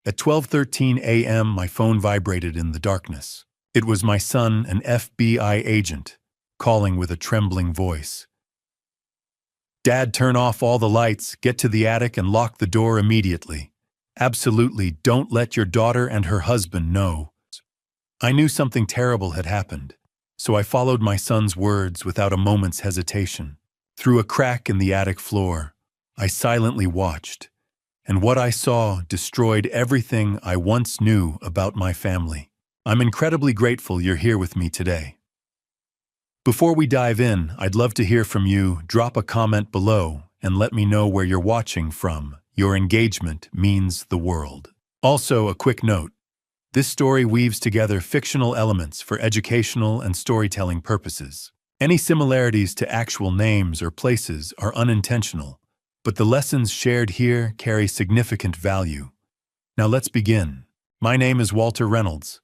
At 12:13 a.m., my phone vibrated in the darkness. It was my son, an FBI agent, calling with a trembling voice. "Dad, turn off all the lights, get to the attic and lock the door immediately. Absolutely, don't let your daughter and her husband know." I knew something terrible had happened, so I followed my son's words without a moment's hesitation. Through a crack in the attic floor, I silently watched, and what I saw destroyed everything I once knew about my family. I'm incredibly grateful you're here with me today. Before we dive in, I'd love to hear from you. Drop a comment below and let me know where you're watching from. Your engagement means the world. Also, a quick note. This story weaves together fictional elements for educational and storytelling purposes. Any similarities to actual names or places are unintentional, but the lessons shared here carry significant value. Now let's begin. My name is Walter Reynolds.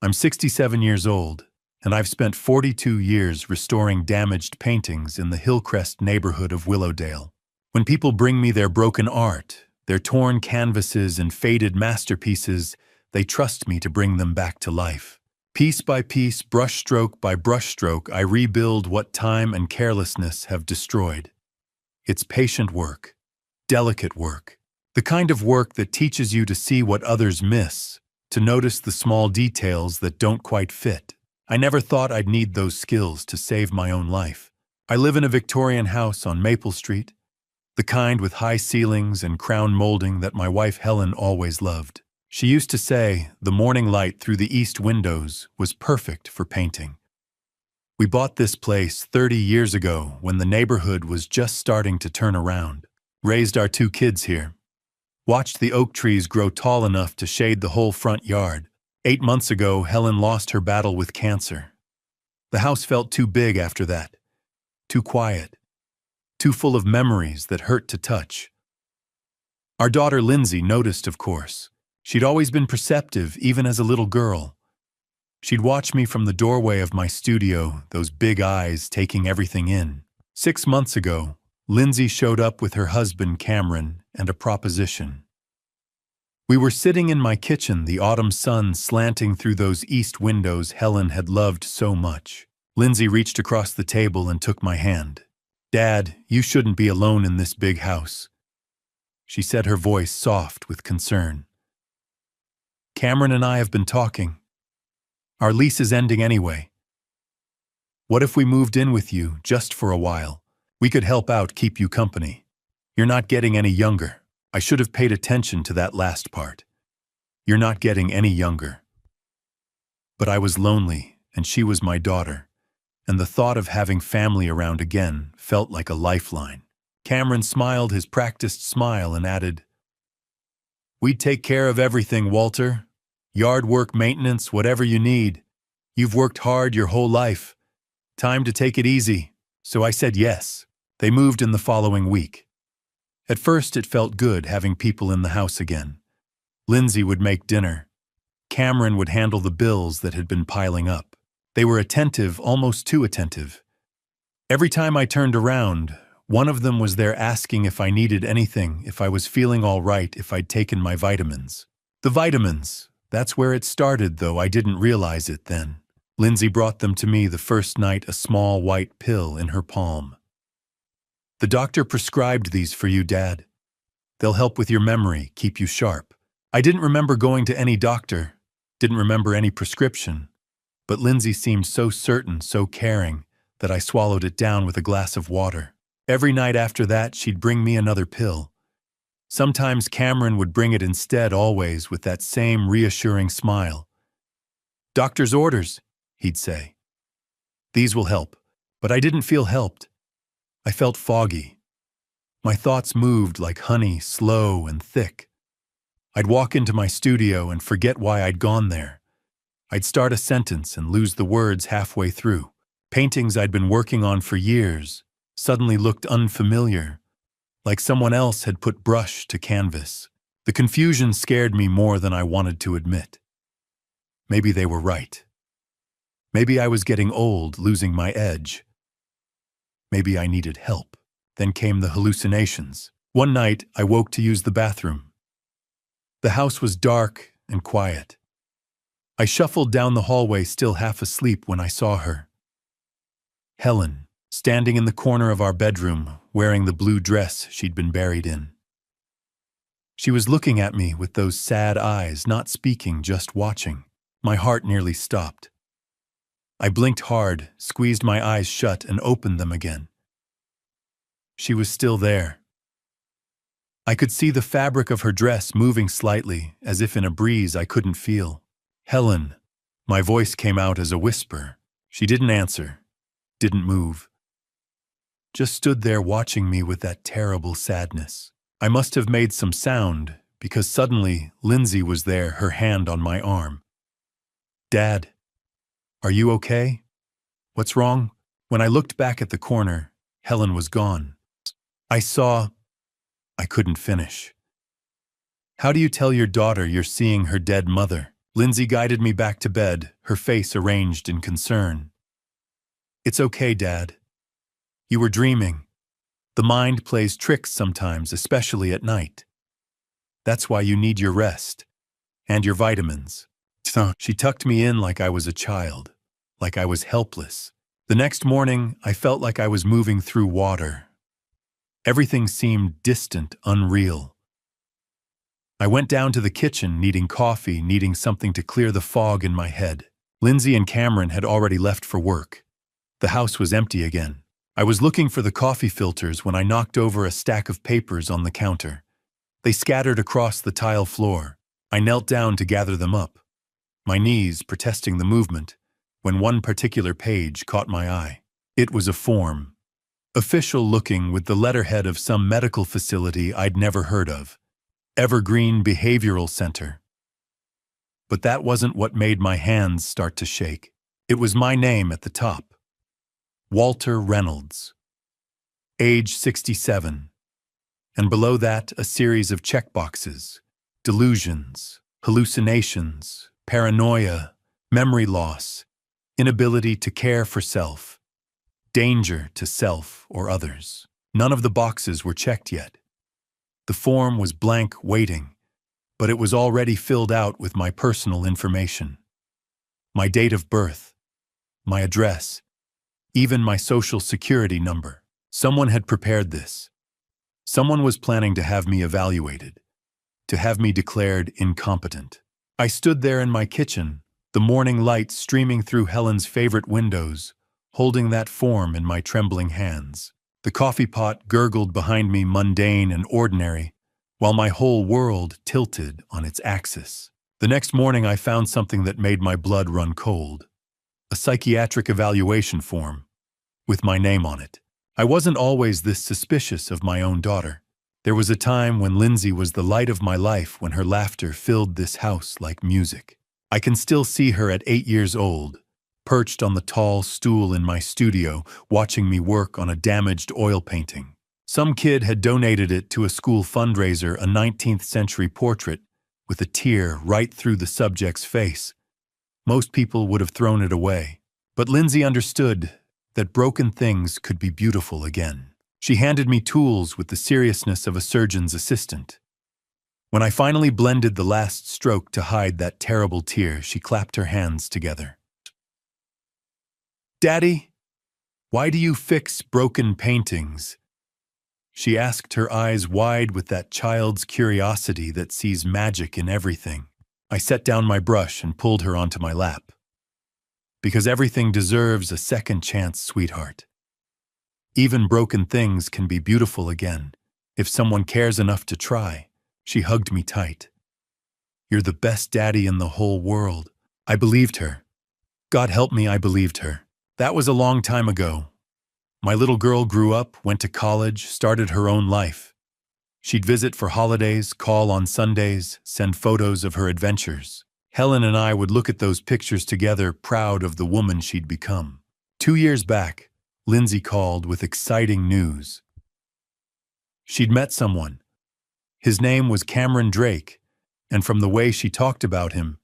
I'm 67 years old, and I've spent 42 years restoring damaged paintings in the Hillcrest neighborhood of Willowdale. When people bring me their broken art, their torn canvases and faded masterpieces, they trust me to bring them back to life. Piece by piece, brushstroke by brushstroke, I rebuild what time and carelessness have destroyed. It's patient work, delicate work, the kind of work that teaches you to see what others miss, to notice the small details that don't quite fit. I never thought I'd need those skills to save my own life. I live in a Victorian house on Maple Street, the kind with high ceilings and crown molding that my wife Helen always loved. She used to say the morning light through the east windows was perfect for painting. We bought this place 30 years ago when the neighborhood was just starting to turn around. Raised our 2 kids here. Watched the oak trees grow tall enough to shade the whole front yard. 8 months ago, Helen lost her battle with cancer. The house felt too big after that. Too quiet. Too full of memories that hurt to touch. Our daughter Lindsay noticed, of course. She'd always been perceptive, even as a little girl. She'd watch me from the doorway of my studio, those big eyes taking everything in. 6 months ago, Lindsay showed up with her husband Cameron and a proposition. We were sitting in my kitchen, the autumn sun slanting through those east windows Helen had loved so much. Lindsay reached across the table and took my hand. "Dad, you shouldn't be alone in this big house," she said, her voice soft with concern. "Cameron and I have been talking. Our lease is ending anyway. What if we moved in with you just for a while? We could help out, keep you company. You're not getting any younger." I should have paid attention to that last part. You're not getting any younger. But I was lonely, and she was my daughter, and the thought of having family around again felt like a lifeline. Cameron smiled his practiced smile and added, "We'd take care of everything, Walter. Yard work, maintenance, whatever you need. You've worked hard your whole life. Time to take it easy." So I said yes. They moved in the following week. At first, it felt good having people in the house again. Lindsay would make dinner. Cameron would handle the bills that had been piling up. They were attentive, almost too attentive. Every time I turned around, one of them was there asking if I needed anything, if I was feeling all right, if I'd taken my vitamins. The vitamins, that's where it started, though I didn't realize it then. Lindsay brought them to me the first night, a small white pill in her palm. "The doctor prescribed these for you, Dad. They'll help with your memory, keep you sharp." I didn't remember going to any doctor, didn't remember any prescription, but Lindsay seemed so certain, so caring, that I swallowed it down with a glass of water. Every night after that, she'd bring me another pill. Sometimes Cameron would bring it instead, always with that same reassuring smile. "Doctor's orders," he'd say. "These will help." But I didn't feel helped. I felt foggy. My thoughts moved like honey, slow and thick. I'd walk into my studio and forget why I'd gone there. I'd start a sentence and lose the words halfway through. Paintings I'd been working on for years suddenly looked unfamiliar, like someone else had put brush to canvas. The confusion scared me more than I wanted to admit. Maybe they were right. Maybe I was getting old, losing my edge. Maybe I needed help. Then came the hallucinations. One night, I woke to use the bathroom. The house was dark and quiet. I shuffled down the hallway, still half asleep, when I saw her. Helen, standing in the corner of our bedroom, wearing the blue dress she'd been buried in. She was looking at me with those sad eyes, not speaking, just watching. My heart nearly stopped. I blinked hard, squeezed my eyes shut, and opened them again. She was still there. I could see the fabric of her dress moving slightly, as if in a breeze I couldn't feel. "Helen." My voice came out as a whisper. She didn't answer, didn't move. Just stood there watching me with that terrible sadness. I must have made some sound, because suddenly Lindsay was there, her hand on my arm. "Dad, are you okay? What's wrong?" When I looked back at the corner, Helen was gone. I couldn't finish. "How do you tell your daughter you're seeing her dead mother?" Lindsay guided me back to bed, her face arranged in concern. "It's okay, Dad. You were dreaming. The mind plays tricks sometimes, especially at night. That's why you need your rest and your vitamins." She tucked me in like I was a child, like I was helpless. The next morning, I felt like I was moving through water. Everything seemed distant, unreal. I went down to the kitchen, needing coffee, needing something to clear the fog in my head. Lindsay and Cameron had already left for work. The house was empty again. I was looking for the coffee filters when I knocked over a stack of papers on the counter. They scattered across the tile floor. I knelt down to gather them up, my knees protesting the movement, when one particular page caught my eye. It was a form, official-looking, with the letterhead of some medical facility I'd never heard of. Evergreen Behavioral Center. But that wasn't what made my hands start to shake. It was my name at the top. Walter Reynolds. Age 67. And below that, a series of checkboxes. Delusions, hallucinations, paranoia, memory loss, inability to care for self, danger to self or others. None of the boxes were checked yet. The form was blank, waiting, but it was already filled out with my personal information. My date of birth, my address, even my social security number. Someone had prepared this. Someone was planning to have me evaluated, to have me declared incompetent. I stood there in my kitchen, the morning light streaming through Helen's favorite windows, holding that form in my trembling hands. The coffee pot gurgled behind me, mundane and ordinary, while my whole world tilted on its axis. The next morning I found something that made my blood run cold. A psychiatric evaluation form, with my name on it. I wasn't always this suspicious of my own daughter. There was a time when Lindsay was the light of my life, when her laughter filled this house like music. I can still see her at 8 years old, perched on the tall stool in my studio, watching me work on a damaged oil painting. Some kid had donated it to a school fundraiser, a 19th century portrait with a tear right through the subject's face. Most people would have thrown it away. But Lindsay understood that broken things could be beautiful again. She handed me tools with the seriousness of a surgeon's assistant. When I finally blended the last stroke to hide that terrible tear, she clapped her hands together. "Daddy, why do you fix broken paintings?" She asked, her eyes wide with that child's curiosity that sees magic in everything. I set down my brush and pulled her onto my lap. "Because everything deserves a second chance, sweetheart. Even broken things can be beautiful again, if someone cares enough to try." She hugged me tight. "You're the best daddy in the whole world." I believed her. God help me, I believed her. That was a long time ago. My little girl grew up, went to college, started her own life. She'd visit for holidays, call on Sundays, send photos of her adventures. Helen and I would look at those pictures together, proud of the woman she'd become. 2 years back, Lindsay called with exciting news. She'd met someone. His name was Cameron Drake, and from the way she talked about him,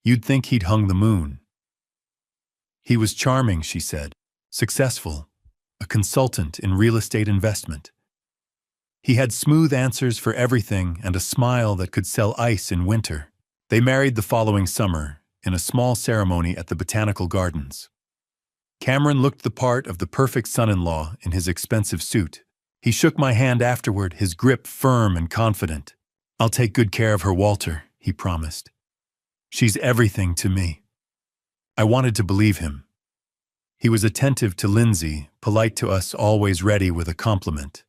you'd think he'd hung the moon. He was charming, she said, successful, a consultant in real estate investment. He had smooth answers for everything and a smile that could sell ice in winter. They married the following summer, in a small ceremony at the Botanical Gardens. Cameron looked the part of the perfect son-in-law in his expensive suit. He shook my hand afterward, his grip firm and confident. "I'll take good care of her, Walter," he promised. "She's everything to me." I wanted to believe him. He was attentive to Lindsay, polite to us, always ready with a compliment.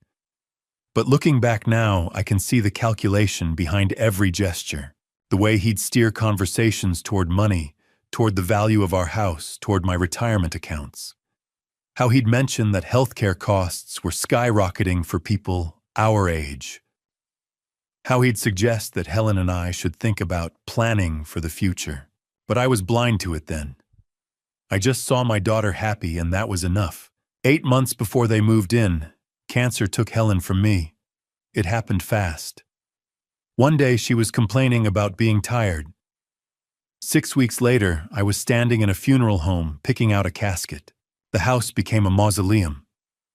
But looking back now, I can see the calculation behind every gesture. The way he'd steer conversations toward money, toward the value of our house, toward my retirement accounts. How he'd mention that healthcare costs were skyrocketing for people our age. How he'd suggest that Helen and I should think about planning for the future. But I was blind to it then. I just saw my daughter happy, and that was enough. 8 months before they moved in, cancer took Helen from me. It happened fast. One day she was complaining about being tired. 6 weeks later, I was standing in a funeral home picking out a casket. The house became a mausoleum.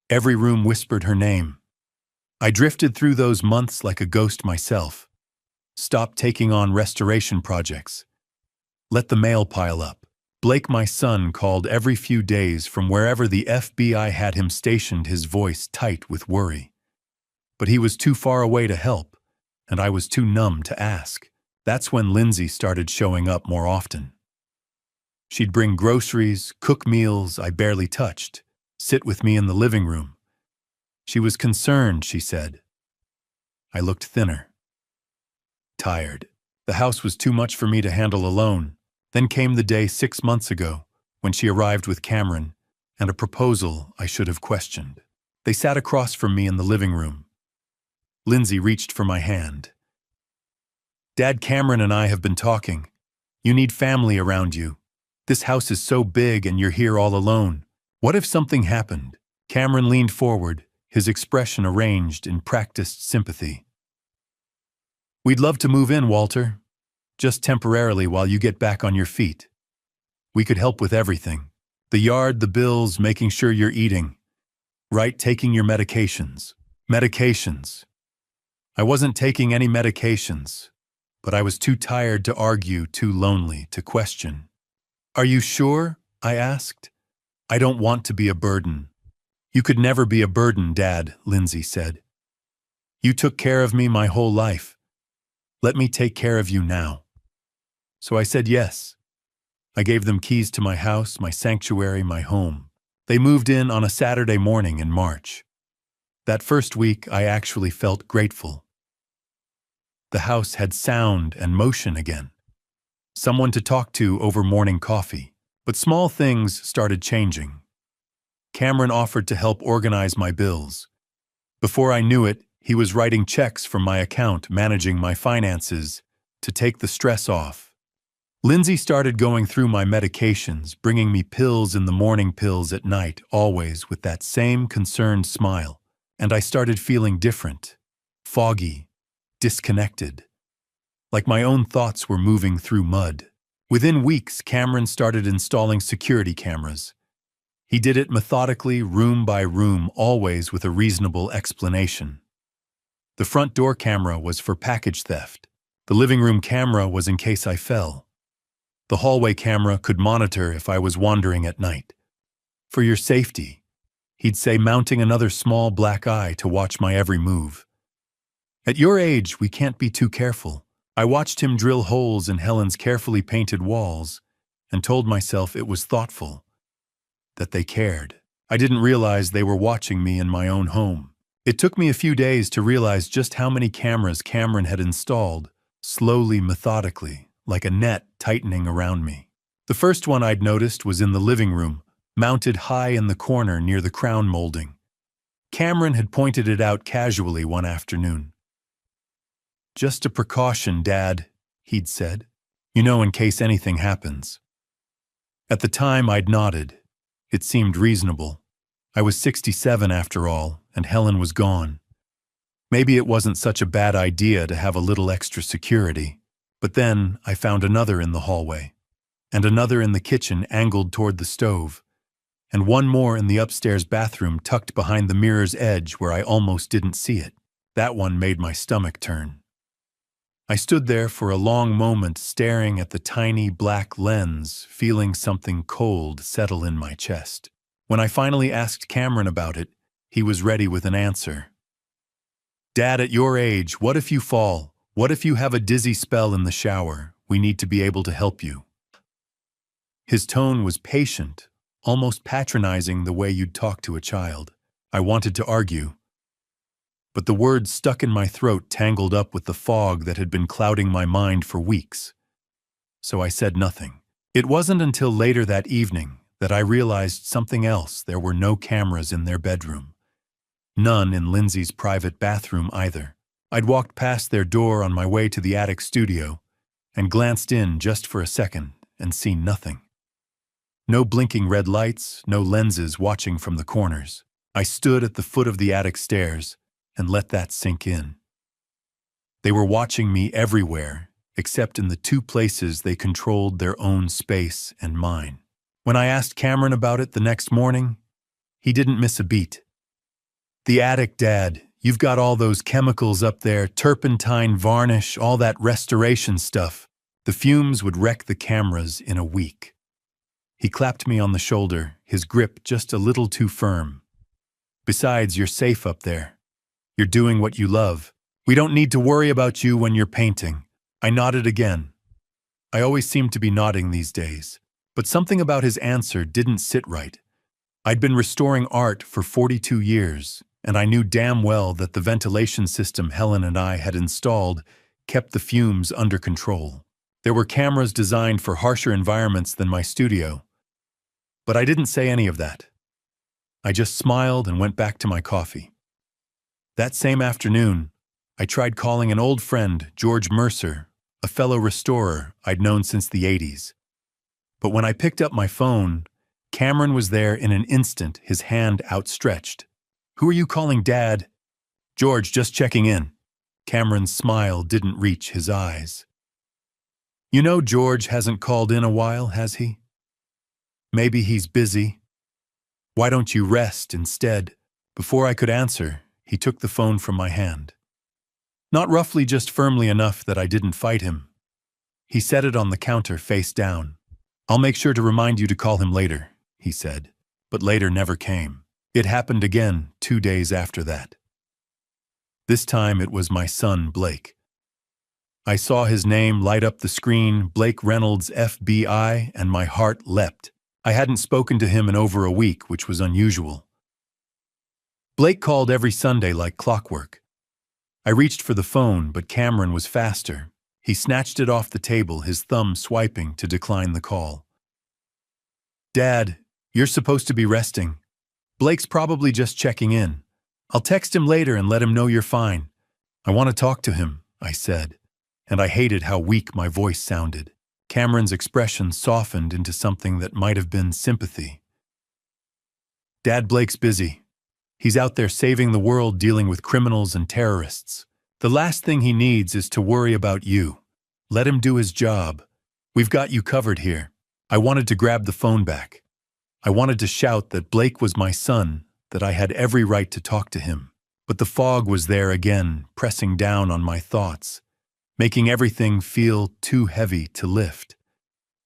Every room whispered her name. I drifted through those months like a ghost myself. Stopped taking on restoration projects. Let the mail pile up. Blake, my son, called every few days from wherever the FBI had him stationed, his voice tight with worry. But he was too far away to help, and I was too numb to ask. That's when Lindsay started showing up more often. She'd bring groceries, cook meals I barely touched, sit with me in the living room. She was concerned, she said. I looked thinner. Tired. The house was too much for me to handle alone. Then came the day 6 months ago, when she arrived with Cameron, and a proposal I should have questioned. They sat across from me in the living room. Lindsay reached for my hand. "Dad, Cameron and I have been talking. You need family around you. This house is so big and you're here all alone. What if something happened?" Cameron leaned forward, his expression arranged in practiced sympathy. "We'd love to move in, Walter. Just temporarily while you get back on your feet. We could help with everything. The yard, the bills, making sure you're eating. Right, taking your medications." Medications. I wasn't taking any medications, but I was too tired to argue, too lonely to question. "Are you sure?" I asked. "I don't want to be a burden." "You could never be a burden, Dad," Lindsay said. "You took care of me my whole life. Let me take care of you now." So I said yes. I gave them keys to my house, my sanctuary, my home. They moved in on a Saturday morning in March. That first week, I actually felt grateful. The house had sound and motion again. Someone to talk to over morning coffee. But small things started changing. Cameron offered to help organize my bills. Before I knew it, he was writing checks from my account, managing my finances, to take the stress off. Lindsay started going through my medications, bringing me pills in the morning, pills at night, always with that same concerned smile. And I started feeling different, foggy, disconnected, like my own thoughts were moving through mud. Within weeks, Cameron started installing security cameras. He did it methodically, room by room, always with a reasonable explanation. The front door camera was for package theft. The living room camera was in case I fell. The hallway camera could monitor if I was wandering at night. "For your safety," he'd say, mounting another small black eye to watch my every move. "At your age, we can't be too careful." I watched him drill holes in Helen's carefully painted walls and told myself it was thoughtful, that they cared. I didn't realize they were watching me in my own home. It took me a few days to realize just how many cameras Cameron had installed, slowly, methodically, like a net tightening around me. The first one I'd noticed was in the living room, mounted high in the corner near the crown molding. Cameron had pointed it out casually one afternoon. "Just a precaution, Dad," he'd said. "You know, in case anything happens." At the time, I'd nodded. It seemed reasonable. I was 67 after all, and Helen was gone. Maybe it wasn't such a bad idea to have a little extra security. But then I found another in the hallway, and another in the kitchen angled toward the stove, and one more in the upstairs bathroom tucked behind the mirror's edge where I almost didn't see it. That one made my stomach turn. I stood there for a long moment staring at the tiny black lens, feeling something cold settle in my chest. When I finally asked Cameron about it, he was ready with an answer. "Dad, at your age, what if you fall? What if you have a dizzy spell in the shower? We need to be able to help you." His tone was patient, almost patronizing the way you'd talk to a child. I wanted to argue, but the words stuck in my throat tangled up with the fog that had been clouding my mind for weeks. So I said nothing. It wasn't until later that evening that I realized something else. There were no cameras in their bedroom. None in Lindsay's private bathroom either. I'd walked past their door on my way to the attic studio and glanced in just for a second and seen nothing. No blinking red lights, no lenses watching from the corners. I stood at the foot of the attic stairs and let that sink in. They were watching me everywhere, except in the two places they controlled their own space and mine. When I asked Cameron about it the next morning, he didn't miss a beat. "The attic, Dad. You've got all those chemicals up there, turpentine, varnish, all that restoration stuff. The fumes would wreck the cameras in a week." He clapped me on the shoulder, his grip just a little too firm. "Besides, you're safe up there. You're doing what you love. We don't need to worry about you when you're painting." I nodded again. I always seem to be nodding these days. But something about his answer didn't sit right. I'd been restoring art for 42 years, and I knew damn well that the ventilation system Helen and I had installed kept the fumes under control. There were cameras designed for harsher environments than my studio. But I didn't say any of that. I just smiled and went back to my coffee. That same afternoon, I tried calling an old friend, George Mercer, a fellow restorer I'd known since the 80s. But when I picked up my phone, Cameron was there in an instant, his hand outstretched. "Who are you calling, Dad?" "George, just checking in." Cameron's smile didn't reach his eyes. "You know George hasn't called in a while, has he? Maybe he's busy. Why don't you rest instead?" Before I could answer, he took the phone from my hand. Not roughly, just firmly enough that I didn't fight him. He set it on the counter face down. "I'll make sure to remind you to call him later," he said. But later never came. It happened again 2 days after that. This time it was my son, Blake. I saw his name light up the screen, Blake Reynolds, FBI, and my heart leapt. I hadn't spoken to him in over a week, which was unusual. Blake called every Sunday like clockwork. I reached for the phone, but Cameron was faster. He snatched it off the table, his thumb swiping to decline the call. "Dad, you're supposed to be resting. Blake's probably just checking in. I'll text him later and let him know you're fine. I want to talk to him," I said, and I hated how weak my voice sounded. Cameron's expression softened into something that might have been sympathy. "Dad, Blake's busy. He's out there saving the world, dealing with criminals and terrorists. The last thing he needs is to worry about you. Let him do his job. We've got you covered here." I wanted to grab the phone back. I wanted to shout that Blake was my son, that I had every right to talk to him. But the fog was there again, pressing down on my thoughts, making everything feel too heavy to lift.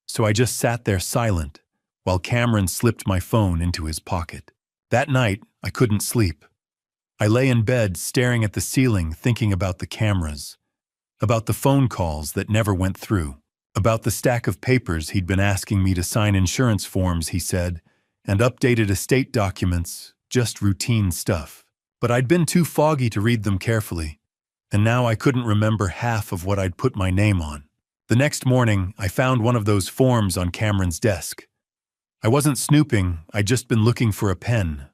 So I just sat there silent, while Cameron slipped my phone into his pocket. That night, I couldn't sleep. I lay in bed staring at the ceiling, thinking about the cameras, about the phone calls that never went through, about the stack of papers he'd been asking me to sign, insurance forms, he said, and updated estate documents, just routine stuff. But I'd been too foggy to read them carefully, and now I couldn't remember half of what I'd put my name on. The next morning, I found one of those forms on Cameron's desk. I wasn't snooping, I'd just been looking for a pen.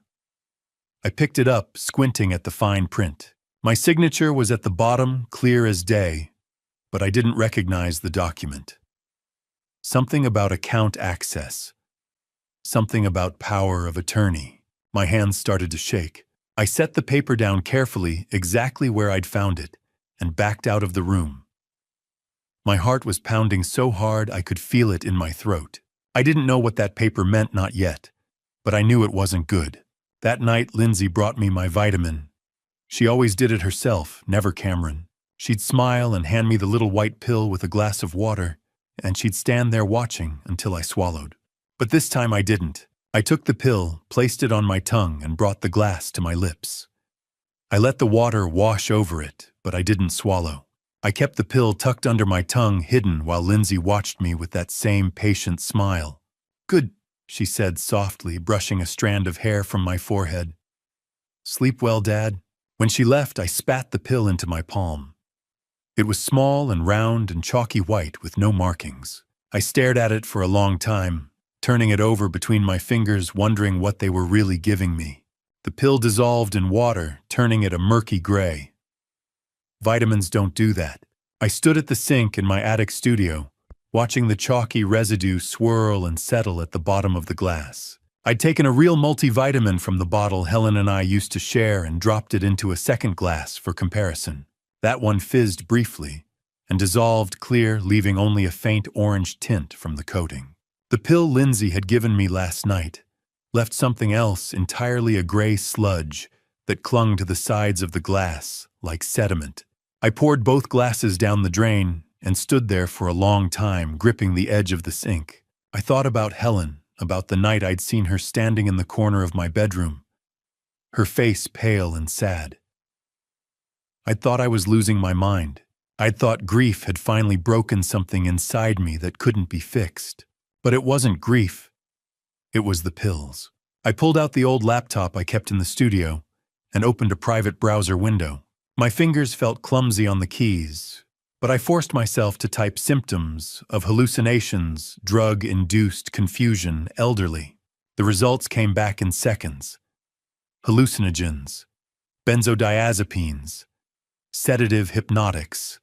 I picked it up, squinting at the fine print. My signature was at the bottom, clear as day, but I didn't recognize the document. Something about account access. Something about power of attorney. My hands started to shake. I set the paper down carefully, exactly where I'd found it, and backed out of the room. My heart was pounding so hard I could feel it in my throat. I didn't know what that paper meant, not yet, but I knew it wasn't good. That night, Lindsay brought me my vitamin. She always did it herself, never Cameron. She'd smile and hand me the little white pill with a glass of water, and she'd stand there watching until I swallowed. But this time I didn't. I took the pill, placed it on my tongue, and brought the glass to my lips. I let the water wash over it, but I didn't swallow. I kept the pill tucked under my tongue, hidden, while Lindsay watched me with that same patient smile. "Good," she said softly, brushing a strand of hair from my forehead. "Sleep well, Dad." When she left, I spat the pill into my palm. It was small and round and chalky white with no markings. I stared at it for a long time, turning it over between my fingers, wondering what they were really giving me. The pill dissolved in water, turning it a murky gray. Vitamins don't do that. I stood at the sink in my attic studio, watching the chalky residue swirl and settle at the bottom of the glass. I'd taken a real multivitamin from the bottle Helen and I used to share and dropped it into a second glass for comparison. That one fizzed briefly and dissolved clear, leaving only a faint orange tint from the coating. The pill Lindsay had given me last night left something else, entirely a gray sludge that clung to the sides of the glass like sediment. I poured both glasses down the drain and stood there for a long time, gripping the edge of the sink. I thought about Helen, about the night I'd seen her standing in the corner of my bedroom, her face pale and sad. I'd thought I was losing my mind. I'd thought grief had finally broken something inside me that couldn't be fixed. But it wasn't grief. It was the pills. I pulled out the old laptop I kept in the studio and opened a private browser window. My fingers felt clumsy on the keys, but I forced myself to type symptoms of hallucinations, drug-induced confusion, elderly. The results came back in seconds. Hallucinogens, benzodiazepines, sedative hypnotics.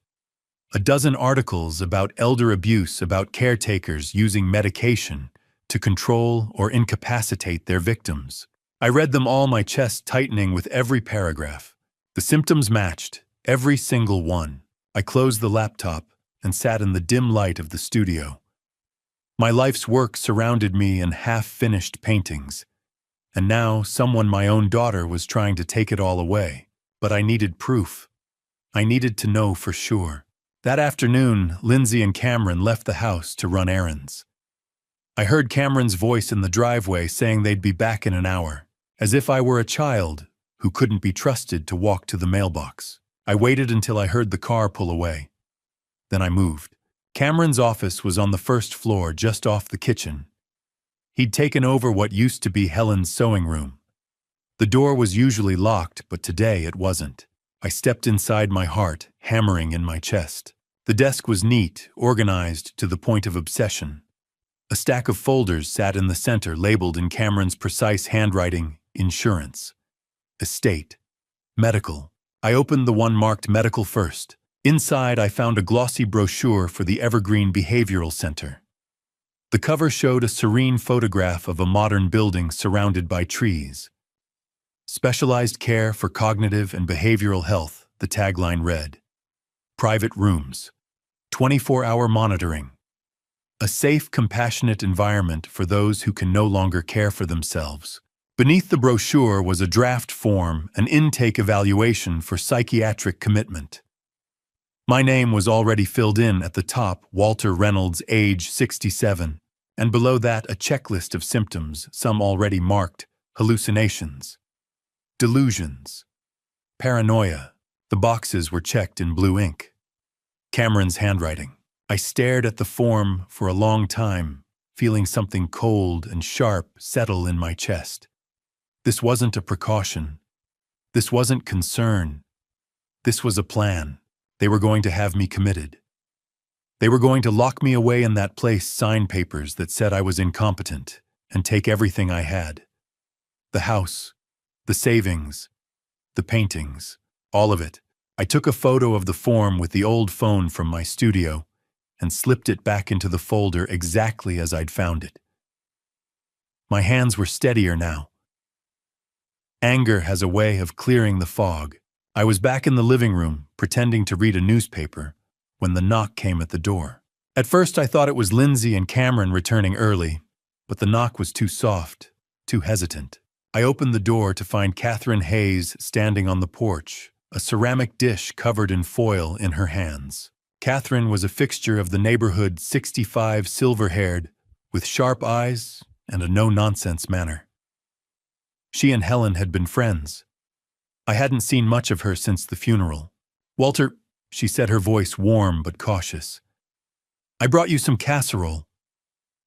A dozen articles about elder abuse, about caretakers using medication to control or incapacitate their victims. I read them all, my chest tightening with every paragraph. The symptoms matched, every single one. I closed the laptop and sat in the dim light of the studio. My life's work surrounded me in half-finished paintings, and now someone, my own daughter, was trying to take it all away. But I needed proof. I needed to know for sure. That afternoon, Lindsay and Cameron left the house to run errands. I heard Cameron's voice in the driveway saying they'd be back in an hour, as if I were a child who couldn't be trusted to walk to the mailbox. I waited until I heard the car pull away. Then I moved. Cameron's office was on the first floor, just off the kitchen. He'd taken over what used to be Helen's sewing room. The door was usually locked, but today it wasn't. I stepped inside, my heart hammering in my chest. The desk was neat, organized to the point of obsession. A stack of folders sat in the center, labeled in Cameron's precise handwriting: insurance, estate, medical. I opened the one marked medical first. Inside, I found a glossy brochure for the Evergreen Behavioral Center. The cover showed a serene photograph of a modern building surrounded by trees. Specialized care for cognitive and behavioral health, the tagline read. Private rooms, 24-hour monitoring. A safe, compassionate environment for those who can no longer care for themselves. Beneath the brochure was a draft form, an intake evaluation for psychiatric commitment. My name was already filled in at the top: Walter Reynolds, age 67, and below that a checklist of symptoms, some already marked: hallucinations, delusions, paranoia. The boxes were checked in blue ink. Cameron's handwriting. I stared at the form for a long time, feeling something cold and sharp settle in my chest. This wasn't a precaution. This wasn't concern. This was a plan. They were going to have me committed. They were going to lock me away in that place, sign papers that said I was incompetent, and take everything I had. The house, the savings, the paintings, all of it. I took a photo of the form with the old phone from my studio and slipped it back into the folder exactly as I'd found it. My hands were steadier now. Anger has a way of clearing the fog. I was back in the living room, pretending to read a newspaper, when the knock came at the door. At first I thought it was Lindsay and Cameron returning early, but the knock was too soft, too hesitant. I opened the door to find Catherine Hayes standing on the porch, a ceramic dish covered in foil in her hands. Catherine was a fixture of the neighborhood, 65, silver-haired, with sharp eyes and a no-nonsense manner. She and Helen had been friends. I hadn't seen much of her since the funeral. "Walter," she said, her voice warm but cautious, "I brought you some casserole."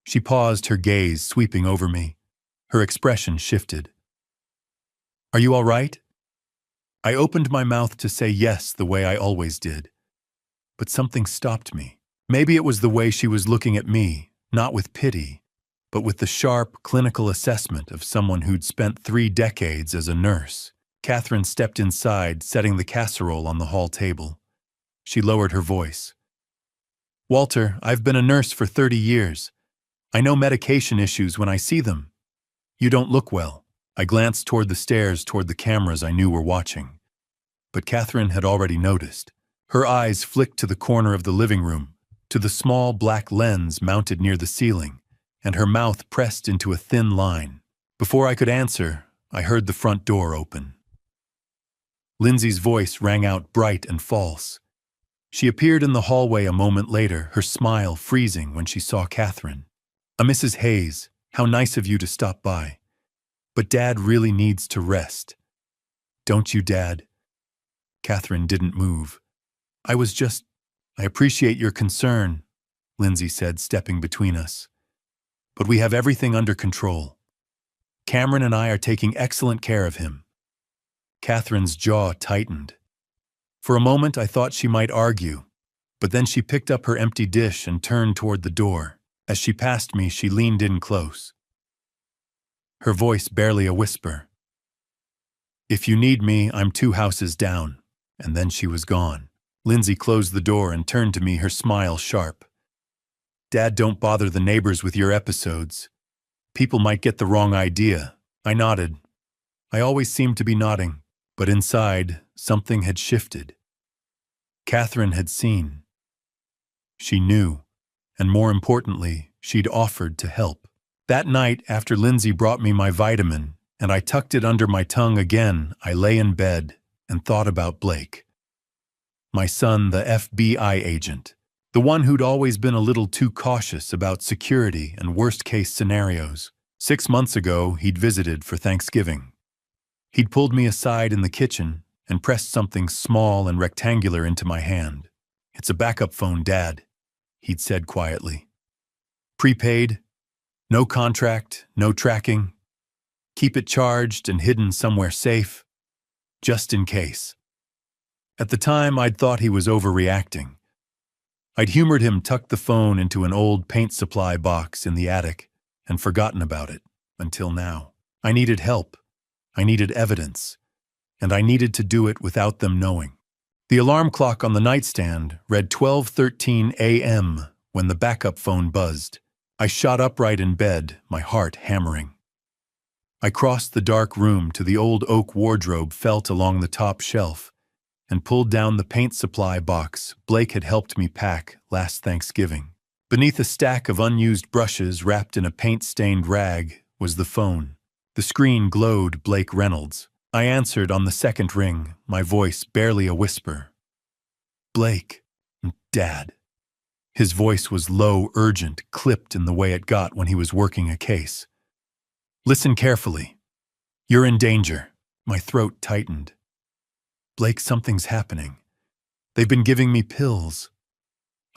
She paused, her gaze sweeping over me. Her expression shifted. "Are you all right?" I opened my mouth to say yes the way I always did. But something stopped me. Maybe it was the way she was looking at me, not with pity, but with the sharp, clinical assessment of someone who'd spent 3 decades as a nurse. Catherine stepped inside, setting the casserole on the hall table. She lowered her voice. "Walter, I've been a nurse for 30 years. I know medication issues when I see them. You don't look well." I glanced toward the stairs, toward the cameras I knew were watching. But Catherine had already noticed. Her eyes flicked to the corner of the living room, to the small black lens mounted near the ceiling, and her mouth pressed into a thin line. Before I could answer, I heard the front door open. Lindsay's voice rang out bright and false. She appeared in the hallway a moment later, her smile freezing when she saw Catherine. "Mrs. Hayes, how nice of you to stop by. But Dad really needs to rest." "Don't you, Dad?" Catherine didn't move. I appreciate your concern," Lindsay said, stepping between us. "But we have everything under control. Cameron and I are taking excellent care of him." Catherine's jaw tightened. For a moment I thought she might argue, but then she picked up her empty dish and turned toward the door. As she passed me, she leaned in close. Her voice barely a whisper. "If you need me, I'm 2 houses down." And then she was gone. Lindsay closed the door and turned to me, her smile sharp. "Dad, don't bother the neighbors with your episodes. People might get the wrong idea." I nodded. I always seemed to be nodding, but inside, something had shifted. Catherine had seen. She knew, and more importantly, she'd offered to help. That night, after Lindsay brought me my vitamin, and I tucked it under my tongue again, I lay in bed and thought about Blake. My son, the FBI agent, the one who'd always been a little too cautious about security and worst-case scenarios. 6 months ago, he'd visited for Thanksgiving. He'd pulled me aside in the kitchen and pressed something small and rectangular into my hand. "It's a backup phone, Dad," he'd said quietly. "Prepaid, no contract, no tracking. Keep it charged and hidden somewhere safe, just in case." At the time, I'd thought he was overreacting. I'd humored him, tucked the phone into an old paint supply box in the attic, and forgotten about it, until now. I needed help. I needed evidence. And I needed to do it without them knowing. The alarm clock on the nightstand read 12:13 a.m. when the backup phone buzzed. I shot upright in bed, my heart hammering. I crossed the dark room to the old oak wardrobe felt along the top shelf and pulled down the paint supply box Blake had helped me pack last Thanksgiving. Beneath a stack of unused brushes wrapped in a paint-stained rag was the phone. The screen glowed Blake Reynolds. I answered on the second ring, my voice barely a whisper. "Blake, Dad." His voice was low, urgent, clipped in the way it got when he was working a case. "Listen carefully. You're in danger." My throat tightened. "Blake, something's happening. They've been giving me pills.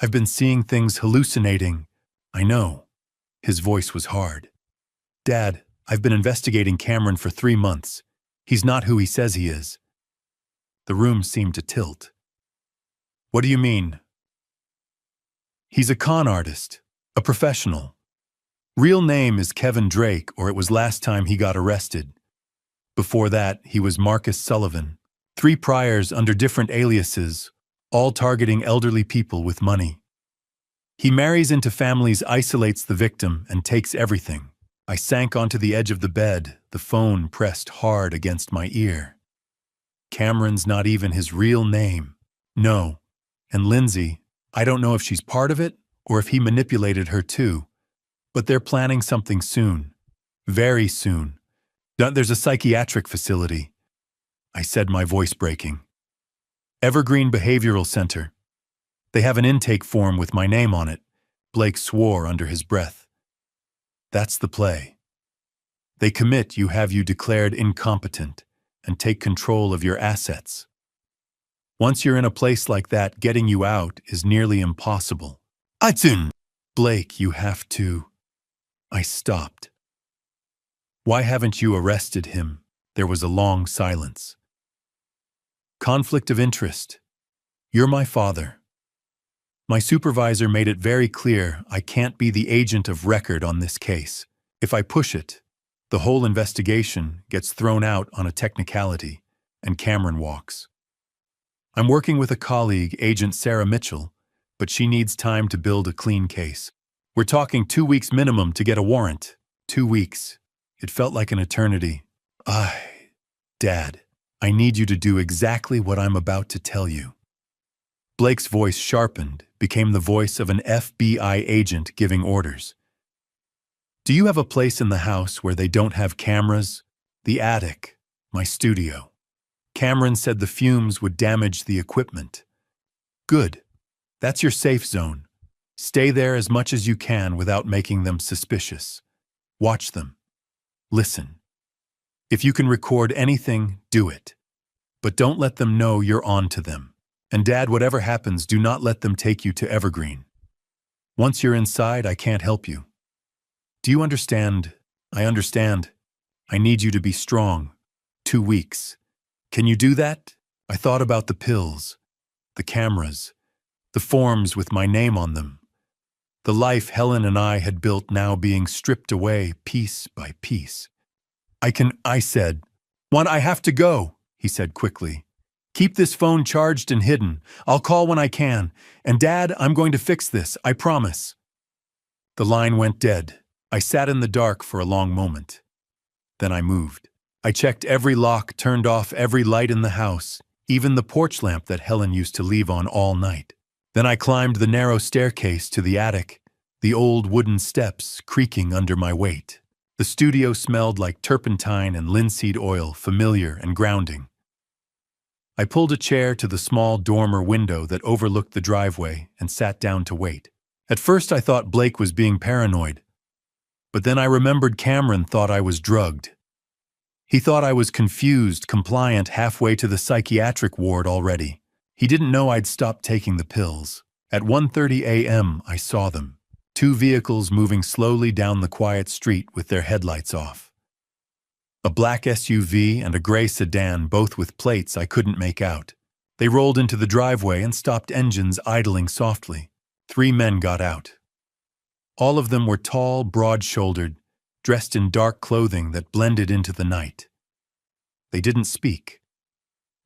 I've been seeing things, hallucinating." "I know." His voice was hard. "Dad, I've been investigating Cameron for 3 months. He's not who he says he is." The room seemed to tilt. "What do you mean?" "He's a con artist, a professional. Real name is Kevin Drake, or it was last time he got arrested. Before that, he was Marcus Sullivan. 3 priors under different aliases, all targeting elderly people with money. He marries into families, isolates the victim, and takes everything." I sank onto the edge of the bed, the phone pressed hard against my ear. Cameron's not even his real name. No. And Lindsay, I don't know if she's part of it or if he manipulated her too, but they're planning something soon. Very soon. There's a psychiatric facility, I said, my voice breaking. Evergreen Behavioral Center. They have an intake form with my name on it. Blake swore under his breath. That's the play. They commit you, have you declared incompetent, and take control of your assets. Once you're in a place like that, getting you out is nearly impossible. Atsun! Blake, you have to... I stopped. Why haven't you arrested him? There was a long silence. Conflict of interest. You're my father. My supervisor made it very clear I can't be the agent of record on this case. If I push it, the whole investigation gets thrown out on a technicality, and Cameron walks. I'm working with a colleague, Agent Sarah Mitchell, but she needs time to build a clean case. We're talking 2 weeks minimum to get a warrant. 2 weeks. It felt like an eternity. Dad, I need you to do exactly what I'm about to tell you. Blake's voice sharpened, became the voice of an FBI agent giving orders. Do you have a place in the house where they don't have cameras? The attic, my studio. Cameron said the fumes would damage the equipment. Good. That's your safe zone. Stay there as much as you can without making them suspicious. Watch them. Listen. If you can record anything, do it. But don't let them know you're on to them. And Dad, whatever happens, do not let them take you to Evergreen. Once you're inside, I can't help you. Do you understand? I understand. I need you to be strong. 2 weeks. Can you do that? I thought about the pills, the cameras, the forms with my name on them. The life Helen and I had built now being stripped away piece by piece. I said. I have to go, he said quickly. Keep this phone charged and hidden. I'll call when I can. And Dad, I'm going to fix this, I promise. The line went dead. I sat in the dark for a long moment. Then I moved. I checked every lock, turned off every light in the house, even the porch lamp that Helen used to leave on all night. Then I climbed the narrow staircase to the attic, the old wooden steps creaking under my weight. The studio smelled like turpentine and linseed oil, familiar and grounding. I pulled a chair to the small dormer window that overlooked the driveway and sat down to wait. At first I thought Blake was being paranoid, but then I remembered Cameron thought I was drugged. He thought I was confused, compliant, halfway to the psychiatric ward already. He didn't know I'd stopped taking the pills. At 1:30 a.m., I saw them. 2 vehicles moving slowly down the quiet street with their headlights off. A black SUV and a gray sedan, both with plates I couldn't make out. They rolled into the driveway and stopped, engines idling softly. 3 men got out. All of them were tall, broad-shouldered, dressed in dark clothing that blended into the night. They didn't speak.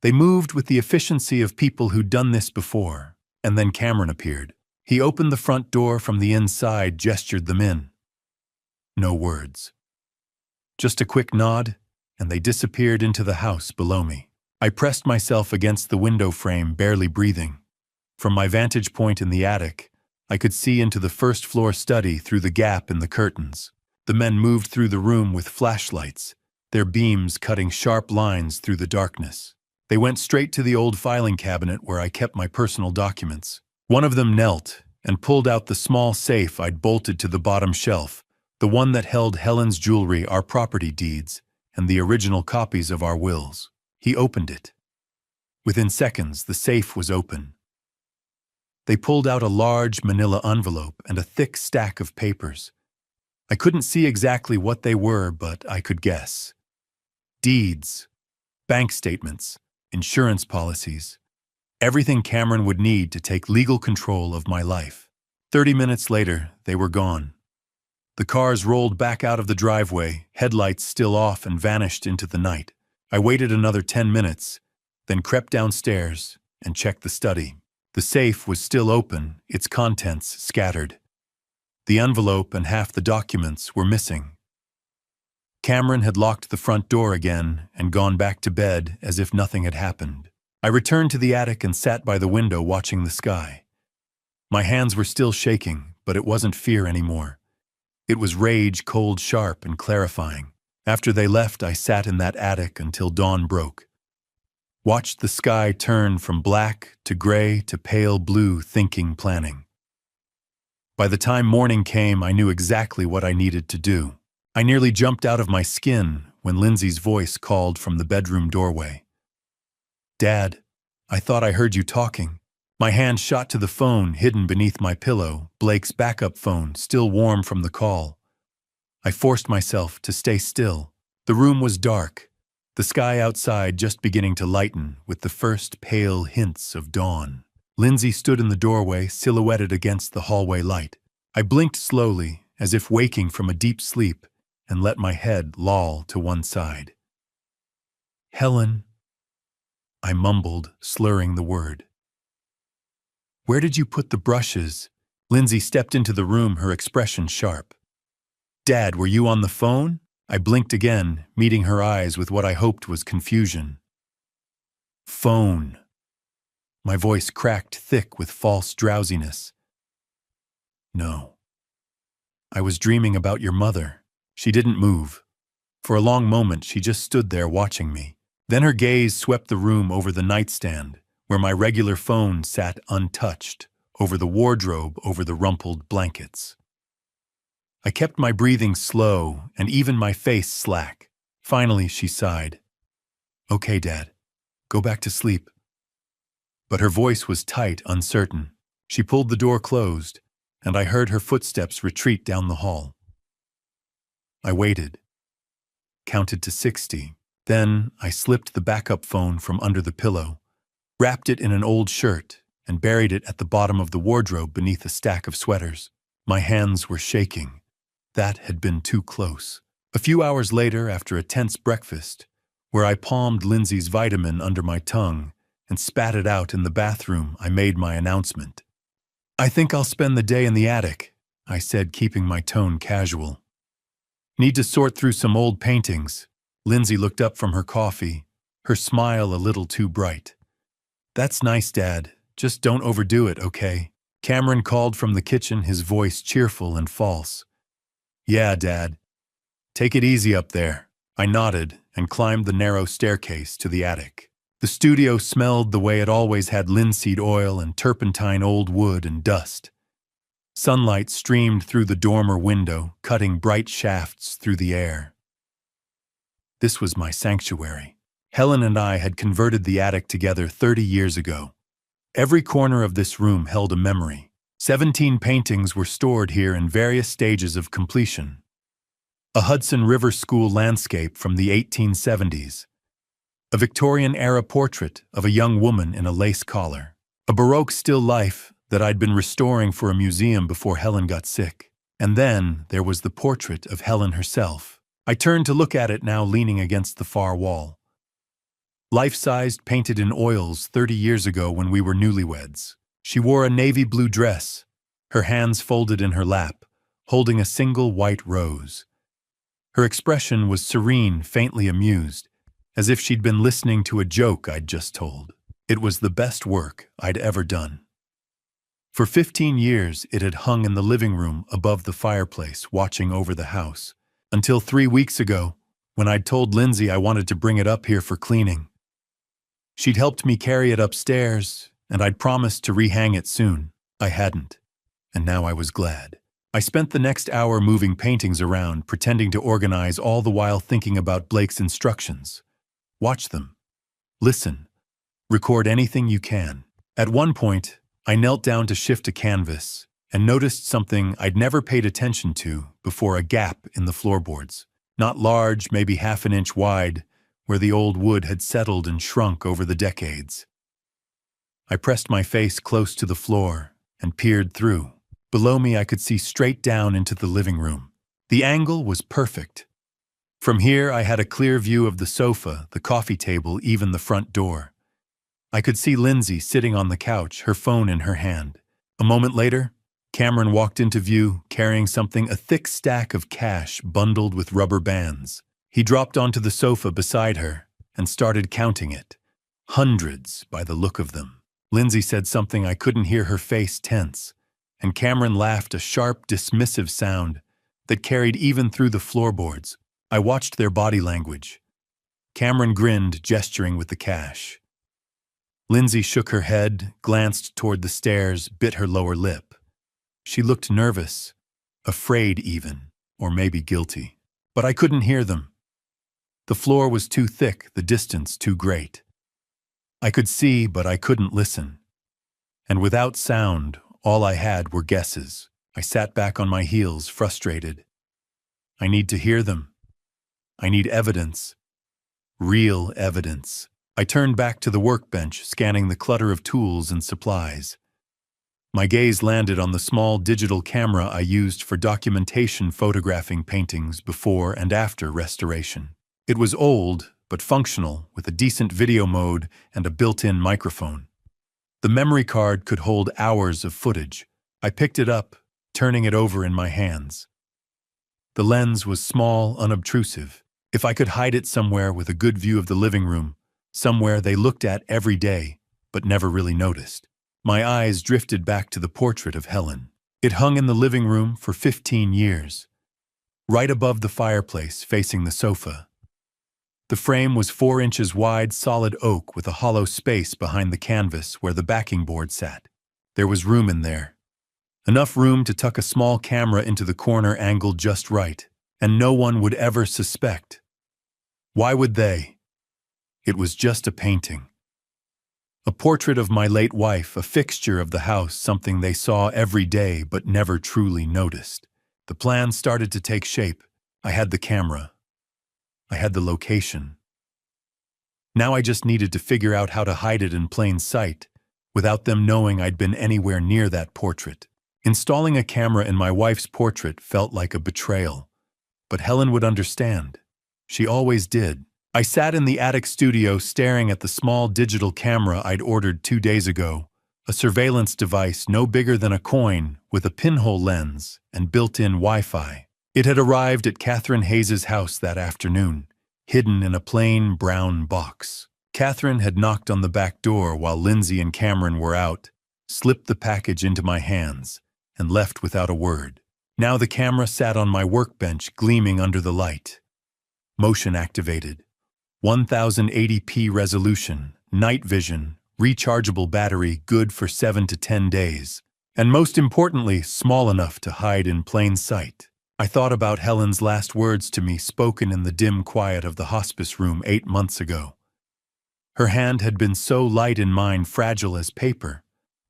They moved with the efficiency of people who'd done this before, and then Cameron appeared. He opened the front door from the inside, gestured them in. No words. Just a quick nod, and they disappeared into the house below me. I pressed myself against the window frame, barely breathing. From my vantage point in the attic, I could see into the first-floor study through the gap in the curtains. The men moved through the room with flashlights, their beams cutting sharp lines through the darkness. They went straight to the old filing cabinet where I kept my personal documents. One of them knelt and pulled out the small safe I'd bolted to the bottom shelf, the one that held Helen's jewelry, our property deeds, and the original copies of our wills. He opened it. Within seconds, the safe was open. They pulled out a large manila envelope and a thick stack of papers. I couldn't see exactly what they were, but I could guess. Deeds, bank statements, insurance policies, everything Cameron would need to take legal control of my life. 30 minutes later, they were gone. The cars rolled back out of the driveway, headlights still off, and vanished into the night. I waited another 10 minutes, then crept downstairs and checked the study. The safe was still open, its contents scattered. The envelope and half the documents were missing. Cameron had locked the front door again and gone back to bed as if nothing had happened. I returned to the attic and sat by the window watching the sky. My hands were still shaking, but it wasn't fear anymore. It was rage, cold, sharp, and clarifying. After they left, I sat in that attic until dawn broke. Watched the sky turn from black to gray to pale blue, thinking, planning. By the time morning came, I knew exactly what I needed to do. I nearly jumped out of my skin when Lindsay's voice called from the bedroom doorway. "Dad, I thought I heard you talking." My hand shot to the phone hidden beneath my pillow, Blake's backup phone, still warm from the call. I forced myself to stay still. The room was dark, the sky outside just beginning to lighten with the first pale hints of dawn. Lindsay stood in the doorway, silhouetted against the hallway light. I blinked slowly, as if waking from a deep sleep, and let my head loll to one side. "Helen," I mumbled, slurring the word. "Where did you put the brushes?" Lindsay stepped into the room, her expression sharp. "Dad, were you on the phone?" I blinked again, meeting her eyes with what I hoped was confusion. "Phone." My voice cracked thick with false drowsiness. "No. I was dreaming about your mother." She didn't move. For a long moment, she just stood there watching me. Then her gaze swept the room over the nightstand, where my regular phone sat untouched, over the wardrobe, over the rumpled blankets. I kept my breathing slow and even my face slack. Finally, she sighed. "Okay, Dad. Go back to sleep." But her voice was tight, uncertain. She pulled the door closed, and I heard her footsteps retreat down the hall. I waited, counted to 60. Then I slipped the backup phone from under the pillow, wrapped it in an old shirt, and buried it at the bottom of the wardrobe beneath a stack of sweaters. My hands were shaking. That had been too close. A few hours later, after a tense breakfast, where I palmed Lindsay's vitamin under my tongue and spat it out in the bathroom, I made my announcement. "I think I'll spend the day in the attic," I said, keeping my tone casual. "Need to sort through some old paintings." Lindsay looked up from her coffee, her smile a little too bright. "That's nice, Dad. Just don't overdo it, okay?" Cameron called from the kitchen, his voice cheerful and false. "Yeah, Dad. Take it easy up there." I nodded and climbed the narrow staircase to the attic. The studio smelled the way it always had, linseed oil and turpentine old wood and dust. Sunlight streamed through the dormer window, cutting bright shafts through the air. This was my sanctuary. Helen and I had converted the attic together 30 years ago. Every corner of this room held a memory. 17 paintings were stored here in various stages of completion. A Hudson River School landscape from the 1870s. A Victorian-era portrait of a young woman in a lace collar. A Baroque still life that I'd been restoring for a museum before Helen got sick. And then there was the portrait of Helen herself. I turned to look at it now, leaning against the far wall. Life-sized, painted in oils 30 years ago when we were newlyweds. She wore a navy blue dress, her hands folded in her lap, holding a single white rose. Her expression was serene, faintly amused, as if she'd been listening to a joke I'd just told. It was the best work I'd ever done. For 15 years, it had hung in the living room above the fireplace, watching over the house. Until 3 weeks ago, when I'd told Lindsay I wanted to bring it up here for cleaning. She'd helped me carry it upstairs, and I'd promised to rehang it soon. I hadn't, and now I was glad. I spent the next hour moving paintings around, pretending to organize, all the while thinking about Blake's instructions. Watch them. Listen. Record anything you can. At one point, I knelt down to shift a canvas and noticed something I'd never paid attention to before: a gap in the floorboards. Not large, maybe half an inch wide, where the old wood had settled and shrunk over the decades. I pressed my face close to the floor and peered through. Below me, I could see straight down into the living room. The angle was perfect. From here, I had a clear view of the sofa, the coffee table, even the front door. I could see Lindsay sitting on the couch, her phone in her hand. A moment later, Cameron walked into view, carrying something, a thick stack of cash bundled with rubber bands. He dropped onto the sofa beside her and started counting it. Hundreds, by the look of them. Lindsay said something I couldn't hear, her face tense, and Cameron laughed, a sharp, dismissive sound that carried even through the floorboards. I watched their body language. Cameron grinned, gesturing with the cash. Lindsay shook her head, glanced toward the stairs, bit her lower lip. She looked nervous, afraid even, or maybe guilty. But I couldn't hear them. The floor was too thick, the distance too great. I could see, but I couldn't listen. And without sound, all I had were guesses. I sat back on my heels, frustrated. I need to hear them. I need evidence. Real evidence. I turned back to the workbench, scanning the clutter of tools and supplies. My gaze landed on the small digital camera I used for documentation, photographing paintings before and after restoration. It was old, but functional, with a decent video mode and a built-in microphone. The memory card could hold hours of footage. I picked it up, turning it over in my hands. The lens was small, unobtrusive. If I could hide it somewhere with a good view of the living room, somewhere they looked at every day, but never really noticed. My eyes drifted back to the portrait of Helen. It hung in the living room for 15 years, right above the fireplace facing the sofa. The frame was 4 inches wide, solid oak with a hollow space behind the canvas where the backing board sat. There was room in there. Enough room to tuck a small camera into the corner angled just right, and no one would ever suspect. Why would they? It was just a painting. A portrait of my late wife, a fixture of the house, something they saw every day but never truly noticed. The plan started to take shape. I had the camera. I had the location. Now I just needed to figure out how to hide it in plain sight, without them knowing I'd been anywhere near that portrait. Installing a camera in my wife's portrait felt like a betrayal. But Helen would understand. She always did. I sat in the attic studio staring at the small digital camera I'd ordered 2 days ago, a surveillance device no bigger than a coin with a pinhole lens and built-in Wi-Fi. It had arrived at Catherine Hayes' house that afternoon, hidden in a plain brown box. Catherine had knocked on the back door while Lindsay and Cameron were out, slipped the package into my hands, and left without a word. Now the camera sat on my workbench, gleaming under the light. Motion activated. 1080p resolution, night vision, rechargeable battery, good for 7 to 10 days. And most importantly, small enough to hide in plain sight. I thought about Helen's last words to me, spoken in the dim quiet of the hospice room 8 months ago. Her hand had been so light in mine, fragile as paper,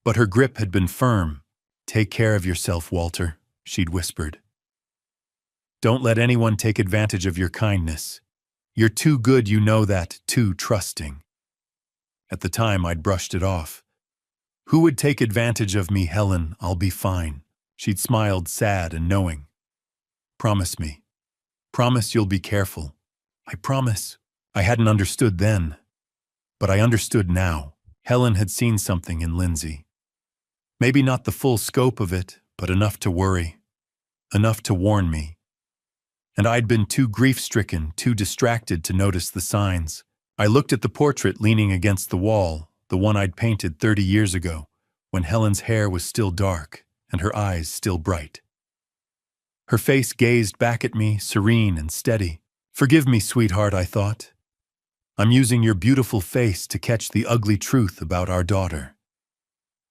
but her grip had been firm. "Take care of yourself, Walter," she'd whispered. "Don't let anyone take advantage of your kindness. You're too good, you know that, too trusting." At the time, I'd brushed it off. "Who would take advantage of me, Helen? I'll be fine." She'd smiled, sad and knowing. "Promise me. Promise you'll be careful." "I promise." I hadn't understood then, but I understood now. Helen had seen something in Lindsay. Maybe not the full scope of it, but enough to worry, enough to warn me. And I'd been too grief-stricken, too distracted to notice the signs. I looked at the portrait leaning against the wall, the one I'd painted 30 years ago, when Helen's hair was still dark and her eyes still bright. Her face gazed back at me, serene and steady. "Forgive me, sweetheart," I thought. "I'm using your beautiful face to catch the ugly truth about our daughter.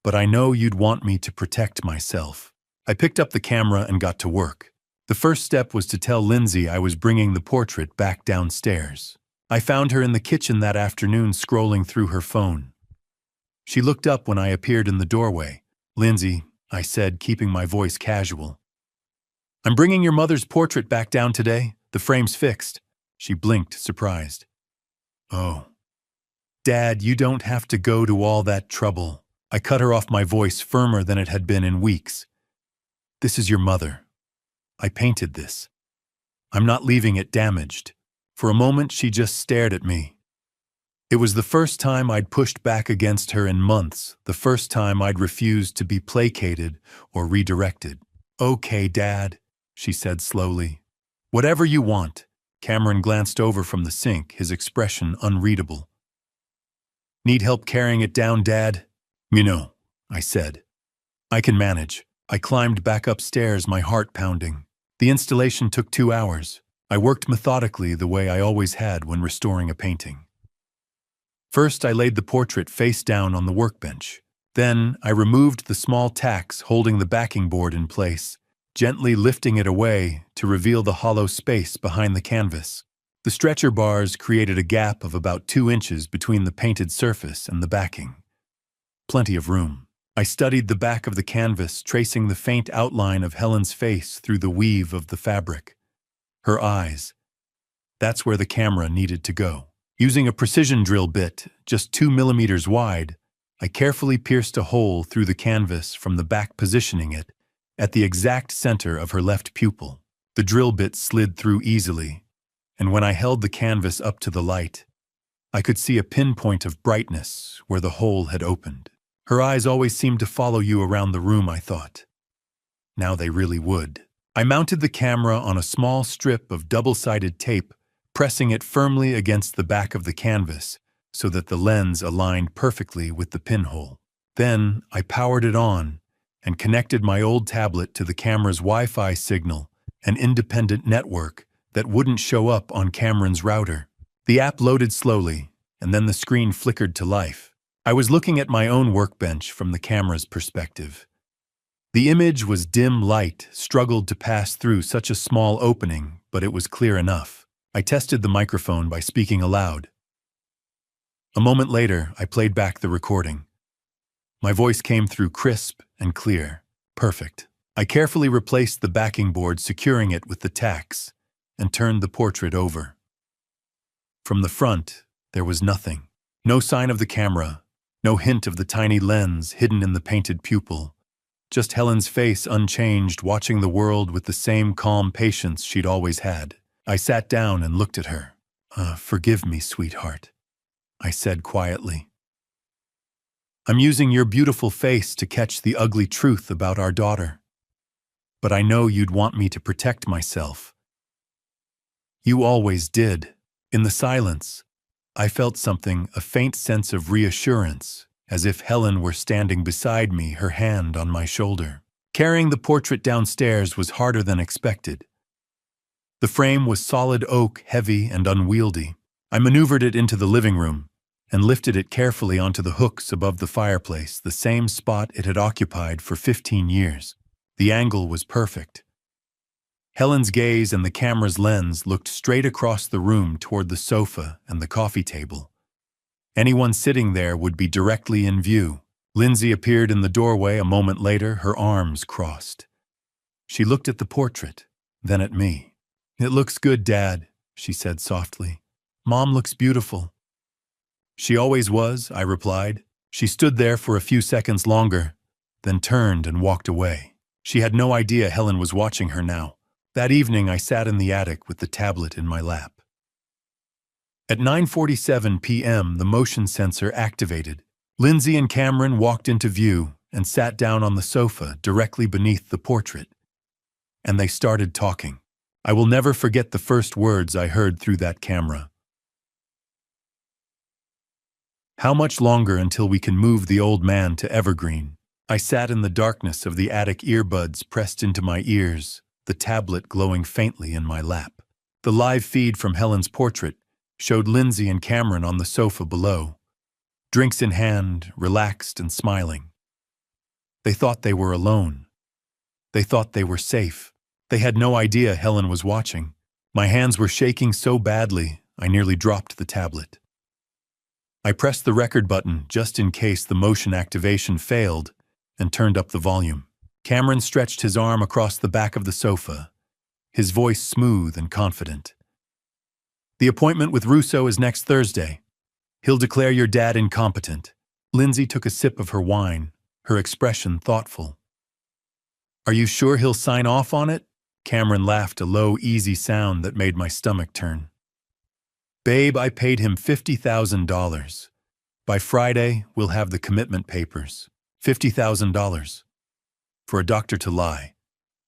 But I know you'd want me to protect myself." I picked up the camera and got to work. The first step was to tell Lindsay I was bringing the portrait back downstairs. I found her in the kitchen that afternoon, scrolling through her phone. She looked up when I appeared in the doorway. "Lindsay," I said, keeping my voice casual, "I'm bringing your mother's portrait back down today. The frame's fixed." She blinked, surprised. "Oh. Dad, you don't have to go to all that trouble." I cut her off, my voice firmer than it had been in weeks. "This is your mother. I painted this. I'm not leaving it damaged." For a moment, she just stared at me. It was the first time I'd pushed back against her in months, the first time I'd refused to be placated or redirected. "Okay, Dad," she said slowly. "Whatever you want." Cameron glanced over from the sink, his expression unreadable. "Need help carrying it down, Dad?" "You know," I said. "I can manage." I climbed back upstairs, my heart pounding. The installation took 2 hours. I worked methodically the way I always had when restoring a painting. First, I laid the portrait face down on the workbench. Then, I removed the small tacks holding the backing board in place, gently lifting it away to reveal the hollow space behind the canvas. The stretcher bars created a gap of about 2 inches between the painted surface and the backing. Plenty of room. I studied the back of the canvas, tracing the faint outline of Helen's face through the weave of the fabric. Her eyes. That's where the camera needed to go. Using a precision drill bit, just 2 millimeters wide, I carefully pierced a hole through the canvas from the back, positioning it at the exact center of her left pupil. The drill bit slid through easily, and when I held the canvas up to the light, I could see a pinpoint of brightness where the hole had opened. Her eyes always seemed to follow you around the room, I thought. Now they really would. I mounted the camera on a small strip of double-sided tape, pressing it firmly against the back of the canvas so that the lens aligned perfectly with the pinhole. Then I powered it on and connected my old tablet to the camera's Wi-Fi signal, an independent network that wouldn't show up on Cameron's router. The app loaded slowly, and then the screen flickered to life. I was looking at my own workbench from the camera's perspective. The image was dim light, struggled to pass through such a small opening, but it was clear enough. I tested the microphone by speaking aloud. A moment later, I played back the recording. My voice came through crisp and clear. Perfect. I carefully replaced the backing board, securing it with the tacks, and turned the portrait over. From the front, there was nothing. No sign of the camera, no hint of the tiny lens hidden in the painted pupil. Just Helen's face unchanged, watching the world with the same calm patience she'd always had. I sat down and looked at her. Forgive me, sweetheart," I said quietly. "I'm using your beautiful face to catch the ugly truth about our daughter. But I know you'd want me to protect myself. You always did." In the silence, I felt something, a faint sense of reassurance, as if Helen were standing beside me, her hand on my shoulder. Carrying the portrait downstairs was harder than expected. The frame was solid oak, heavy and unwieldy. I maneuvered it into the living room and lifted it carefully onto the hooks above the fireplace, the same spot it had occupied for 15 years. The angle was perfect. Helen's gaze and the camera's lens looked straight across the room toward the sofa and the coffee table. Anyone sitting there would be directly in view. Lindsay appeared in the doorway a moment later, her arms crossed. She looked at the portrait, then at me. "It looks good, Dad," she said softly. "Mom looks beautiful." "She always was," I replied. She stood there for a few seconds longer, then turned and walked away. She had no idea Helen was watching her now. That evening, I sat in the attic with the tablet in my lap. At 9:47 p.m., the motion sensor activated. Lindsay and Cameron walked into view and sat down on the sofa directly beneath the portrait. And they started talking. I will never forget the first words I heard through that camera. "How much longer until we can move the old man to Evergreen?" I sat in the darkness of the attic, earbuds pressed into my ears, the tablet glowing faintly in my lap. The live feed from Helen's portrait showed Lindsay and Cameron on the sofa below, drinks in hand, relaxed and smiling. They thought they were alone. They thought they were safe. They had no idea Helen was watching. My hands were shaking so badly, I nearly dropped the tablet. I pressed the record button just in case the motion activation failed and turned up the volume. Cameron stretched his arm across the back of the sofa, his voice smooth and confident. "The appointment with Russo is next Thursday. He'll declare your dad incompetent." Lindsay took a sip of her wine, her expression thoughtful. "Are you sure he'll sign off on it?" Cameron laughed, a low, easy sound that made my stomach turn. "Babe, I paid him $50,000. By Friday, we'll have the commitment papers. $50,000. For a doctor to lie,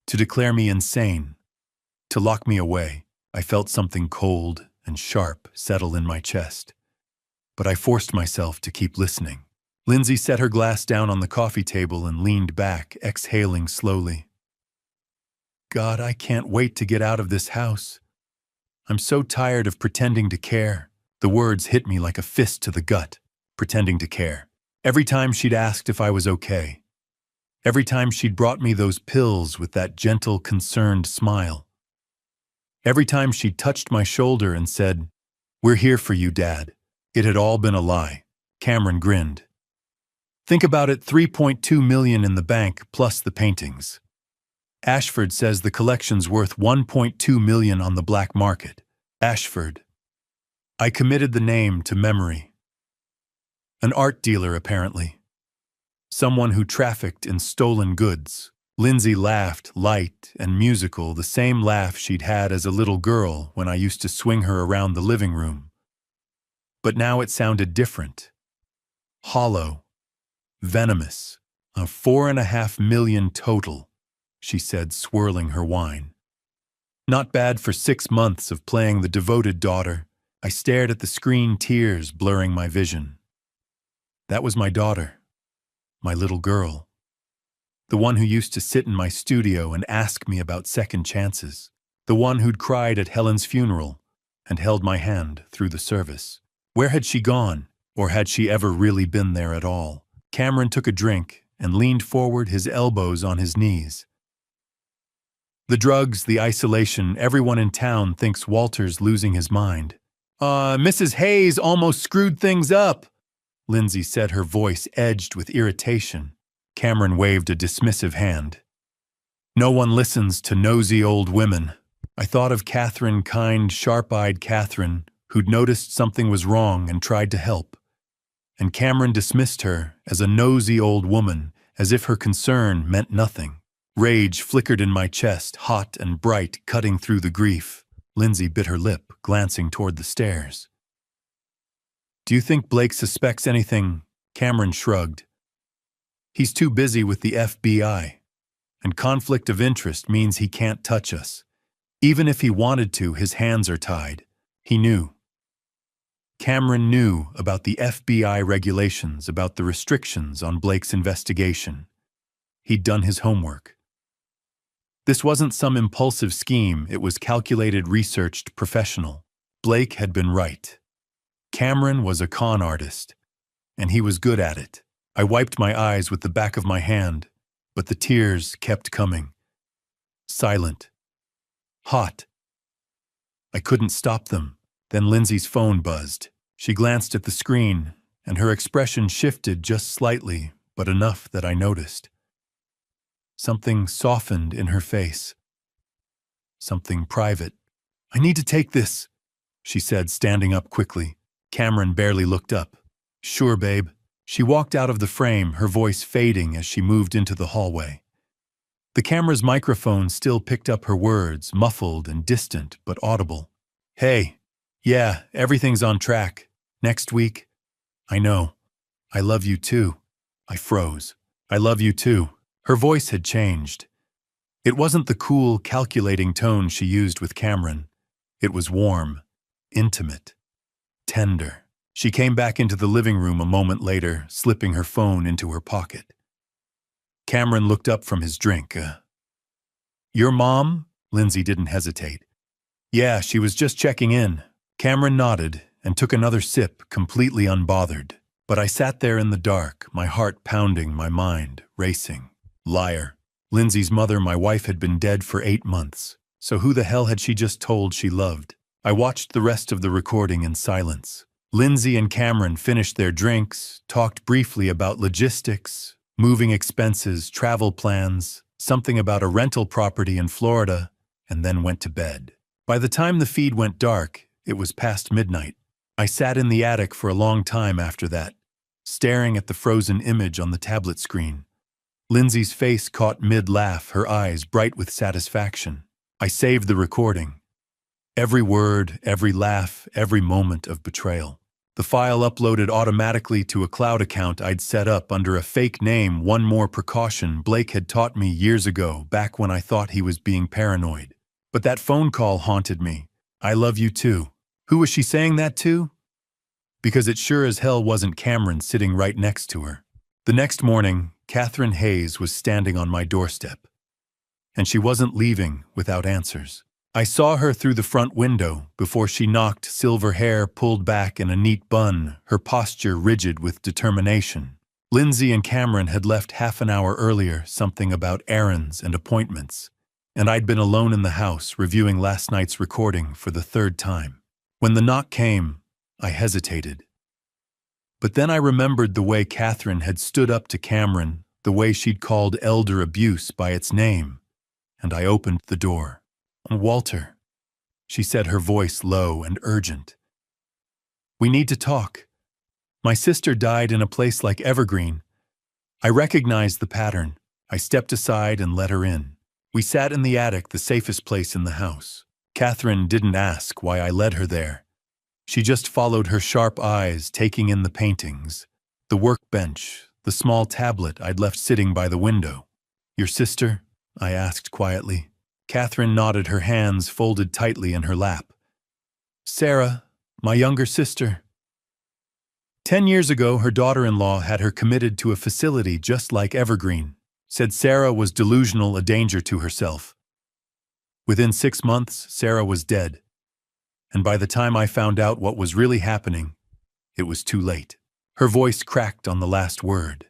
to declare me insane, to lock me away." I felt something cold and sharp settle in my chest, but I forced myself to keep listening. Lindsay set her glass down on the coffee table and leaned back, exhaling slowly. "God, I can't wait to get out of this house. I'm so tired of pretending to care. The words hit me like a fist to the gut. Pretending to care. Every time she'd asked if I was okay. Every time she'd brought me those pills with that gentle, concerned smile. Every time she'd touched my shoulder and said, "We're here for you, Dad." It had all been a lie. Cameron grinned. Think about it, 3.2 million in the bank plus the paintings. Ashford says the collection's worth 1.2 million on the black market. Ashford. I committed the name to memory. An art dealer, apparently. Someone who trafficked in stolen goods. Lindsay laughed, light and musical, the same laugh she'd had as a little girl when I used to swing her around the living room. But now it sounded different. Hollow. Venomous. 4.5 million total, she said, swirling her wine. Not bad for 6 months of playing the devoted daughter. I stared at the screen, tears blurring my vision. That was my daughter. My little girl. The one who used to sit in my studio and ask me about second chances. The one who'd cried at Helen's funeral and held my hand through the service. Where had she gone? Or had she ever really been there at all? Cameron took a drink and leaned forward, his elbows on his knees. The drugs, the isolation, everyone in town thinks Walter's losing his mind. Mrs. Hayes almost screwed things up, Lindsay said, her voice edged with irritation. Cameron waved a dismissive hand. No one listens to nosy old women. I thought of Catherine, kind, sharp-eyed Catherine, who'd noticed something was wrong and tried to help. And Cameron dismissed her as a nosy old woman, as if her concern meant nothing. Rage flickered in my chest, hot and bright, cutting through the grief. Lindsay bit her lip, glancing toward the stairs. Do you think Blake suspects anything? Cameron shrugged. He's too busy with the FBI. And conflict of interest means he can't touch us. Even if he wanted to, his hands are tied. He knew. Cameron knew about the FBI regulations, about the restrictions on Blake's investigation. He'd done his homework. This wasn't some impulsive scheme, it was calculated, researched, professional. Blake had been right. Cameron was a con artist, and he was good at it. I wiped my eyes with the back of my hand, but the tears kept coming. Silent. Hot. I couldn't stop them. Then Lindsay's phone buzzed. She glanced at the screen, and her expression shifted just slightly, but enough that I noticed. Something softened in her face. Something private. I need to take this, she said, standing up quickly. Cameron barely looked up. Sure, babe. She walked out of the frame, her voice fading as she moved into the hallway. The camera's microphone still picked up her words, muffled and distant, but audible. Hey. Yeah, everything's on track. Next week. I know. I love you too. I froze. I love you too. Her voice had changed. It wasn't the cool, calculating tone she used with Cameron. It was warm, intimate, tender. She came back into the living room a moment later, slipping her phone into her pocket. Cameron looked up from his drink. Your mom? Lindsay didn't hesitate. Yeah, she was just checking in. Cameron nodded and took another sip, completely unbothered. But I sat there in the dark, my heart pounding, my mind racing. Liar. Lindsay's mother, my wife, had been dead for 8 months. So who the hell had she just told she loved? I watched the rest of the recording in silence. Lindsay and Cameron finished their drinks, talked briefly about logistics, moving expenses, travel plans, something about a rental property in Florida, and then went to bed. By the time the feed went dark, it was past midnight. I sat in the attic for a long time after that, staring at the frozen image on the tablet screen. Lindsay's face caught mid-laugh, her eyes bright with satisfaction. I saved the recording. Every word, every laugh, every moment of betrayal. The file uploaded automatically to a cloud account I'd set up under a fake name, one more precaution Blake had taught me years ago, back when I thought he was being paranoid. But that phone call haunted me. I love you too. Who was she saying that to? Because it sure as hell wasn't Cameron sitting right next to her. The next morning, Catherine Hayes was standing on my doorstep. And she wasn't leaving without answers. I saw her through the front window before she knocked, silver hair pulled back in a neat bun, her posture rigid with determination. Lindsay and Cameron had left half an hour earlier, something about errands and appointments, and I'd been alone in the house reviewing last night's recording for the third time. When the knock came, I hesitated. But then I remembered the way Catherine had stood up to Cameron, the way she'd called elder abuse by its name, and I opened the door. "Walter," she said, her voice low and urgent. "We need to talk. My sister died in a place like Evergreen." I recognized the pattern. I stepped aside and let her in. We sat in the attic, the safest place in the house. Catherine didn't ask why I led her there. She just followed, her sharp eyes taking in the paintings, the workbench, the small tablet I'd left sitting by the window. "Your sister?" I asked quietly. Catherine nodded, her hands folded tightly in her lap. "Sarah, my younger sister. 10 years ago, her daughter-in-law had her committed to a facility just like Evergreen. Said Sarah was delusional, a danger to herself. Within 6 months, Sarah was dead. And by the time I found out what was really happening, it was too late." Her voice cracked on the last word,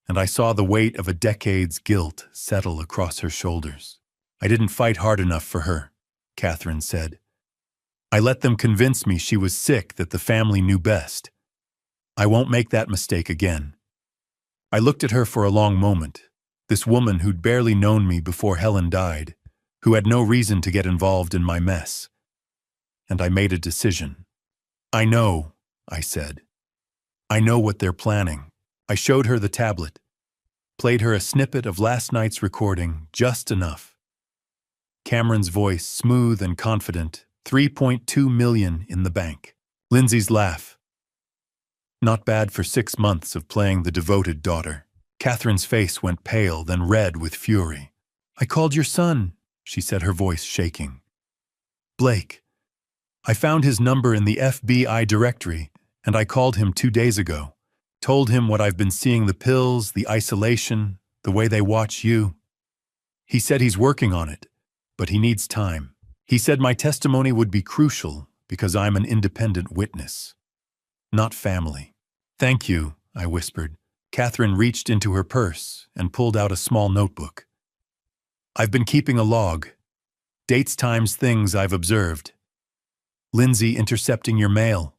and I saw the weight of a decade's guilt settle across her shoulders. "I didn't fight hard enough for her," Catherine said. "I let them convince me she was sick, that the family knew best. I won't make that mistake again." I looked at her for a long moment, this woman who'd barely known me before Helen died, who had no reason to get involved in my mess. And I made a decision. "I know," I said. "I know what they're planning." I showed her the tablet, played her a snippet of last night's recording, just enough. Cameron's voice, smooth and confident, 3.2 million in the bank. Lindsay's laugh. "Not bad for 6 months of playing the devoted daughter." Catherine's face went pale, then red with fury. "I called your son," she said, her voice shaking. "Blake. I found his number in the FBI directory, and I called him 2 days ago. Told him what I've been seeing, the pills, the isolation, the way they watch you. He said he's working on it, but he needs time. He said my testimony would be crucial because I'm an independent witness, not family." "Thank you," I whispered. Catherine reached into her purse and pulled out a small notebook. "I've been keeping a log. Dates, times, things I've observed. Lindsay intercepting your mail.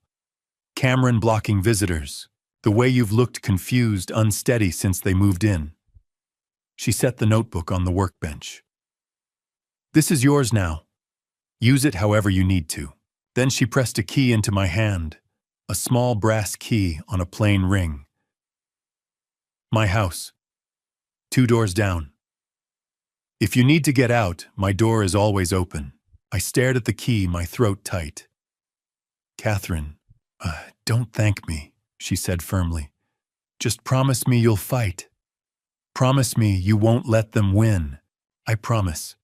Cameron blocking visitors. The way you've looked confused, unsteady since they moved in." She set the notebook on the workbench. "This is yours now. Use it however you need to." Then she pressed a key into my hand, a small brass key on a plain ring. "My house. 2 doors down. If you need to get out, my door is always open." I stared at the key, my throat tight. "Catherine, don't thank me," she said firmly. "Just promise me you'll fight. Promise me you won't let them win. I promise."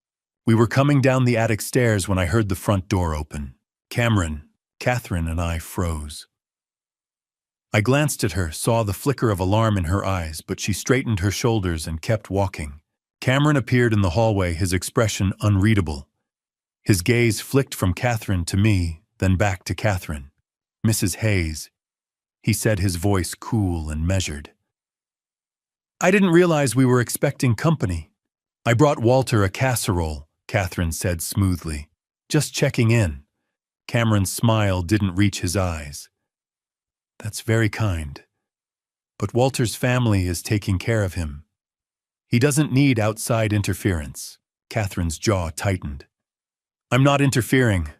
We were coming down the attic stairs when I heard the front door open. Catherine and I froze. I glanced at her, saw the flicker of alarm in her eyes, but she straightened her shoulders and kept walking. Cameron appeared in the hallway, his expression unreadable. His gaze flicked from Catherine to me, then back to Catherine. "Mrs. Hayes," he said, his voice cool and measured. "I didn't realize we were expecting company." "I brought Walter a casserole," Catherine said smoothly. "Just checking in." Cameron's smile didn't reach his eyes. "That's very kind. But Walter's family is taking care of him. He doesn't need outside interference." Catherine's jaw tightened. "I'm not interfering.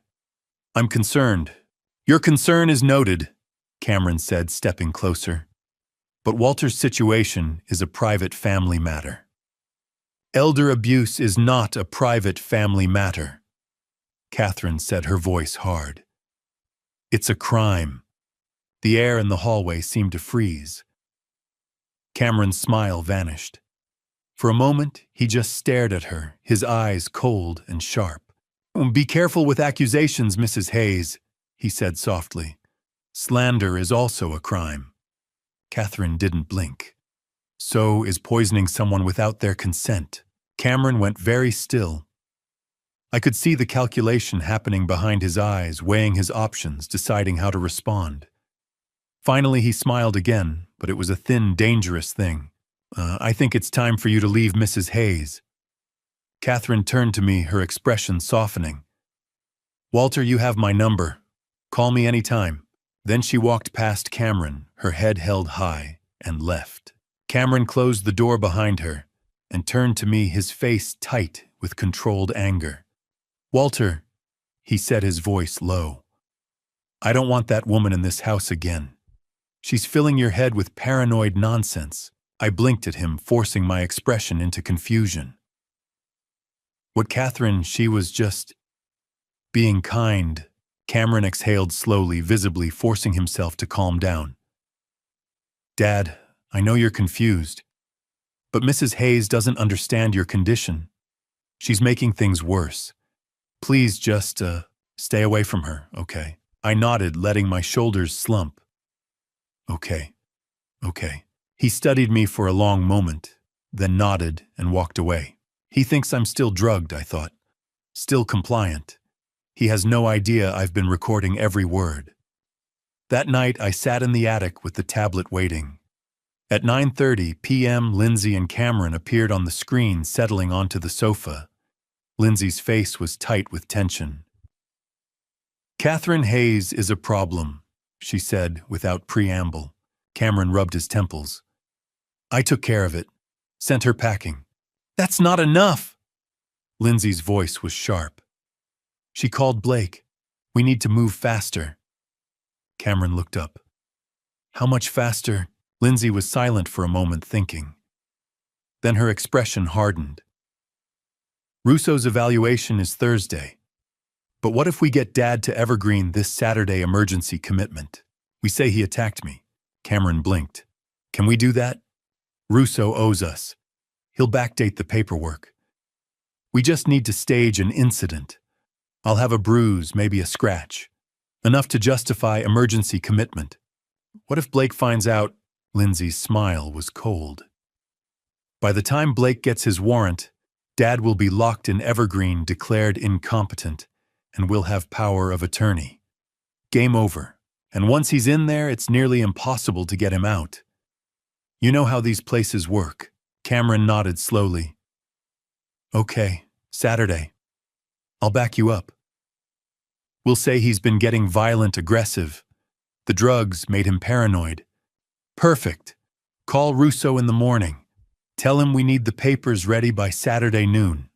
I'm concerned." "Your concern is noted," Cameron said, stepping closer. "But Walter's situation is a private family matter." "Elder abuse is not a private family matter," Catherine said, her voice hard. "It's a crime." The air in the hallway seemed to freeze. Cameron's smile vanished. For a moment, he just stared at her, his eyes cold and sharp. "Be careful with accusations, Mrs. Hayes," he said softly. "Slander is also a crime." Catherine didn't blink. "So is poisoning someone without their consent." Cameron went very still. I could see the calculation happening behind his eyes, weighing his options, deciding how to respond. Finally, he smiled again, but it was a thin, dangerous thing. I think it's time for you to leave, Mrs. Hayes. Catherine turned to me, her expression softening. Walter, you have my number. Call me anytime. Then she walked past Cameron, her head held high, and left. Cameron closed the door behind her and turned to me, his face tight with controlled anger. Walter, he said, his voice low. I don't want that woman in this house again. She's filling your head with paranoid nonsense. I blinked at him, forcing my expression into confusion. What, Catherine, she was just being kind. Cameron exhaled slowly, visibly forcing himself to calm down. Dad, I know you're confused, but Mrs. Hayes doesn't understand your condition. She's making things worse. Please just, stay away from her, okay? I nodded, letting my shoulders slump. Okay. He studied me for a long moment, then nodded and walked away. He thinks I'm still drugged, I thought. Still compliant. He has no idea I've been recording every word. That night, I sat in the attic with the tablet waiting. At 9:30 p.m., Lindsay and Cameron appeared on the screen, settling onto the sofa. Lindsay's face was tight with tension. Catherine Hayes is a problem, she said without preamble. Cameron rubbed his temples. I took care of it. Sent her packing. That's not enough! Lindsay's voice was sharp. She called Blake. We need to move faster. Cameron looked up. How much faster? Lindsay was silent for a moment, thinking. Then her expression hardened. Russo's evaluation is Thursday. But what if we get Dad to Evergreen this Saturday? Emergency commitment. We say he attacked me. Cameron blinked. Can we do that? Russo owes us. He'll backdate the paperwork. We just need to stage an incident. I'll have a bruise, maybe a scratch. Enough to justify emergency commitment. What if Blake finds out? Lindsay's smile was cold. By the time Blake gets his warrant, Dad will be locked in Evergreen, declared incompetent, and will have power of attorney. Game over. And once he's in there, it's nearly impossible to get him out. You know how these places work. Cameron nodded slowly. Okay, Saturday. I'll back you up. We'll say he's been getting violent, aggressive. The drugs made him paranoid. Perfect. Call Russo in the morning. Tell him we need the papers ready by Saturday noon.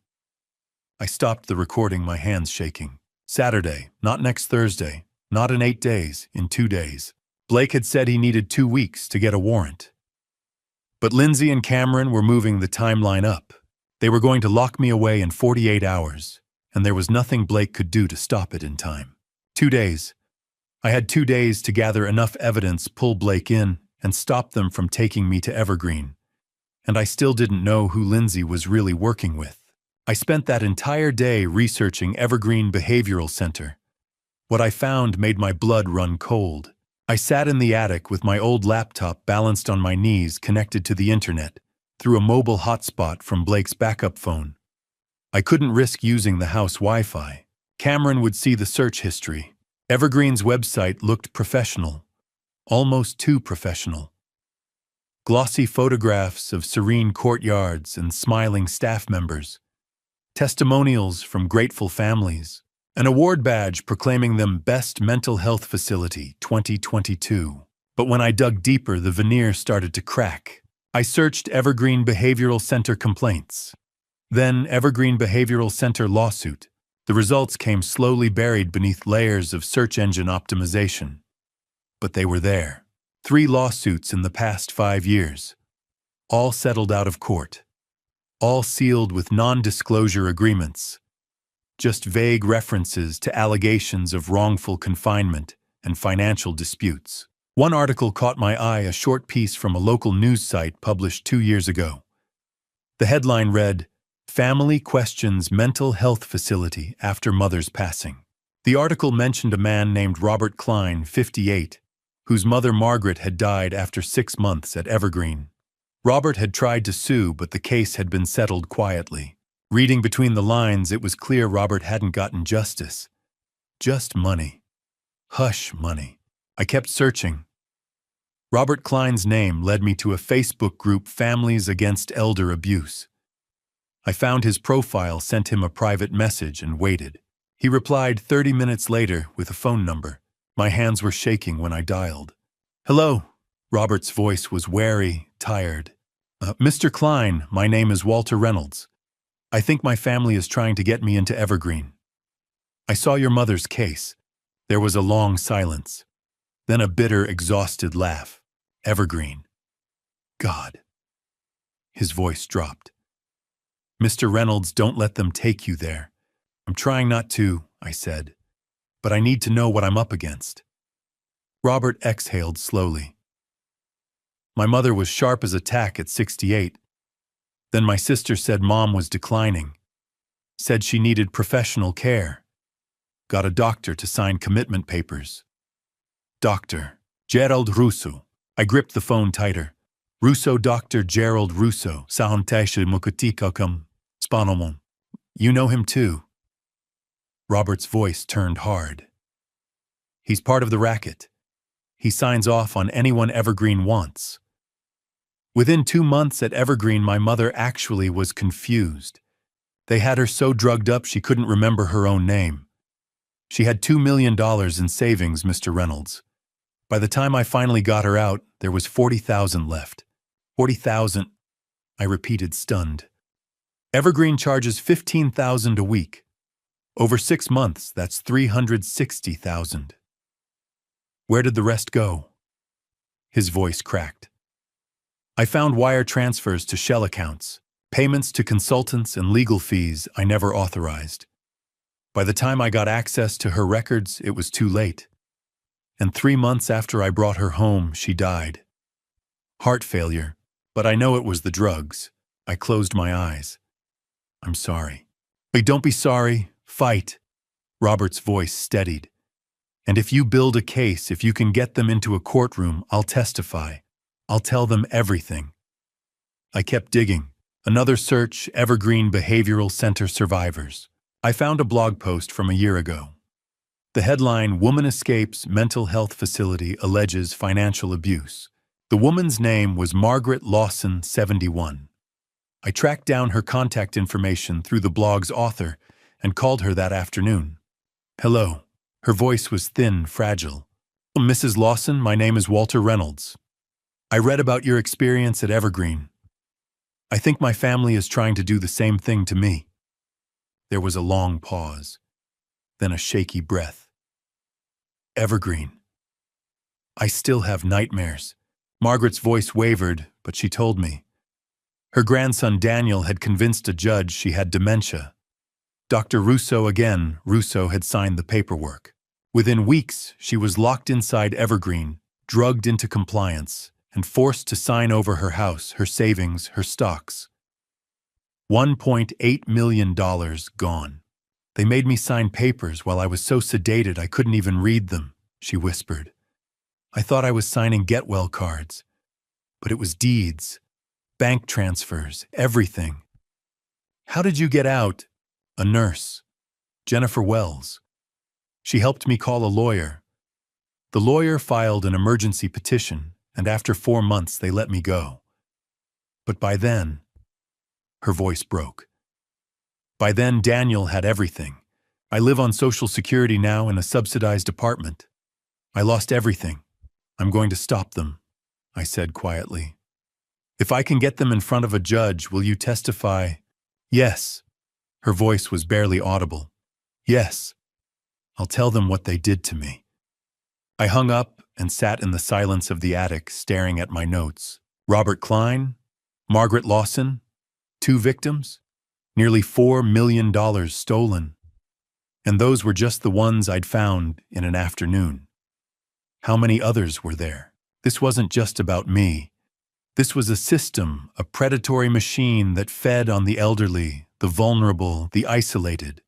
I stopped the recording, my hands shaking. Saturday, not next Thursday, not in 8 days, in 2 days. Blake had said he needed 2 weeks to get a warrant. But Lindsay and Cameron were moving the timeline up. They were going to lock me away in 48 hours, and there was nothing Blake could do to stop it in time. 2 days. I had 2 days to gather enough evidence, pull Blake in, and stop them from taking me to Evergreen. And I still didn't know who Lindsay was really working with. I spent that entire day researching Evergreen Behavioral Center. What I found made my blood run cold. I sat in the attic with my old laptop balanced on my knees, connected to the internet, through a mobile hotspot from Blake's backup phone. I couldn't risk using the house Wi-Fi. Cameron would see the search history. Evergreen's website looked professional. Almost too professional. Glossy photographs of serene courtyards and smiling staff members. Testimonials from grateful families. An award badge proclaiming them Best Mental Health Facility 2022. But when I dug deeper, the veneer started to crack. I searched Evergreen Behavioral Center complaints. Then Evergreen Behavioral Center lawsuit. The results came slowly, buried beneath layers of search engine optimization. But they were there. 3 lawsuits in the past 5 years. All settled out of court. All sealed with non-disclosure agreements. Just vague references to allegations of wrongful confinement and financial disputes. One article caught my eye, a short piece from a local news site published 2 years ago. The headline read, "Family Questions Mental Health Facility After Mother's Passing." The article mentioned a man named Robert Klein, 58, whose mother Margaret had died after 6 months at Evergreen. Robert had tried to sue, but the case had been settled quietly. Reading between the lines, it was clear Robert hadn't gotten justice. Just money. Hush money. I kept searching. Robert Klein's name led me to a Facebook group, Families Against Elder Abuse. I found his profile, sent him a private message, and waited. He replied 30 minutes later with a phone number. My hands were shaking when I dialed. Hello. Robert's voice was wary, tired. Mr. Klein, my name is Walter Reynolds. I think my family is trying to get me into Evergreen. I saw your mother's case. There was a long silence. Then a bitter, exhausted laugh. Evergreen. God. His voice dropped. Mr. Reynolds, don't let them take you there. I'm trying not to, I said, but I need to know what I'm up against. Robert exhaled slowly. My mother was sharp as a tack at 68. Then my sister said Mom was declining. Said she needed professional care. Got a doctor to sign commitment papers. Dr. Gerald Russo. I gripped the phone tighter. Russo, Dr. Gerald Russo. Sahantashe mukutikakam spanomon. You know him too. Robert's voice turned hard. He's part of the racket. He signs off on anyone Evergreen wants. Within 2 months at Evergreen, my mother actually was confused. They had her so drugged up she couldn't remember her own name. She had $2 million in savings, Mr. Reynolds. By the time I finally got her out, there was $40,000 left. 40,000, I repeated, stunned. Evergreen charges $15,000 a week. Over 6 months, that's $360,000. Where did the rest go? His voice cracked. I found wire transfers to shell accounts, payments to consultants and legal fees I never authorized. By the time I got access to her records, it was too late. And 3 months after I brought her home, she died. Heart failure, but I know it was the drugs. I closed my eyes. I'm sorry. Wait, don't be sorry. Fight. Robert's voice steadied. And if you build a case, if you can get them into a courtroom, I'll testify. I'll tell them everything. I kept digging. Another search, Evergreen Behavioral Center survivors. I found a blog post from a year ago. The headline, Woman Escapes Mental Health Facility Alleges Financial Abuse. The woman's name was Margaret Lawson, 71. I tracked down her contact information through the blog's author and called her that afternoon. Hello. Her voice was thin, fragile. Mrs. Lawson, my name is Walter Reynolds. I read about your experience at Evergreen. I think my family is trying to do the same thing to me. There was a long pause, then a shaky breath. Evergreen. I still have nightmares. Margaret's voice wavered, but she told me. Her grandson Daniel had convinced a judge she had dementia. Dr. Russo again, Russo had signed the paperwork. Within weeks, she was locked inside Evergreen, drugged into compliance, and forced to sign over her house, her savings, her stocks. $1.8 million gone. They made me sign papers while I was so sedated I couldn't even read them, she whispered. I thought I was signing get-well cards, but it was deeds, bank transfers, everything. How did you get out? A nurse, Jennifer Wells. She helped me call a lawyer. The lawyer filed an emergency petition, and after 4 months they let me go. But by then, her voice broke. By then, Daniel had everything. I live on Social Security now in a subsidized apartment. I lost everything. I'm going to stop them, I said quietly. If I can get them in front of a judge, will you testify? Yes. Her voice was barely audible. Yes. I'll tell them what they did to me. I hung up and sat in the silence of the attic, staring at my notes. Robert Klein, Margaret Lawson, 2 victims, nearly $4 million stolen. And those were just the ones I'd found in an afternoon. How many others were there? This wasn't just about me. This was a system, a predatory machine that fed on the elderly, the vulnerable, the isolated.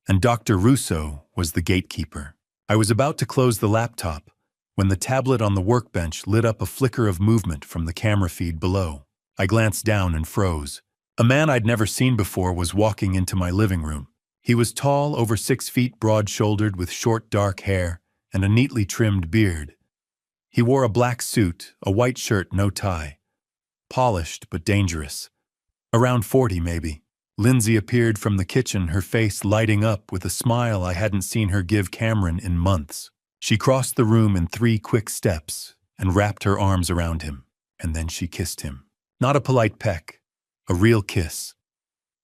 And Dr. Russo was the gatekeeper. I was about to close the laptop when the tablet on the workbench lit up a flicker of movement from the camera feed below. I glanced down and froze. A man I'd never seen before was walking into my living room. He was tall, over 6 feet, broad-shouldered, with short dark hair and a neatly trimmed beard. He wore a black suit, a white shirt, no tie. Polished but dangerous. Around 40, maybe. Lindsay appeared from the kitchen, her face lighting up with a smile I hadn't seen her give Cameron in months. She crossed the room in 3 quick steps and wrapped her arms around him, and then she kissed him. Not a polite peck, a real kiss.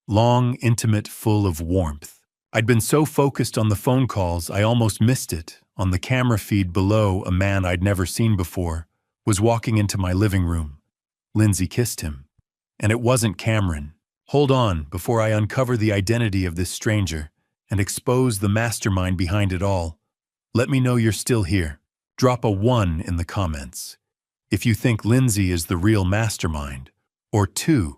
Long, intimate, full of warmth. I'd been so focused on the phone calls I almost missed it. On the camera feed below, a man I'd never seen before was walking into my living room. Lindsay kissed him. And it wasn't Cameron. Hold on before I uncover the identity of this stranger and expose the mastermind behind it all. Let me know you're still here. Drop a 1 in the comments if you think Lindsay is the real mastermind, or 2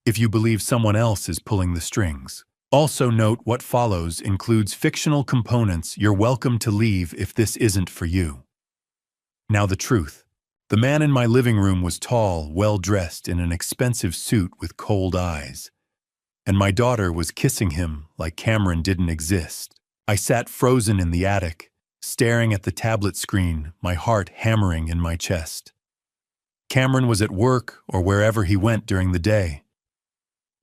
if you believe someone else is pulling the strings. Also note what follows includes fictional components. You're welcome to leave if this isn't for you. Now the truth. The man in my living room was tall, well-dressed in an expensive suit with cold eyes. And my daughter was kissing him like Cameron didn't exist. I sat frozen in the attic, staring at the tablet screen, my heart hammering in my chest. Cameron was at work or wherever he went during the day.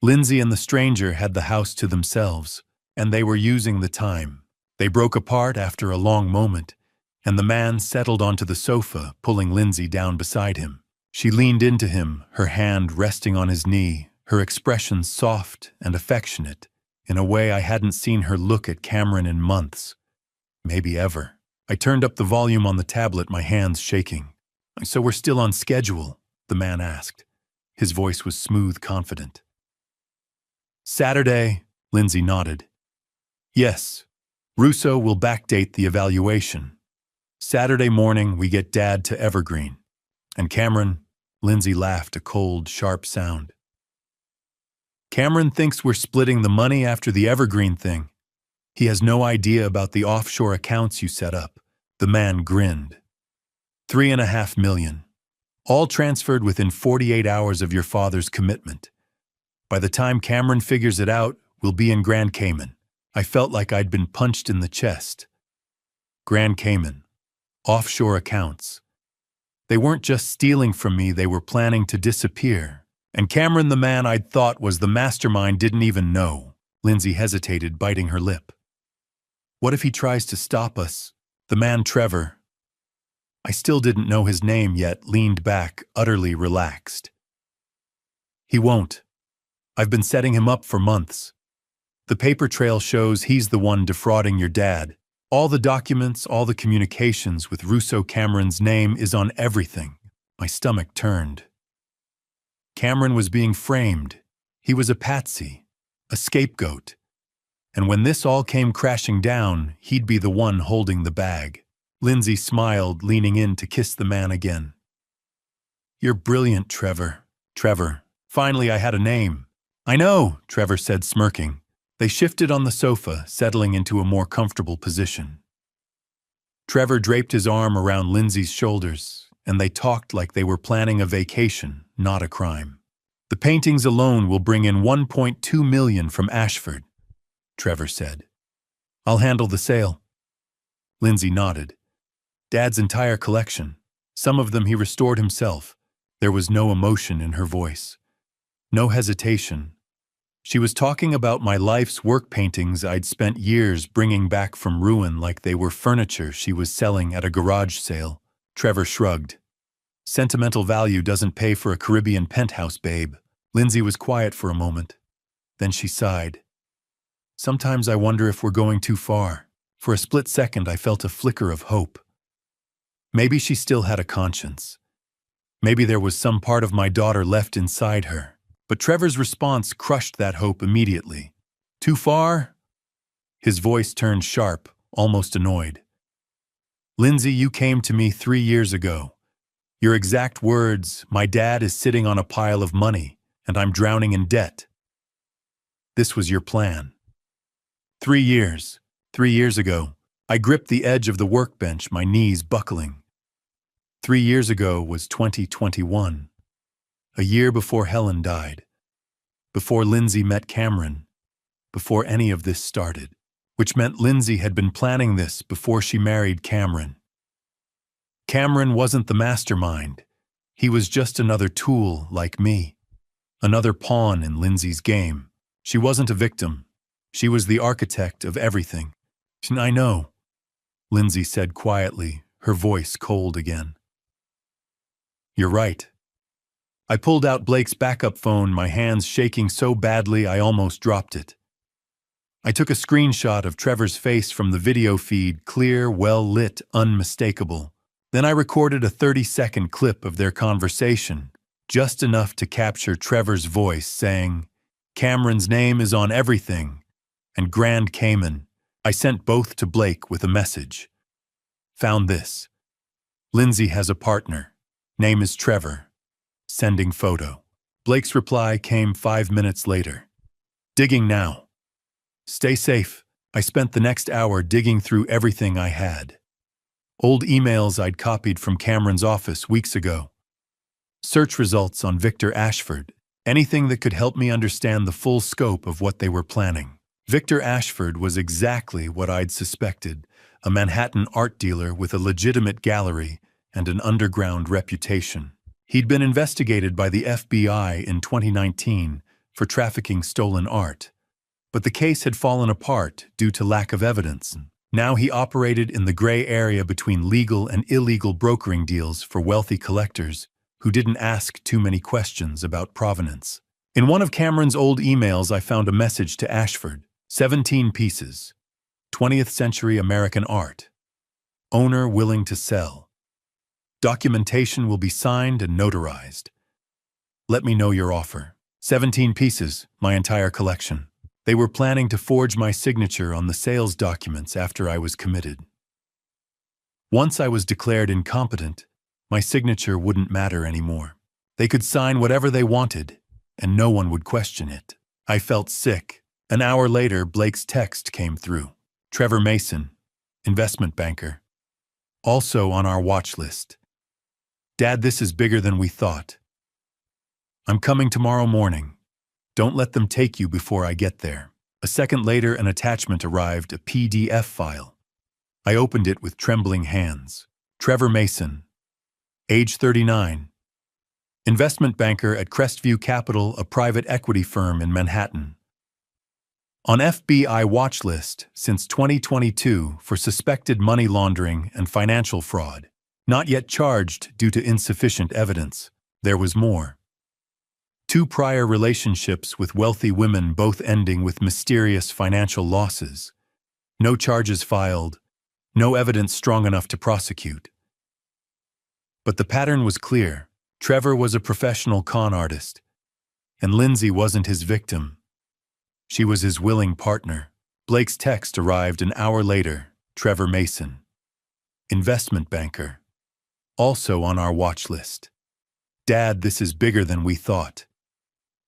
Lindsay and the stranger had the house to themselves, and they were using the time. They broke apart after a long moment, and the man settled onto the sofa, pulling Lindsay down beside him. She leaned into him, her hand resting on his knee, her expression soft and affectionate, in a way I hadn't seen her look at Cameron in months, maybe ever. I turned up the volume on the tablet, my hands shaking. "So we're still on schedule?" the man asked. His voice was smooth, confident. "Saturday," Lindsay nodded. "Yes, Russo will backdate the evaluation. Saturday morning, we get Dad to Evergreen. And Cameron," Lindsay laughed, a cold, sharp sound. "Cameron thinks we're splitting the money after the Evergreen thing. He has no idea about the offshore accounts you set up." The man grinned. "3.5 million. All transferred within 48 hours of your father's commitment. By the time Cameron figures it out, we'll be in Grand Cayman." I felt like I'd been punched in the chest. Grand Cayman. Offshore accounts. They weren't just stealing from me, they were planning to disappear. And Cameron, the man I'd thought was the mastermind, didn't even know. Lindsay hesitated, biting her lip. "What if he tries to stop us?" The man, Trevor, I still didn't know his name yet, leaned back, utterly relaxed. "He won't. I've been setting him up for months. The paper trail shows he's the one defrauding your dad. All the documents, all the communications with Russo. Cameron's name is on everything." My stomach turned. Cameron was being framed. He was a patsy, a scapegoat. And when this all came crashing down, he'd be the one holding the bag. Lindsay smiled, leaning in to kiss the man again. "You're brilliant, Trevor." Trevor. Finally, I had a name. "I know," Trevor said, smirking. They shifted on the sofa, settling into a more comfortable position. Trevor draped his arm around Lindsay's shoulders, and they talked like they were planning a vacation, not a crime. "The paintings alone will bring in 1.2 million from Ashford," Trevor said. "I'll handle the sale." Lindsay nodded. Dad's entire collection. Some of them he restored himself. There was no emotion in her voice. No hesitation. She was talking about my life's work paintings I'd spent years bringing back from ruin like they were furniture she was selling at a garage sale. Trevor shrugged. "Sentimental value doesn't pay for a Caribbean penthouse, babe." Lindsay was quiet for a moment. Then she sighed. "Sometimes I wonder if we're going too far." For a split second, I felt a flicker of hope. Maybe she still had a conscience. Maybe there was some part of my daughter left inside her. But Trevor's response crushed that hope immediately. "Too far?" His voice turned sharp, almost annoyed. "Lindsay, you came to me 3 years ago. Your exact words, 'My dad is sitting on a pile of money, and I'm drowning in debt.' This was your plan. 3 years. 3 years ago, I gripped the edge of the workbench, my knees buckling. 3 years ago was 2021. A year before Helen died. before Lindsay met Cameron, before any of this started, which meant Lindsay had been planning this before she married Cameron. Cameron wasn't the mastermind. He was just another tool like me, another pawn in Lindsay's game. She wasn't a victim. She was the architect of everything. I know, Lindsay said quietly, her voice cold again. You're right. I pulled out Blake's backup phone, my hands shaking so badly I almost dropped it. I took a screenshot of Trevor's face from the video feed, clear, well-lit, unmistakable. Then I recorded a 30-second clip of their conversation, just enough to capture Trevor's voice saying, "Cameron's name is on everything," and Grand Cayman. I sent both to Blake with a message. Found this. Lindsay has a partner. Name is Trevor. Sending photo. Blake's reply came 5 minutes later. Digging now. Stay safe. I spent the next hour digging through everything I had. Old emails I'd copied from Cameron's office weeks ago. Search results on Victor Ashford. Anything that could help me understand the full scope of what they were planning. Victor Ashford was exactly what I'd suspected, a Manhattan art dealer with a legitimate gallery and an underground reputation. He'd been investigated by the FBI in 2019 for trafficking stolen art, but the case had fallen apart due to lack of evidence. Now he operated in the gray area between legal and illegal brokering deals for wealthy collectors who didn't ask too many questions about provenance. In one of Cameron's old emails, I found a message to Ashford. 17 pieces. 20th century American art. Owner willing to sell. Documentation will be signed and notarized. Let me know your offer. 17 pieces, my entire collection. They were planning to forge my signature on the sales documents after I was committed. Once I was declared incompetent, my signature wouldn't matter anymore. They could sign whatever they wanted, and no one would question it. I felt sick. An hour later, Blake's text came through. Trevor Mason, investment banker. Also on our watch list. Dad, this is bigger than we thought. I'm coming tomorrow morning. Don't let them take you before I get there. A second later, an attachment arrived, a PDF file. I opened it with trembling hands. Trevor Mason, age 39. Investment banker at Crestview Capital, a private equity firm in Manhattan. On FBI watch list since 2022 for suspected money laundering and financial fraud. Not yet charged due to insufficient evidence. There was more. 2 prior relationships with wealthy women, both ending with mysterious financial losses. No charges filed. No evidence strong enough to prosecute. But the pattern was clear. Trevor was a professional con artist, and Lindsay wasn't his victim. She was his willing partner. Blake's text arrived an hour later. Trevor Mason, investment banker. Also on our watch list. Dad, this is bigger than we thought.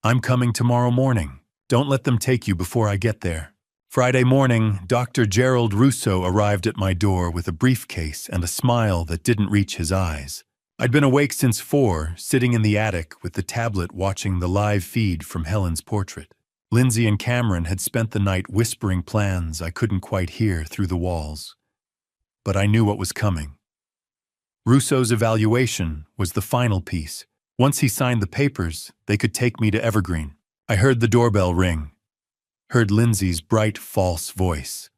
I'm coming tomorrow morning. Don't let them take you before I get there. Friday morning, Dr. Gerald Russo arrived at my door with a briefcase and a smile that didn't reach his eyes. I'd been awake since 4, sitting in the attic with the tablet watching the live feed from Helen's portrait. Lindsay and Cameron had spent the night whispering plans I couldn't quite hear through the walls. But I knew what was coming. Russo's evaluation was the final piece. Once he signed the papers, they could take me to Evergreen. I heard the doorbell ring. Heard Lindsay's bright, false voice.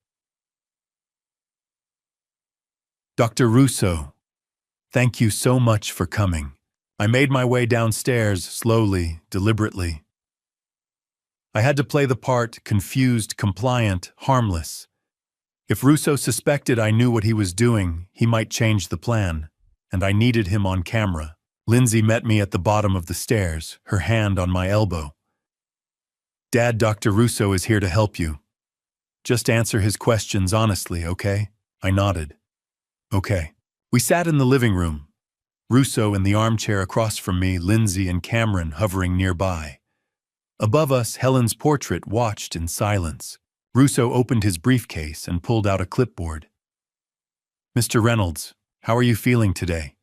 Dr. Russo, thank you so much for coming. I made my way downstairs slowly, deliberately. I had to play the part, confused, compliant, harmless. If Russo suspected I knew what he was doing, he might change the plan, and I needed him on camera. Lindsay met me at the bottom of the stairs, her hand on my elbow. Dad, Dr. Russo is here to help you. Just answer his questions honestly, okay? I nodded. Okay. We sat in the living room. Russo in the armchair across from me, Lindsay and Cameron hovering nearby. Above us, Helen's portrait watched in silence. Russo opened his briefcase and pulled out a clipboard. Mr. Reynolds, how are you feeling today?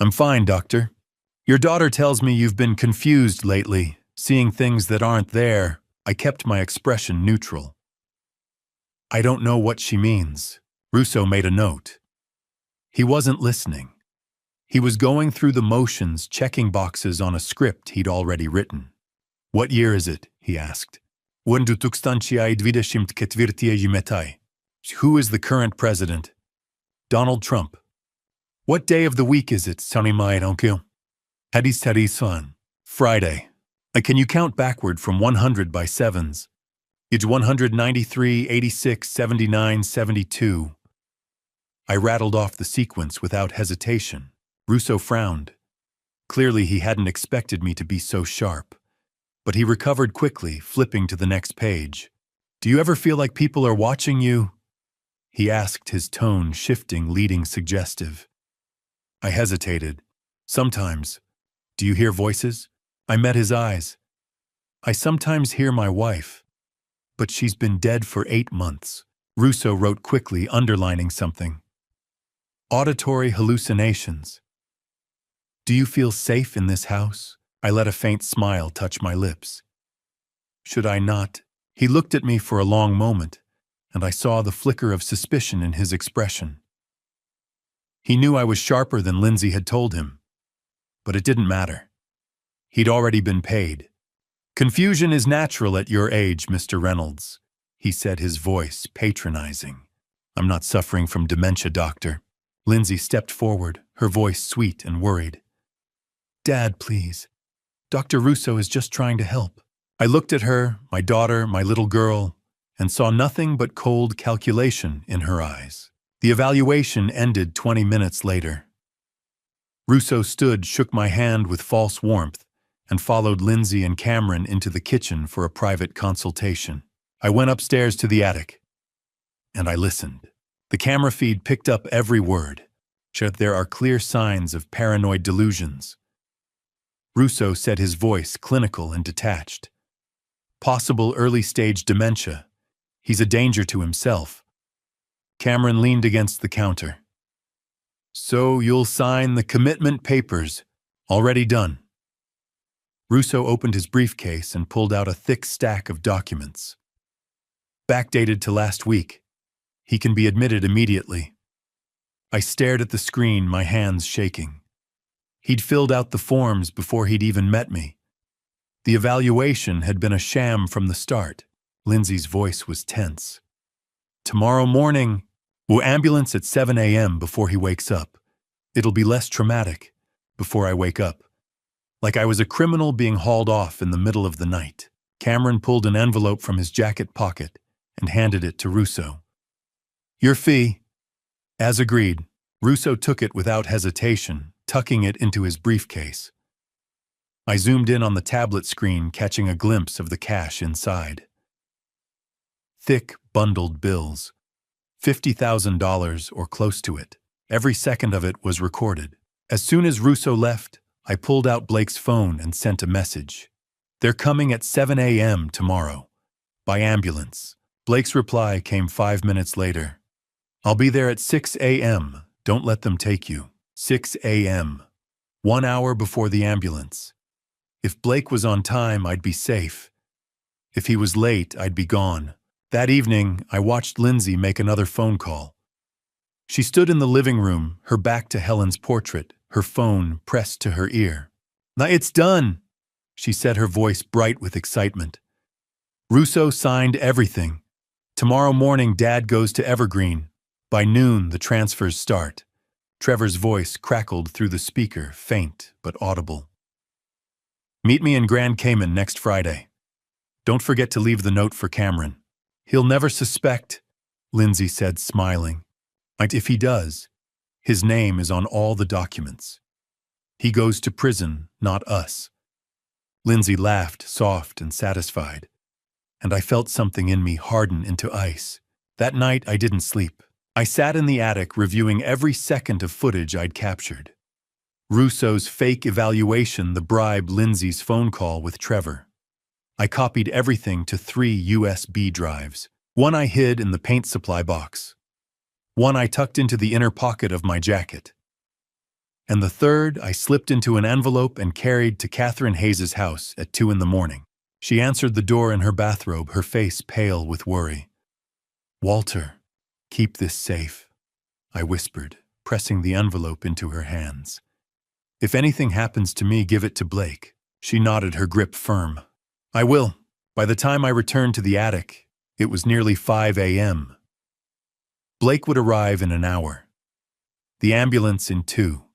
I'm fine, doctor. Your daughter tells me you've been confused lately, Seeing things that aren't there, I kept my expression neutral. I don't know what she means. Russo made a note. He wasn't listening. He was going through the motions, checking boxes on a script he'd already written. What year is it? He asked. Who is the current president? Donald Trump. What day of the week is it? Friday. Can you count backward from 100 by sevens? It's 193, 86, 79, 72. I rattled off the sequence without hesitation. Russo frowned. Clearly he hadn't expected me to be so sharp. But he recovered quickly, flipping to the next page. Do you ever feel like people are watching you? He asked, his tone shifting, leading suggestive. I hesitated. Sometimes. Do you hear voices? I met his eyes. I sometimes hear my wife. But she's been dead for 8 months. Russo wrote quickly, underlining something. Auditory hallucinations. Do you feel safe in this house? I let a faint smile touch my lips. Should I not? He looked at me for a long moment, and I saw the flicker of suspicion in his expression. He knew I was sharper than Lindsay had told him, but it didn't matter. He'd already been paid. Confusion is natural at your age, Mr. Reynolds, he said, his voice patronizing. I'm not suffering from dementia, doctor. Lindsay stepped forward, her voice sweet and worried. Dad, please. Dr. Russo is just trying to help. I looked at her, my daughter, my little girl, and saw nothing but cold calculation in her eyes. The evaluation ended 20 minutes later. Russo stood, shook my hand with false warmth, and followed Lindsay and Cameron into the kitchen for a private consultation. I went upstairs to the attic, and I listened. The camera feed picked up every word. There are clear signs of paranoid delusions. Russo said, his voice clinical and detached. Possible early-stage dementia. He's a danger to himself. Cameron leaned against the counter. So you'll sign the commitment papers. Already done. Russo opened his briefcase and pulled out a thick stack of documents. Backdated to last week. He can be admitted immediately. I stared at the screen, my hands shaking. He'd filled out the forms before he'd even met me. The evaluation had been a sham from the start. Lindsay's voice was tense. Tomorrow morning, we'll ambulance at 7 a.m. before he wakes up. It'll be less traumatic before I wake up. Like I was a criminal being hauled off in the middle of the night. Cameron pulled an envelope from his jacket pocket and handed it to Russo. Your fee. As agreed, Russo took it without hesitation, tucking it into his briefcase. I zoomed in on the tablet screen, catching a glimpse of the cash inside. Thick, bundled bills. $50,000 or close to it. Every second of it was recorded. As soon as Russo left, I pulled out Blake's phone and sent a message. They're coming at 7 a.m. tomorrow. By ambulance. Blake's reply came 5 minutes later. I'll be there at 6 a.m. Don't let them take you. 6 a.m. 1 hour before the ambulance. If Blake was on time, I'd be safe. If he was late, I'd be gone. That evening, I watched Lindsay make another phone call. She stood in the living room, her back to Helen's portrait, her phone pressed to her ear. Now it's done, she said, her voice bright with excitement. Russo signed everything. Tomorrow morning, Dad goes to Evergreen. By noon, the transfers start. Trevor's voice crackled through the speaker, faint but audible. Meet me in Grand Cayman next Friday. Don't forget to leave the note for Cameron. He'll never suspect, Lindsay said, smiling. If he does, his name is on all the documents. He goes to prison, not us. Lindsay laughed, soft and satisfied, and I felt something in me harden into ice. That night, I didn't sleep. I sat in the attic reviewing every second of footage I'd captured. Russo's fake evaluation, the bribe, Lindsay's phone call with Trevor. I copied everything to 3 USB drives. One I hid in the paint supply box. One I tucked into the inner pocket of my jacket. and the third I slipped into an envelope and carried to Catherine Hayes's house at 2 in the morning. She answered the door in her bathrobe, her face pale with worry. "Walter, keep this safe," I whispered, pressing the envelope into her hands. "If anything happens to me, give it to Blake." She nodded, her grip firm. "I will." By the time I returned to the attic, it was nearly 5 a.m. Blake would arrive in an hour. The ambulance in 2.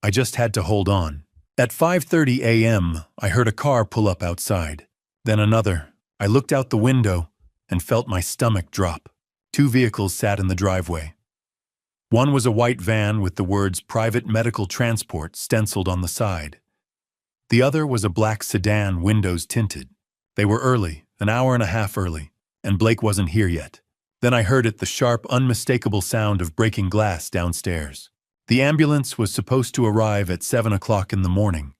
I just had to hold on. At 5:30 a.m., I heard a car pull up outside. Then another. I looked out the window and felt my stomach drop. 2 vehicles sat in the driveway. One was a white van with the words "Private Medical Transport" stenciled on the side. The other was a black sedan, windows tinted. They were early, an hour and a half early, and Blake wasn't here yet. Then I heard it, the sharp, unmistakable sound of breaking glass downstairs. The ambulance was supposed to arrive at 7 o'clock in the morning.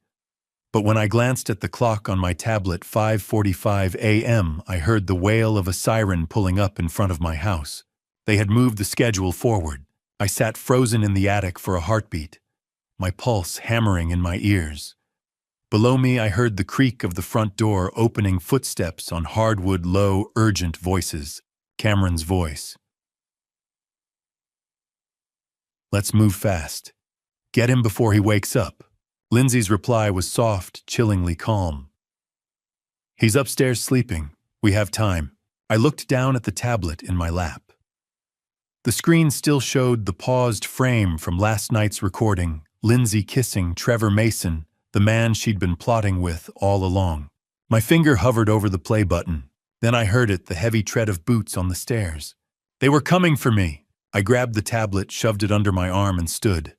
But when I glanced at the clock on my tablet, 5:45 a.m., I heard the wail of a siren pulling up in front of my house. They had moved the schedule forward. I sat frozen in the attic for a heartbeat, my pulse hammering in my ears. Below me, I heard the creak of the front door opening, footsteps on hardwood, low, urgent voices. Cameron's voice. "Let's move fast. Get him before he wakes up." Lindsay's reply was soft, chillingly calm. "He's upstairs sleeping. We have time." I looked down at the tablet in my lap. The screen still showed the paused frame from last night's recording, Lindsay kissing Trevor Mason, the man she'd been plotting with all along. My finger hovered over the play button. Then I heard it, the heavy tread of boots on the stairs. They were coming for me. I grabbed the tablet, shoved it under my arm, and stood.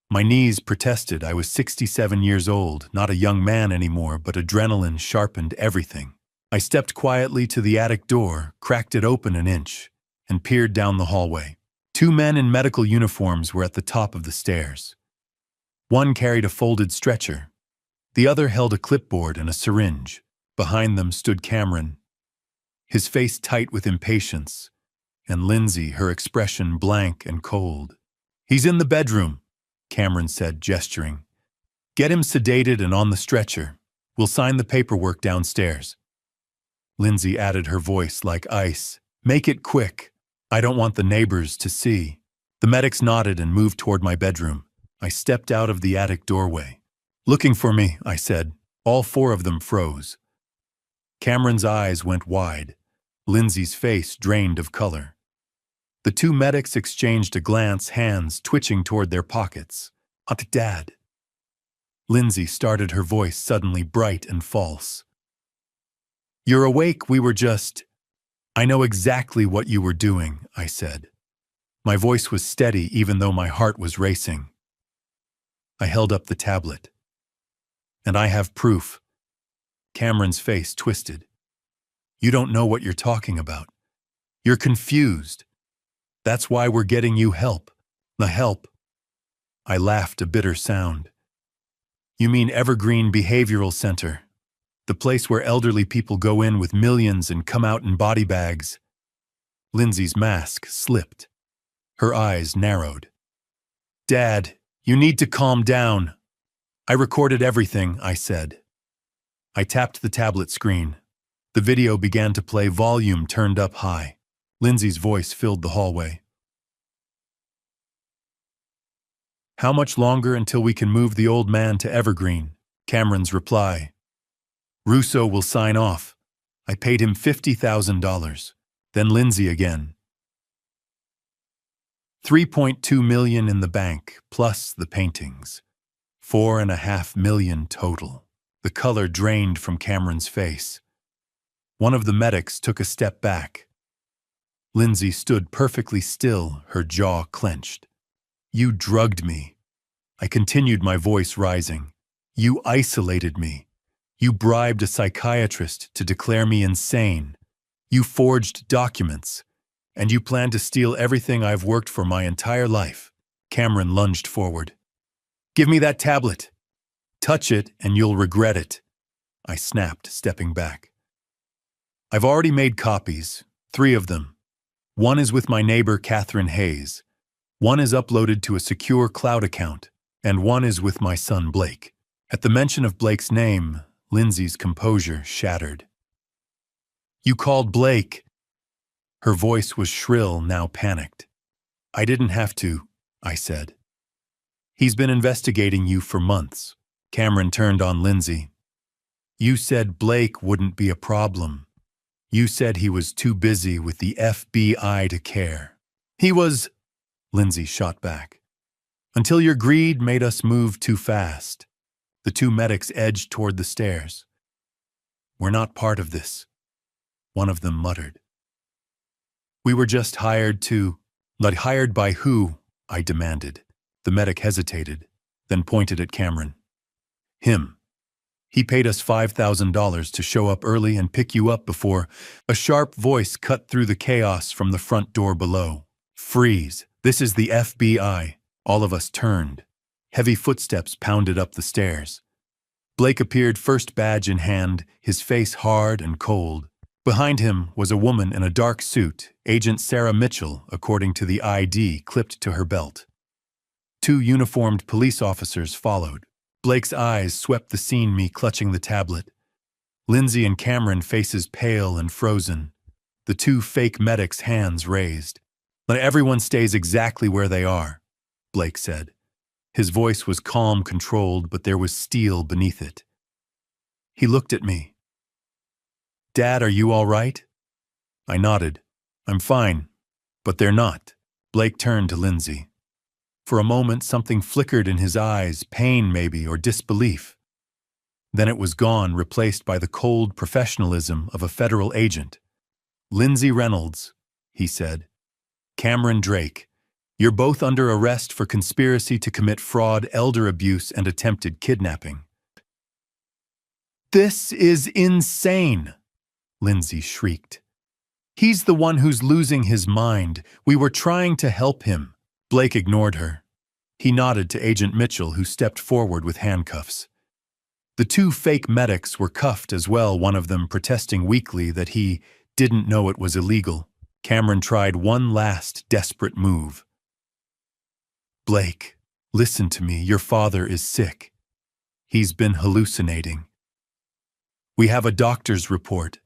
My knees protested. I was 67 years old, not a young man anymore, but adrenaline sharpened everything. I stepped quietly to the attic door, cracked it open an inch, and peered down the hallway. 2 men in medical uniforms were at the top of the stairs. One carried a folded stretcher. The other held a clipboard and a syringe. Behind them stood Cameron, his face tight with impatience, and Lindsay, her expression blank and cold. "He's in the bedroom," Cameron said, gesturing. "Get him sedated and on the stretcher. We'll sign the paperwork downstairs." Lindsay added, her voice like ice. "Make it quick. I don't want the neighbors to see." The medics nodded and moved toward my bedroom. I stepped out of the attic doorway. "Looking for me," I said. All 4 of them froze. Cameron's eyes went wide. Lindsay's face drained of color. The 2 medics exchanged a glance, hands twitching toward their pockets. "Dad." Lindsay started, her voice suddenly bright and false. "You're awake, we were just—" "I know exactly what you were doing," I said. My voice was steady even though my heart was racing. I held up the tablet. "And I have proof." Cameron's face twisted. "You don't know what you're talking about. You're confused. That's why we're getting you help. The help." I laughed, a bitter sound. "You mean Evergreen Behavioral Center, the place where elderly people go in with millions and come out in body bags?" Lindsay's mask slipped. Her eyes narrowed. "Dad, you need to calm down." "I recorded everything," I said. I tapped the tablet screen. The video began to play, volume turned up high. Lindsay's voice filled the hallway. "How much longer until we can move the old man to Evergreen?" Cameron's reply. "Russo will sign off. I paid him $50,000. Then Lindsay again. $3.2 million in the bank, plus the paintings. $4.5 million total." The color drained from Cameron's face. One of the medics took a step back. Lindsay stood perfectly still, her jaw clenched. "You drugged me." I continued, my voice rising. "You isolated me. You bribed a psychiatrist to declare me insane. You forged documents. And you plan to steal everything I've worked for my entire life." Cameron lunged forward. "Give me that tablet. Touch it and you'll regret it," I snapped, stepping back. "I've already made copies, 3 of them. One is with my neighbor, Catherine Hayes. One is uploaded to a secure cloud account. And one is with my son Blake. At the mention of Blake's name, Lindsay's composure shattered. You called Blake? Her voice was shrill, now panicked. I didn't have to, I said. He's been investigating you for months. Cameron turned on Lindsay. You said Blake wouldn't be a problem. You said he was too busy with the FBI to care. He was, Lindsay shot back. Until your greed made us move too fast. The two medics edged toward the stairs. We're not part of this, one of them muttered. We were just hired to... Not hired by who? I demanded. The medic hesitated, then pointed at Cameron. Him. He paid us $5,000 to show up early and pick you up before... A sharp voice cut through the chaos from the front door below. Freeze. This is the FBI. All of us turned. Heavy footsteps pounded up the stairs. Blake appeared, first badge in hand, his face hard and cold. Behind him was a woman in a dark suit, Agent Sarah Mitchell, according to the ID clipped to her belt. Two uniformed police officers followed. Blake's eyes swept the scene, me clutching the tablet. Lindsay and Cameron, faces pale and frozen. The two fake medics' hands raised. Let everyone stays exactly where they are, Blake said. His voice was calm, controlled, but there was steel beneath it. He looked at me. Dad, are you all right? I nodded. I'm fine, but they're not. Blake turned to Lindsay. For a moment, something flickered in his eyes, pain maybe, or disbelief. Then it was gone, replaced by the cold professionalism of a federal agent. Lindsay Reynolds, he said. Cameron Drake, you're both under arrest for conspiracy to commit fraud, elder abuse, and attempted kidnapping. This is insane, Lindsay shrieked. He's the one who's losing his mind. We were trying to help him. Blake ignored her. He nodded to Agent Mitchell, who stepped forward with handcuffs. The two fake medics were cuffed as well, one of them protesting weakly that he didn't know it was illegal. Cameron tried one last desperate move. Blake, listen to me. Your father is sick. He's been hallucinating. We have a doctor's report.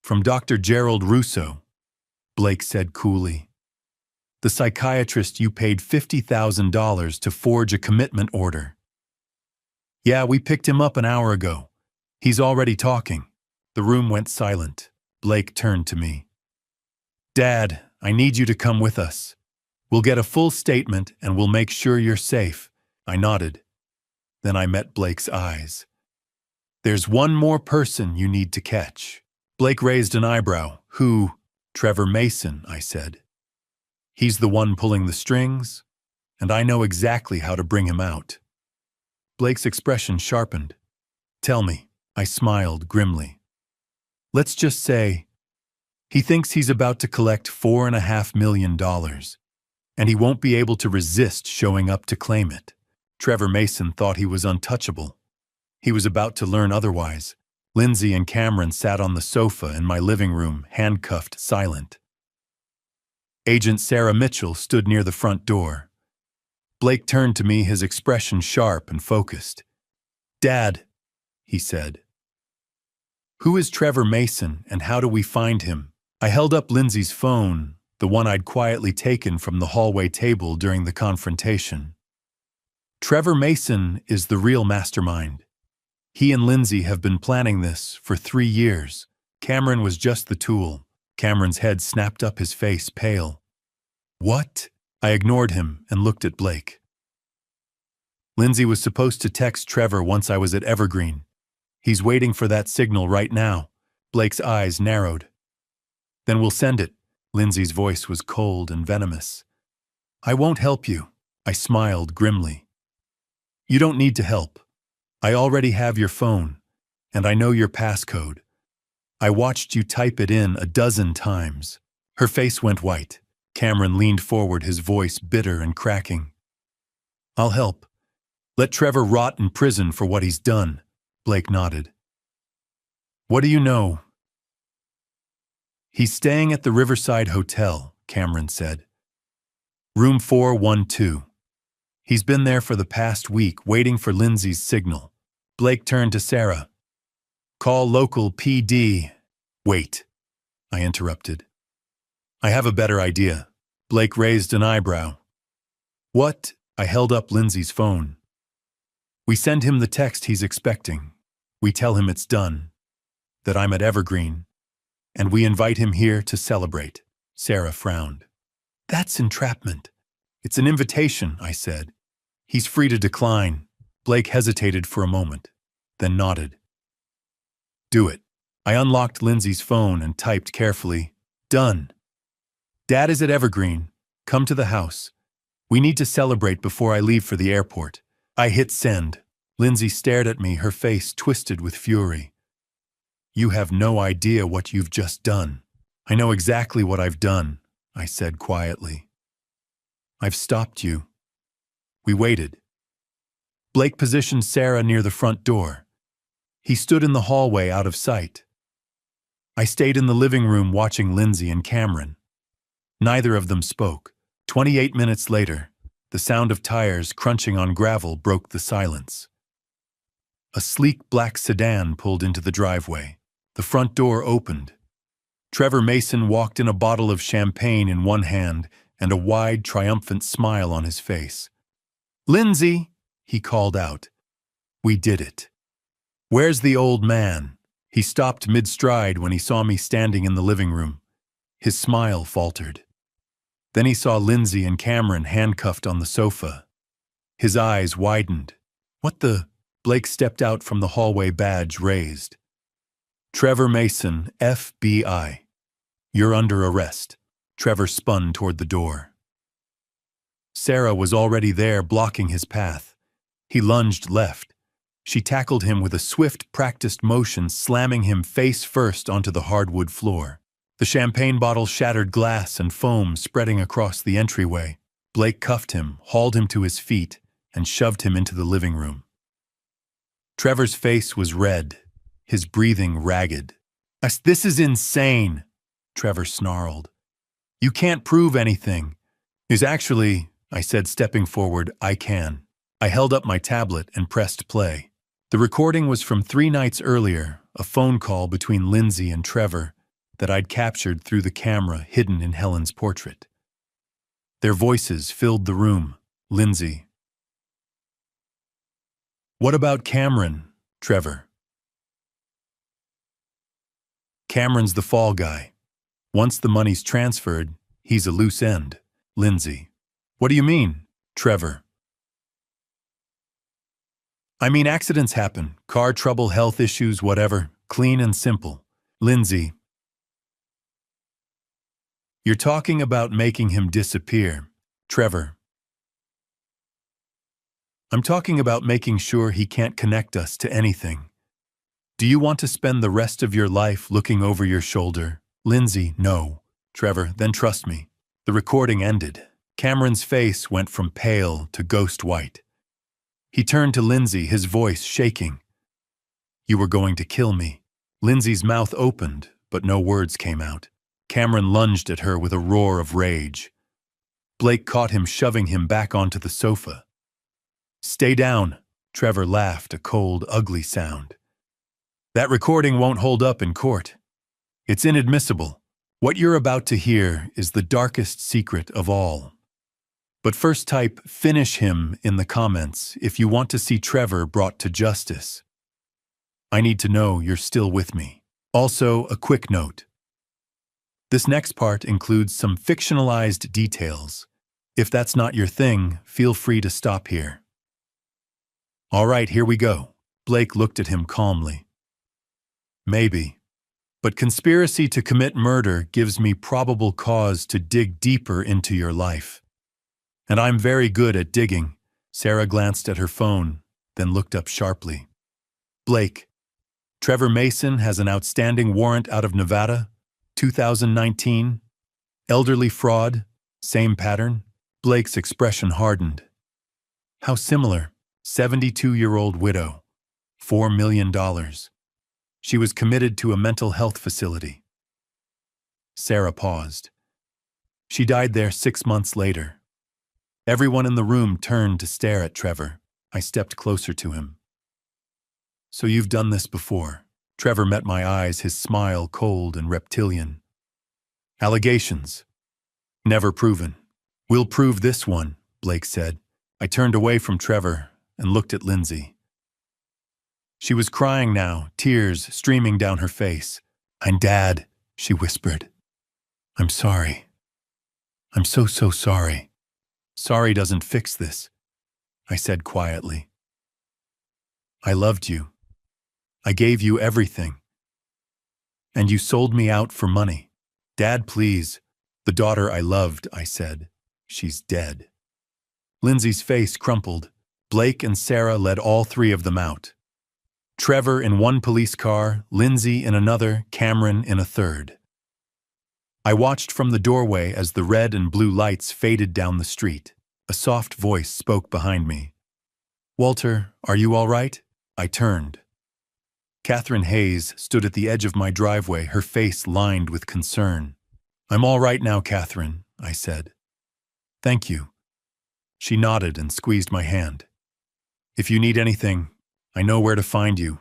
From Dr. Gerald Russo, Blake said coolly. The psychiatrist you paid $50,000 to forge a commitment order. Yeah, we picked him up an hour ago. He's already talking. The room went silent. Blake turned to me. Dad, I need you to come with us. We'll get a full statement and we'll make sure you're safe. I nodded. Then I met Blake's eyes. There's one more person you need to catch. Blake raised an eyebrow. Who? Trevor Mason, I said. He's the one pulling the strings, and I know exactly how to bring him out. Blake's expression sharpened. Tell me, I smiled grimly. Let's just say, he thinks he's about to collect $4.5 million, and he won't be able to resist showing up to claim it. Trevor Mason thought he was untouchable. He was about to learn otherwise. Lindsay and Cameron sat on the sofa in my living room, handcuffed, silent. Agent Sarah Mitchell stood near the front door. Blake turned to me, his expression sharp and focused. Dad, he said. Who is Trevor Mason and how do we find him? I held up Lindsay's phone, the one I'd quietly taken from the hallway table during the confrontation. Trevor Mason is the real mastermind. He and Lindsay have been planning this for 3 years. Cameron was just the tool. Cameron's head snapped up, his face pale. What? I ignored him and looked at Blake. Lindsay was supposed to text Trevor once I was at Evergreen. He's waiting for that signal right now. Blake's eyes narrowed. Then we'll send it. Lindsay's voice was cold and venomous. I won't help you. I smiled grimly. You don't need to help. I already have your phone, and I know your passcode. I watched you type it in 12 times. Her face went white. Cameron leaned forward, his voice bitter and cracking. I'll help. Let Trevor rot in prison for what he's done. Blake nodded. What do you know? He's staying at the Riverside Hotel, Cameron said. Room 412. He's been there for the past week, waiting for Lindsay's signal. Blake turned to Sarah. Call local PD. Wait, I interrupted. I have a better idea. Blake raised an eyebrow. What? I held up Lindsay's phone. We send him the text he's expecting. We tell him it's done, that I'm at Evergreen, and we invite him here to celebrate. Sarah frowned. That's entrapment. It's an invitation, I said. He's free to decline. Blake hesitated for a moment, then nodded. Do it. I unlocked Lindsay's phone and typed carefully, Done. Dad is at Evergreen. Come to the house. We need to celebrate before I leave for the airport. I hit send. Lindsay stared at me, her face twisted with fury. You have no idea what you've just done. I know exactly what I've done, I said quietly. I've stopped you. We waited. Blake positioned Sarah near the front door. He stood in the hallway out of sight. I stayed in the living room watching Lindsay and Cameron. Neither of them spoke. 28 minutes later, the sound of tires crunching on gravel broke the silence. A sleek black sedan pulled into the driveway. The front door opened. Trevor Mason walked in, a bottle of champagne in one hand and a wide, triumphant smile on his face. Lindsay, he called out. We did it. Where's the old man? He stopped mid-stride when he saw me standing in the living room. His smile faltered. Then he saw Lindsay and Cameron handcuffed on the sofa. His eyes widened. What the? Blake stepped out from the hallway, badge raised. Trevor Mason, FBI. You're under arrest. Trevor spun toward the door. Sarah was already there, blocking his path. He lunged left. She tackled him with a swift, practiced motion, slamming him face first onto the hardwood floor. The champagne bottle shattered glass and foam spreading across the entryway. Blake cuffed him, hauled him to his feet, and shoved him into the living room. Trevor's face was red, his breathing ragged. This is insane, Trevor snarled. You can't prove anything. Actually, I said, stepping forward, I can. I held up my tablet and pressed play. The recording was from 3 nights earlier, a phone call between Lindsay and Trevor that I'd captured through the camera hidden in Helen's portrait. Their voices filled the room. Lindsay. What about Cameron, Trevor? Cameron's the fall guy. Once the money's transferred, he's a loose end. Lindsay. What do you mean, Trevor? I mean, accidents happen. Car trouble, health issues, whatever. Clean and simple. Lindsay. You're talking about making him disappear, Trevor. I'm talking about making sure he can't connect us to anything. Do you want to spend the rest of your life looking over your shoulder? Lindsay, no. Trevor, then trust me. The recording ended. Cameron's face went from pale to ghost white. He turned to Lindsay, his voice shaking. You were going to kill me. Lindsay's mouth opened, but no words came out. Cameron lunged at her with a roar of rage. Blake caught him, shoving him back onto the sofa. Stay down, Trevor laughed, a cold, ugly sound. That recording won't hold up in court. It's inadmissible. What you're about to hear is the darkest secret of all. But first type "finish him" in the comments if you want to see Trevor brought to justice. I need to know you're still with me. Also, a quick note. This next part includes some fictionalized details. If that's not your thing, feel free to stop here. All right, here we go. Blake looked at him calmly. Maybe. But conspiracy to commit murder gives me probable cause to dig deeper into your life. And I'm very good at digging. Sarah glanced at her phone, then looked up sharply. Blake, Trevor Mason has an outstanding warrant out of Nevada, 2019. Elderly fraud, same pattern. Blake's expression hardened. How similar. 72-year-old widow, $4 million. She was committed to a mental health facility. Sarah paused. She died there 6 months later. Everyone in the room turned to stare at Trevor. I stepped closer to him. So you've done this before. Trevor met my eyes, his smile cold and reptilian. Allegations. Never proven. We'll prove this one, Blake said. I turned away from Trevor and looked at Lindsay. She was crying now, tears streaming down her face. "I'm Dad," she whispered. "I'm sorry. I'm so sorry." "Sorry doesn't fix this," I said quietly. "I loved you. I gave you everything. And you sold me out for money. Dad, please. The daughter I loved," I said. "She's dead." Lindsay's face crumpled. Blake and Sarah led all three of them out. Trevor in one police car, Lindsay in another, Cameron in a third. I watched from the doorway as the red and blue lights faded down the street. A soft voice spoke behind me. "Walter, are you all right?" I turned. Catherine Hayes stood at the edge of my driveway, her face lined with concern. "I'm all right now, Catherine," I said. "Thank you." She nodded and squeezed my hand. "If you need anything, I know where to find you."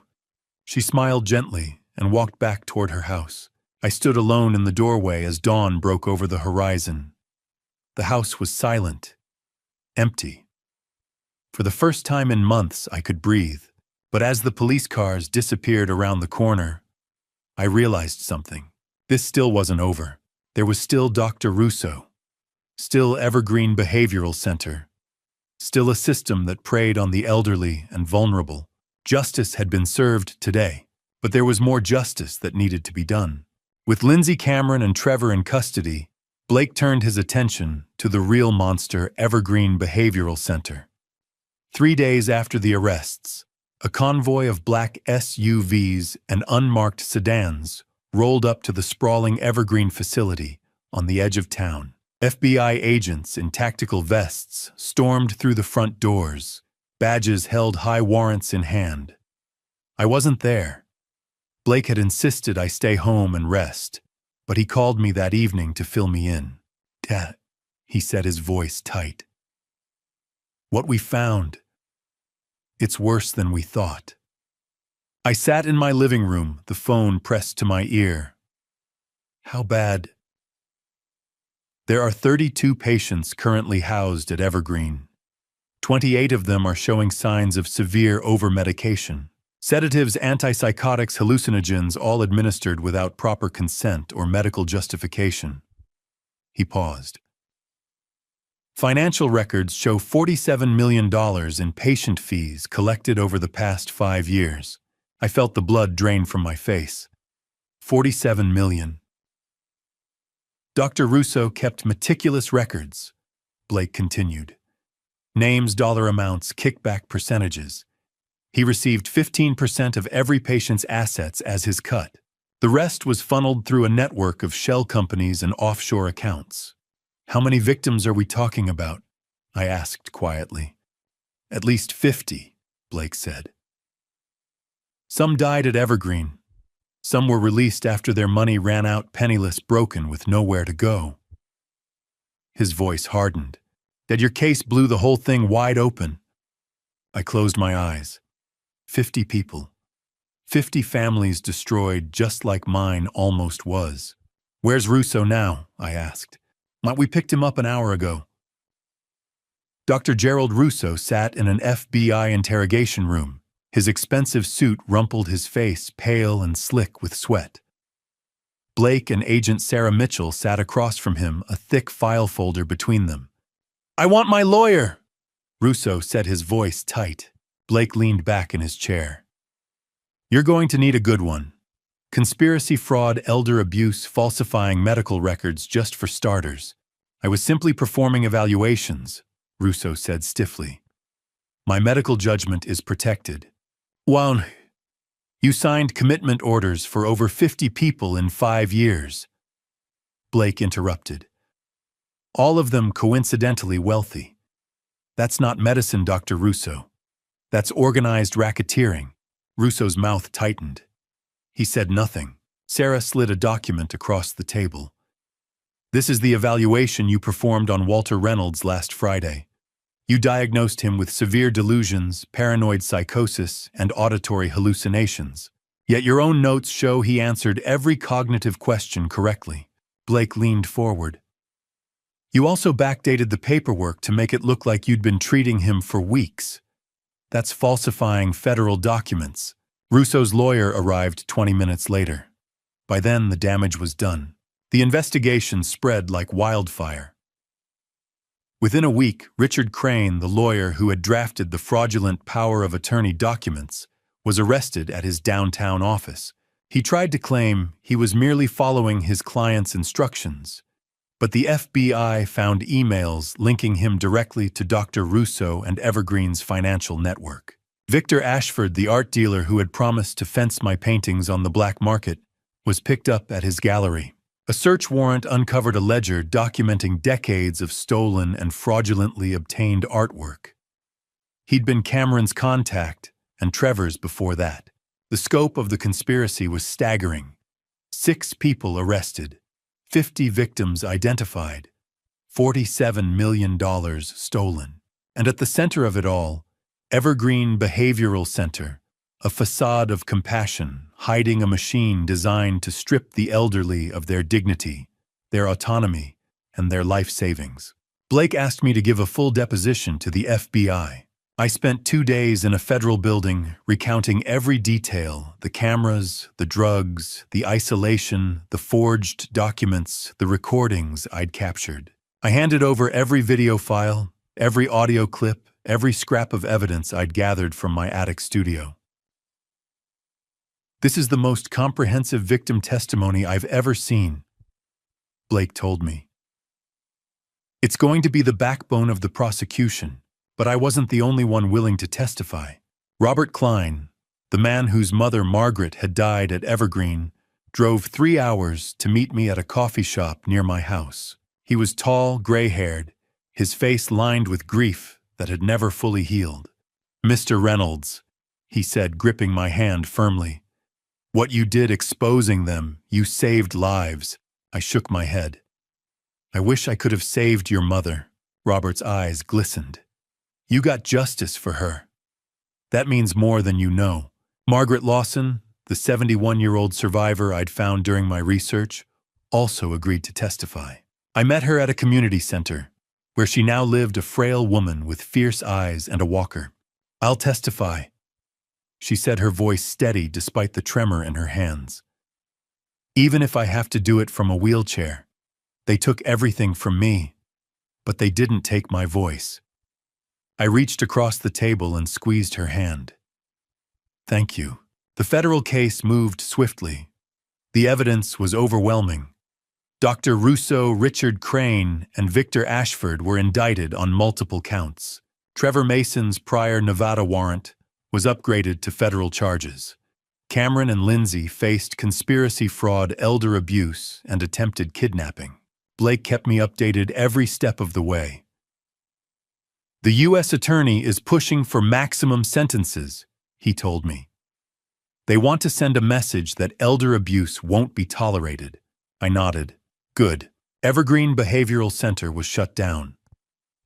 She smiled gently and walked back toward her house. I stood alone in the doorway as dawn broke over the horizon. The house was silent, empty. For the first time in months, I could breathe. But as the police cars disappeared around the corner, I realized something. This still wasn't over. There was still Dr. Russo, still Evergreen Behavioral Center, still a system that preyed on the elderly and vulnerable. Justice had been served today, but there was more justice that needed to be done. With Lindsay, Cameron, and Trevor in custody, Blake turned his attention to the real monster, Evergreen Behavioral Center. 3 days after the arrests, a convoy of black SUVs and unmarked sedans rolled up to the sprawling Evergreen facility on the edge of town. FBI agents in tactical vests stormed through the front doors. Badges held high warrants in hand. I wasn't there. Blake had insisted I stay home and rest, but he called me that evening to fill me in. "Dad," he said, his voice tight. "What we found, it's worse than we thought." I sat in my living room, the phone pressed to my ear. "How bad?" "There are 32 patients currently housed at Evergreen. 28 of them are showing signs of severe overmedication. Sedatives, antipsychotics, hallucinogens, all administered without proper consent or medical justification." He paused. "Financial records show $47 million in patient fees collected over the past 5 years. I felt the blood drain from my face. 47 million. Dr. Russo kept meticulous records, Blake continued. Names, dollar amounts, kickback percentages. He received 15% of every patient's assets as his cut. The rest was funneled through a network of shell companies and offshore accounts. "How many victims are we talking about?" I asked quietly. "At least 50, Blake said. Some died at Evergreen. Some were released after their money ran out, penniless, broken, with nowhere to go." His voice hardened. "That your case blew the whole thing wide open." I closed my eyes. 50 people. 50 families destroyed just like mine almost was. "Where's Russo now?" I asked. "We picked him up an hour ago." Dr. Gerald Russo sat in an FBI interrogation room. His expensive suit rumpled his face, pale and slick with sweat. Blake and Agent Sarah Mitchell sat across from him, a thick file folder between them. "I want my lawyer," Russo said, his voice tight. Blake leaned back in his chair. "You're going to need a good one. Conspiracy, fraud, elder abuse, falsifying medical records, just for starters." "I was simply performing evaluations," Russo said stiffly. "My medical judgment is protected." "Well, you signed commitment orders for over 50 people in 5 years," Blake interrupted. "All of them coincidentally wealthy. That's not medicine, Dr. Russo. That's organized racketeering." Russo's mouth tightened. He said nothing. Sarah slid a document across the table. "This is the evaluation you performed on Walter Reynolds last Friday." You diagnosed him with severe delusions, paranoid psychosis, and auditory hallucinations. Yet your own notes show he answered every cognitive question correctly. Blake leaned forward. You also backdated the paperwork to make it look like you'd been treating him for weeks. That's falsifying federal documents. Russo's lawyer arrived 20 minutes later. By then, the damage was done. The investigation spread like wildfire. Within a week, Richard Crane, the lawyer who had drafted the fraudulent power of attorney documents, was arrested at his downtown office. He tried to claim he was merely following his client's instructions, but the FBI found emails linking him directly to Dr. Russo and Evergreen's financial network. Victor Ashford, the art dealer who had promised to fence my paintings on the black market, was picked up at his gallery. A search warrant uncovered a ledger documenting decades of stolen and fraudulently obtained artwork. He'd been Cameron's contact and Trevor's before that. The scope of the conspiracy was staggering. 6 people arrested, 50 victims identified, $47 million stolen. And at the center of it all, Evergreen Behavioral Center, a facade of compassion, hiding a machine designed to strip the elderly of their dignity, their autonomy, and their life savings. Blake asked me to give a full deposition to the FBI. I spent 2 days in a federal building recounting every detail: the cameras, the drugs, the isolation, the forged documents, the recordings I'd captured. I handed over every video file, every audio clip, every scrap of evidence I'd gathered from my attic studio. "This is the most comprehensive victim testimony I've ever seen," Blake told me. "It's going to be the backbone of the prosecution, but I wasn't the only one willing to testify." Robert Klein, the man whose mother Margaret had died at Evergreen, drove 3 hours to meet me at a coffee shop near my house. He was tall, gray-haired, his face lined with grief that had never fully healed. "Mr. Reynolds," he said, gripping my hand firmly, "what you did exposing them, you saved lives." I shook my head. "I wish I could have saved your mother." Robert's eyes glistened. "You got justice for her. That means more than you know." Margaret Lawson, the 71-year-old survivor I'd found during my research, also agreed to testify. I met her at a community center, where she now lived, a frail woman with fierce eyes and a walker. "I'll testify," she said, her voice steady despite the tremor in her hands. "Even if I have to do it from a wheelchair. They took everything from me, but they didn't take my voice." I reached across the table and squeezed her hand. "Thank you." The federal case moved swiftly. The evidence was overwhelming. Dr. Russo, Richard Crane, and Victor Ashford were indicted on multiple counts. Trevor Mason's prior Nevada warrant was upgraded to federal charges. Cameron and Lindsay faced conspiracy, fraud, elder abuse, and attempted kidnapping. Blake kept me updated every step of the way. "The U.S. attorney is pushing for maximum sentences," he told me. "They want to send a message that elder abuse won't be tolerated." I nodded. "Good." Evergreen Behavioral Center was shut down.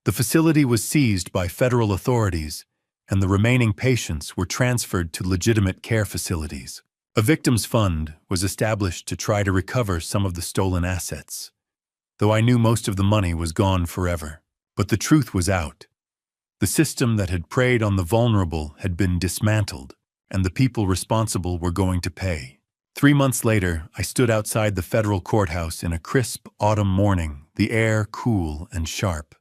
The facility was seized by federal authorities, and the remaining patients were transferred to legitimate care facilities. A victims fund was established to try to recover some of the stolen assets, though I knew most of the money was gone forever. But the truth was out. The system that had preyed on the vulnerable had been dismantled, and the people responsible were going to pay. 3 months later, I stood outside the federal courthouse in a crisp autumn morning, the air cool and sharp.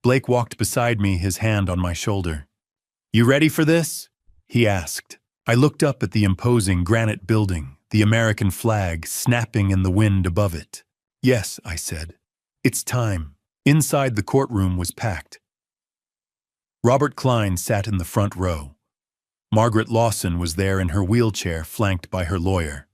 Blake walked beside me, his hand on my shoulder. "You ready for this?" he asked. I looked up at the imposing granite building, the American flag snapping in the wind above it. "Yes," I said. "It's time." Inside, the courtroom was packed. Robert Klein sat in the front row. Margaret Lawson was there in her wheelchair, flanked by her lawyer.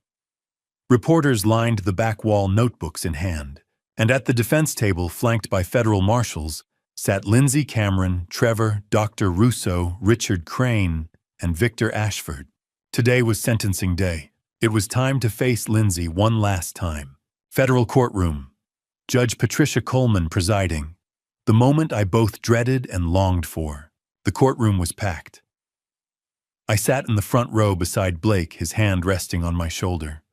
Reporters lined the back wall, notebooks in hand. And at the defense table, flanked by federal marshals, sat Lindsay Cameron, Trevor, Dr. Russo, Richard Crane, and Victor Ashford. Today was sentencing day. It was time to face Lindsay one last time. Federal courtroom. Judge Patricia Coleman presiding. The moment I both dreaded and longed for. The courtroom was packed. I sat in the front row beside Blake, his hand resting on my shoulder.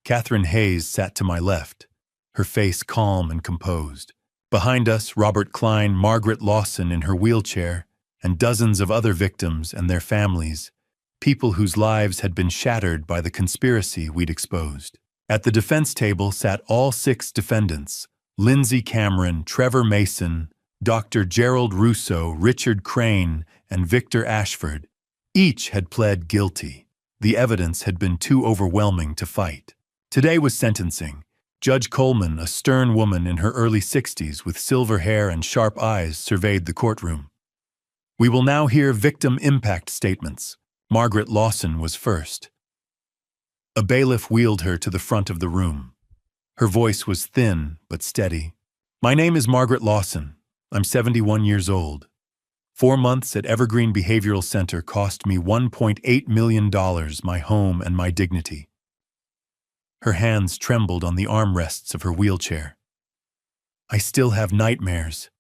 Catherine Hayes sat to my left, her face calm and composed. Behind us, Robert Klein, Margaret Lawson in her wheelchair, and dozens of other victims and their families, people whose lives had been shattered by the conspiracy we'd exposed. At the defense table sat all 6 defendants: Lindsay Cameron, Trevor Mason, Dr. Gerald Russo, Richard Crane, and Victor Ashford. Each had pled guilty. The evidence had been too overwhelming to fight. Today was sentencing. Judge Coleman, a stern woman in her early 60s with silver hair and sharp eyes, surveyed the courtroom. We will now hear victim impact statements. Margaret Lawson was first. A bailiff wheeled her to the front of the room. Her voice was thin but steady. My name is Margaret Lawson. I'm 71 years old. 4 months at Evergreen Behavioral Center cost me $1.8 million, my home and my dignity. Her hands trembled on the armrests of her wheelchair. I still have nightmares.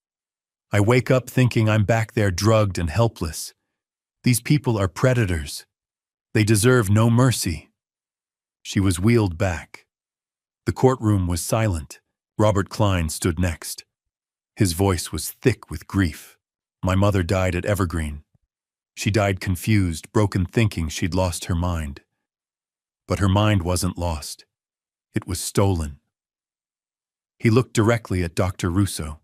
I wake up thinking I'm back there drugged and helpless. These people are predators. They deserve no mercy. She was wheeled back. The courtroom was silent. Robert Klein stood next. His voice was thick with grief. My mother died at Evergreen. She died confused, broken, thinking she'd lost her mind. But her mind wasn't lost. It was stolen. He looked directly at Dr. Russo.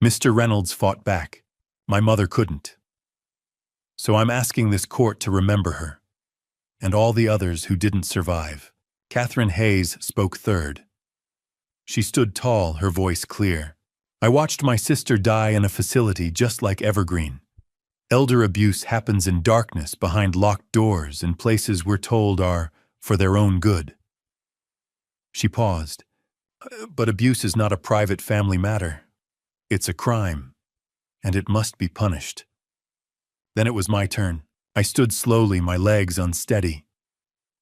Mr. Reynolds fought back. My mother couldn't. So I'm asking this court to remember her, and all the others who didn't survive. Catherine Hayes spoke third. She stood tall, her voice clear. I watched my sister die in a facility just like Evergreen. Elder abuse happens in darkness, behind locked doors, in places we're told are for their own good. She paused. But abuse is not a private family matter. It's a crime, and it must be punished. Then it was my turn. I stood slowly, my legs unsteady.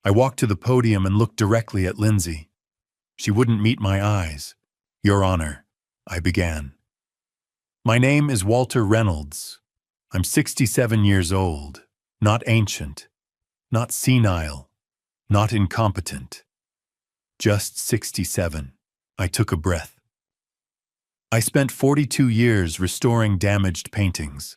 I walked to the podium and looked directly at Lindsay. She wouldn't meet my eyes. Your Honor, I began. My name is Walter Reynolds. I'm 67 years old, not ancient, not senile, not incompetent. Just 67. I took a breath. I spent 42 years restoring damaged paintings.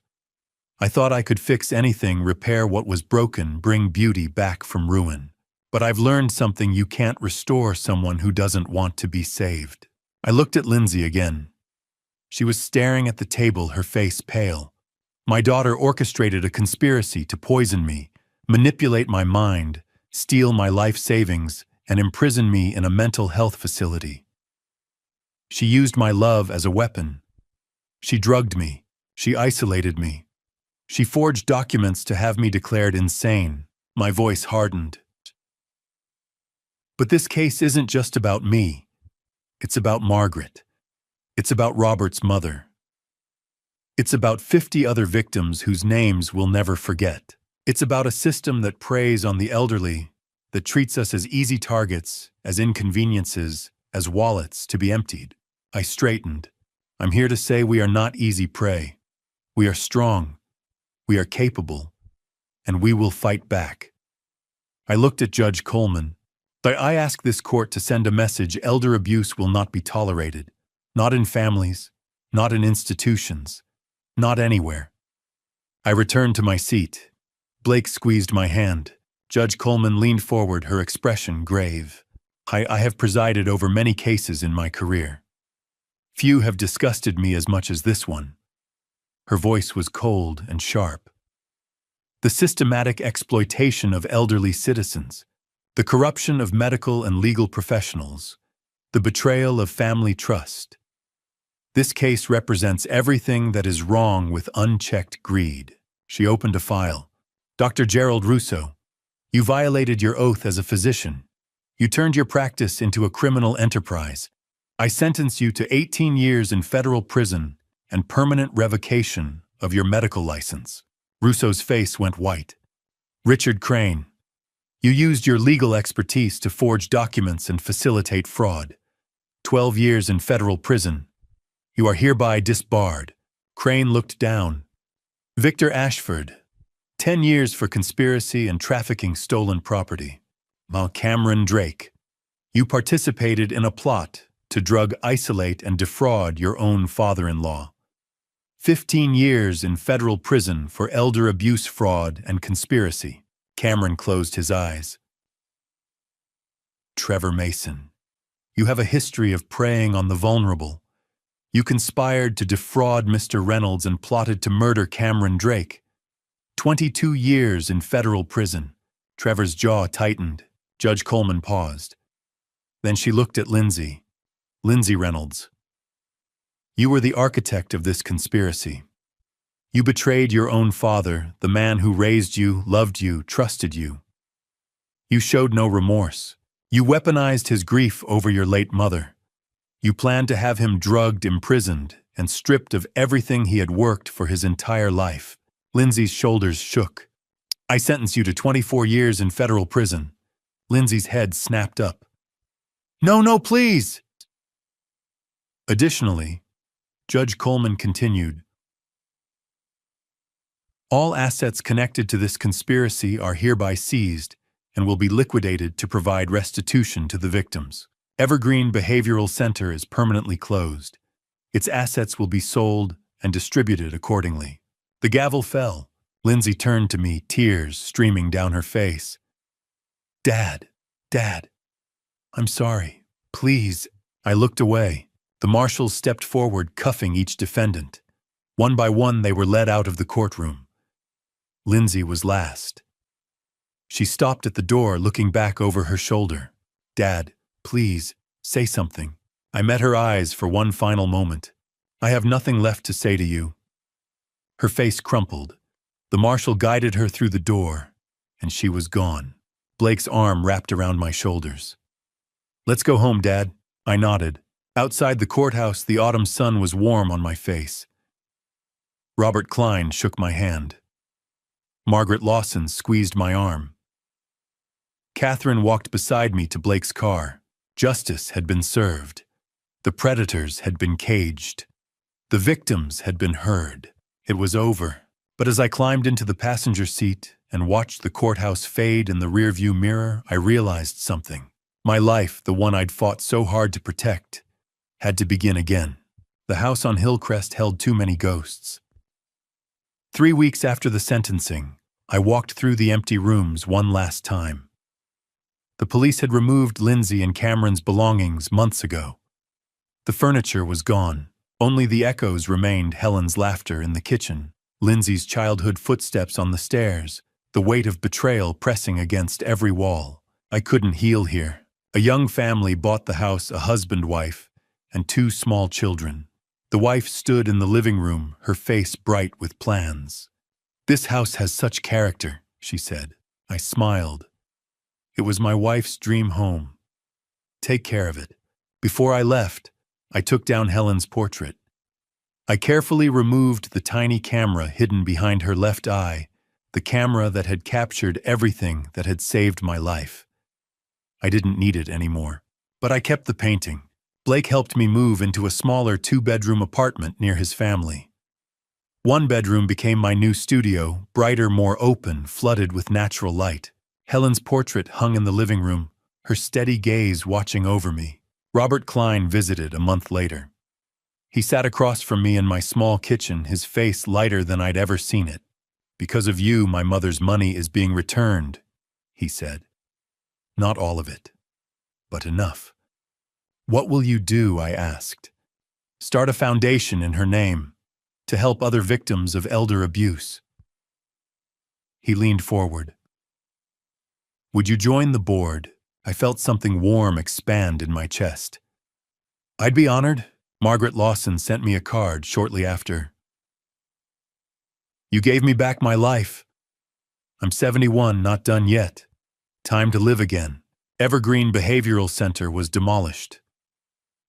I thought I could fix anything, repair what was broken, bring beauty back from ruin. But I've learned something: you can't restore someone who doesn't want to be saved. I looked at Lindsay again. She was staring at the table, her face pale. My daughter orchestrated a conspiracy to poison me, manipulate my mind, steal my life savings, and imprison me in a mental health facility. She used my love as a weapon. She drugged me. She isolated me. She forged documents to have me declared insane. My voice hardened. But this case isn't just about me. It's about Margaret. It's about Robert's mother. It's about 50 other victims whose names we'll never forget. It's about a system that preys on the elderly, that treats us as easy targets, as inconveniences, as wallets to be emptied. I straightened. I'm here to say we are not easy prey. We are strong. We are capable. And we will fight back. I looked at Judge Coleman. I ask this court to send a message: elder abuse will not be tolerated. Not in families, not in institutions, not anywhere. I returned to my seat. Blake squeezed my hand. Judge Coleman leaned forward, her expression grave. I have presided over many cases in my career. Few have disgusted me as much as this one. Her voice was cold and sharp. The systematic exploitation of elderly citizens, the corruption of medical and legal professionals, the betrayal of family trust. This case represents everything that is wrong with unchecked greed. She opened a file. Dr. Gerald Russo, you violated your oath as a physician. You turned your practice into a criminal enterprise. I sentence you to 18 years in federal prison and permanent revocation of your medical license. Russo's face went white. Richard Crane, you used your legal expertise to forge documents and facilitate fraud. 12 years in federal prison. You are hereby disbarred. Crane looked down. Victor Ashford, 10 years for conspiracy and trafficking stolen property. Cameron Drake, you participated in a plot to drug isolate and defraud your own father-in-law. 15 years in federal prison for elder abuse fraud and conspiracy. Cameron closed his eyes. Trevor Mason, you have a history of preying on the vulnerable. You conspired to defraud Mr. Reynolds and plotted to murder Cameron Drake. 22 years in federal prison. Trevor's jaw tightened. Judge Coleman paused. Then she looked at Lindsay. Lindsay Reynolds. You were the architect of this conspiracy. You betrayed your own father, the man who raised you, loved you, trusted you. You showed no remorse. You weaponized his grief over your late mother. You planned to have him drugged, imprisoned, and stripped of everything he had worked for his entire life. Lindsay's shoulders shook. I sentence you to 24 years in federal prison. Lindsay's head snapped up. No, please! Additionally, Judge Coleman continued, all assets connected to this conspiracy are hereby seized and will be liquidated to provide restitution to the victims. Evergreen Behavioral Center is permanently closed. Its assets will be sold and distributed accordingly. The gavel fell. Lindsay turned to me, tears streaming down her face. Dad, I'm sorry. Please. I looked away. The marshals stepped forward, cuffing each defendant. One by one, they were led out of the courtroom. Lindsay was last. She stopped at the door, looking back over her shoulder. Dad, please, say something. I met her eyes for one final moment. I have nothing left to say to you. Her face crumpled. The marshal guided her through the door, and she was gone. Blake's arm wrapped around my shoulders. Let's go home, Dad. I nodded. Outside the courthouse, the autumn sun was warm on my face. Robert Klein shook my hand. Margaret Lawson squeezed my arm. Catherine walked beside me to Blake's car. Justice had been served. The predators had been caged. The victims had been heard. It was over. But as I climbed into the passenger seat and watched the courthouse fade in the rearview mirror, I realized something. My life, the one I'd fought so hard to protect, had to begin again. The house on Hillcrest held too many ghosts. 3 weeks after the sentencing, I walked through the empty rooms one last time. The police had removed Lindsay and Cameron's belongings months ago. The furniture was gone. Only the echoes remained: Helen's laughter in the kitchen, Lindsay's childhood footsteps on the stairs, the weight of betrayal pressing against every wall. I couldn't heal here. A young family bought the house, a husband, wife, and 2 small children. The wife stood in the living room, her face bright with plans. This house has such character, she said. I smiled. It was my wife's dream home. Take care of it. Before I left, I took down Helen's portrait. I carefully removed the tiny camera hidden behind her left eye, the camera that had captured everything that had saved my life. I didn't need it anymore, but I kept the painting. Blake helped me move into a smaller 2-bedroom apartment near his family. 1 bedroom became my new studio, brighter, more open, flooded with natural light. Helen's portrait hung in the living room, her steady gaze watching over me. Robert Klein visited a month later. He sat across from me in my small kitchen, his face lighter than I'd ever seen it. Because of you, my mother's money is being returned, he said. Not all of it, but enough. What will you do? I asked. Start a foundation in her name to help other victims of elder abuse. He leaned forward. Would you join the board? I felt something warm expand in my chest. I'd be honored. Margaret Lawson sent me a card shortly after. You gave me back my life. I'm 71, not done yet. Time to live again. Evergreen Behavioral Center was demolished.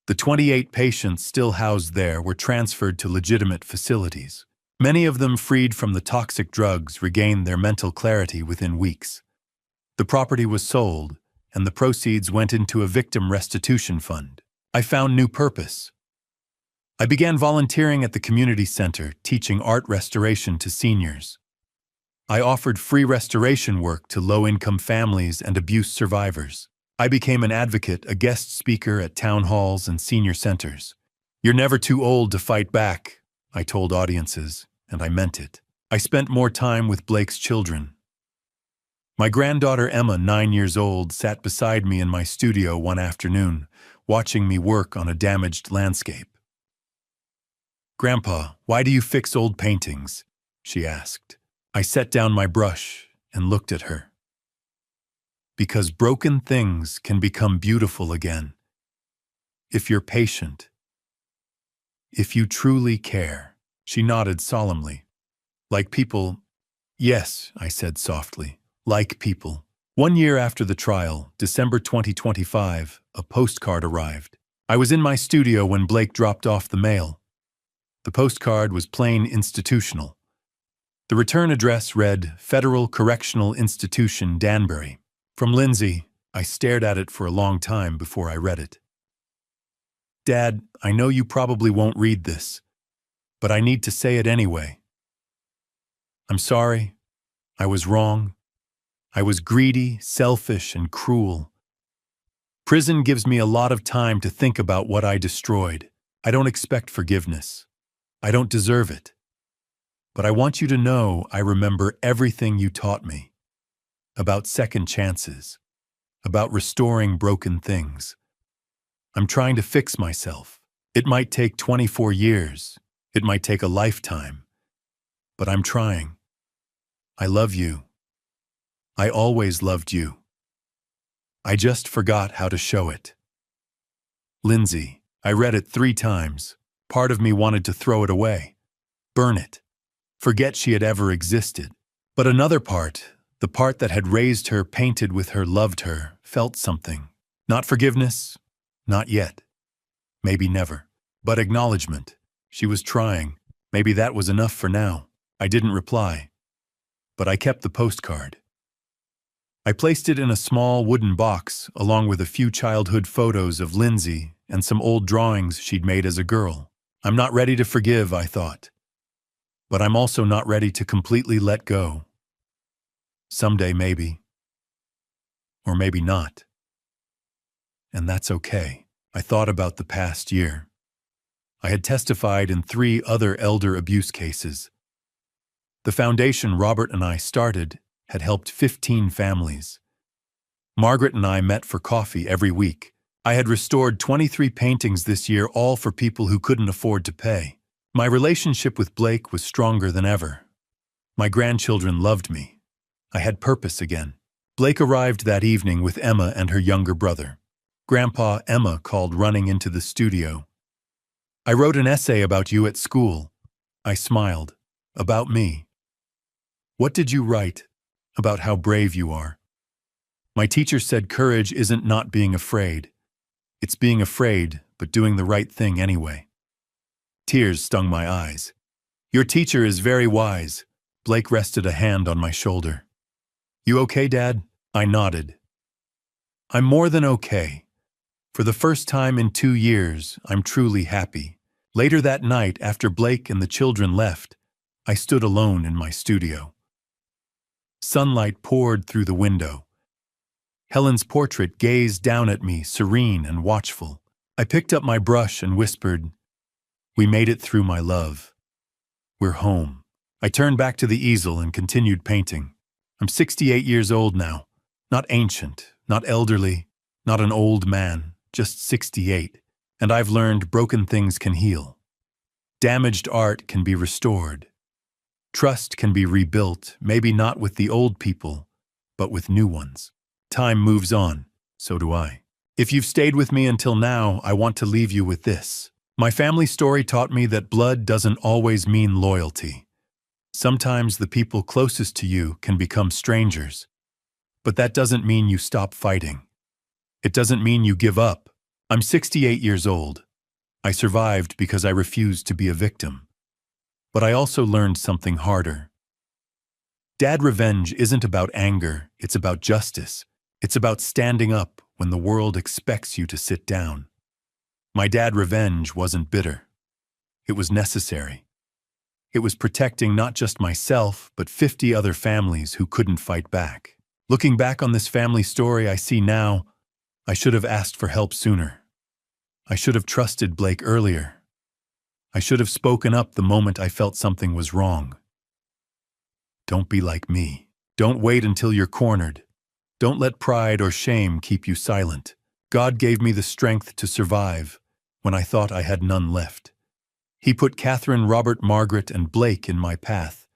The 28 patients still housed there were transferred to legitimate facilities. Many of them, freed from the toxic drugs, regained their mental clarity within weeks. The property was sold, and the proceeds went into a victim restitution fund. I found new purpose. I began volunteering at the community center, teaching art restoration to seniors. I offered free restoration work to low-income families and abuse survivors. I became an advocate, a guest speaker at town halls and senior centers. "You're never too old to fight back," I told audiences, and I meant it. I spent more time with Blake's children. My granddaughter Emma, 9 years old, sat beside me in my studio one afternoon, watching me work on a damaged landscape. "Grandpa, why do you fix old paintings?" she asked. I set down my brush and looked at her. "Because broken things can become beautiful again. If you're patient. If you truly care." She nodded solemnly. "Like people?" "Yes," I said softly. "Like people." 1 year after the trial, December 2025, a postcard arrived. I was in my studio when Blake dropped off the mail. The postcard was plain institutional. The return address read, Federal Correctional Institution, Danbury. From Lindsay. I stared at it for a long time before I read it. "Dad, I know you probably won't read this, but I need to say it anyway. I'm sorry. I was wrong. I was greedy, selfish, and cruel. Prison gives me a lot of time to think about what I destroyed. I don't expect forgiveness. I don't deserve it. But I want you to know I remember everything you taught me. About second chances. About restoring broken things. I'm trying to fix myself. It might take 24 years. It might take a lifetime. But I'm trying. I love you. I always loved you. I just forgot how to show it." Lindsay. I read it 3 times. Part of me wanted to throw it away. Burn it. Forget she had ever existed. But another part, the part that had raised her, painted with her, loved her, felt something. Not forgiveness. Not yet. Maybe never. But acknowledgement. She was trying. Maybe that was enough for now. I didn't reply. But I kept the postcard. I placed it in a small wooden box, along with a few childhood photos of Lindsay and some old drawings she'd made as a girl. I'm not ready to forgive, I thought. But I'm also not ready to completely let go. Someday, maybe. Or maybe not. And that's okay. I thought about the past year. I had testified in 3 other elder abuse cases. The foundation Robert and I started had helped 15 families. Margaret and I met for coffee every week. I had restored 23 paintings this year, all for people who couldn't afford to pay. My relationship with Blake was stronger than ever. My grandchildren loved me. I had purpose again. Blake arrived that evening with Emma and her younger brother. Grandpa, Emma called running into the studio. "I wrote an essay about you at school." I smiled. "About me." "What did you write?" "About how brave you are." "My teacher said courage isn't not being afraid. It's being afraid, but doing the right thing anyway." Tears stung my eyes. "Your teacher is very wise." Blake rested a hand on my shoulder. "You okay, Dad?" I nodded. "I'm more than okay. For the first time in 2 years, I'm truly happy." Later that night, after Blake and the children left, I stood alone in my studio. Sunlight poured through the window. Helen's portrait gazed down at me, serene and watchful. I picked up my brush and whispered, "We made it through, my love. We're home." I turned back to the easel and continued painting. I'm 68 years old now. Not ancient, not elderly, not an old man, just 68. And I've learned broken things can heal. Damaged art can be restored. Trust can be rebuilt, maybe not with the old people, but with new ones. Time moves on, so do I. If you've stayed with me until now, I want to leave you with this. My family story taught me that blood doesn't always mean loyalty. Sometimes the people closest to you can become strangers. But that doesn't mean you stop fighting. It doesn't mean you give up. I'm 68 years old. I survived because I refused to be a victim. But I also learned something harder. Dad, revenge isn't about anger, it's about justice. It's about standing up when the world expects you to sit down. My dad, revenge wasn't bitter. It was necessary. It was protecting not just myself, but 50 other families who couldn't fight back. Looking back on this family story, I see now I should have asked for help sooner. I should have trusted Blake earlier. I should have spoken up the moment I felt something was wrong. Don't be like me. Don't wait until you're cornered. Don't let pride or shame keep you silent. God gave me the strength to survive when I thought I had none left. He put Catherine, Robert, Margaret, and Blake in my path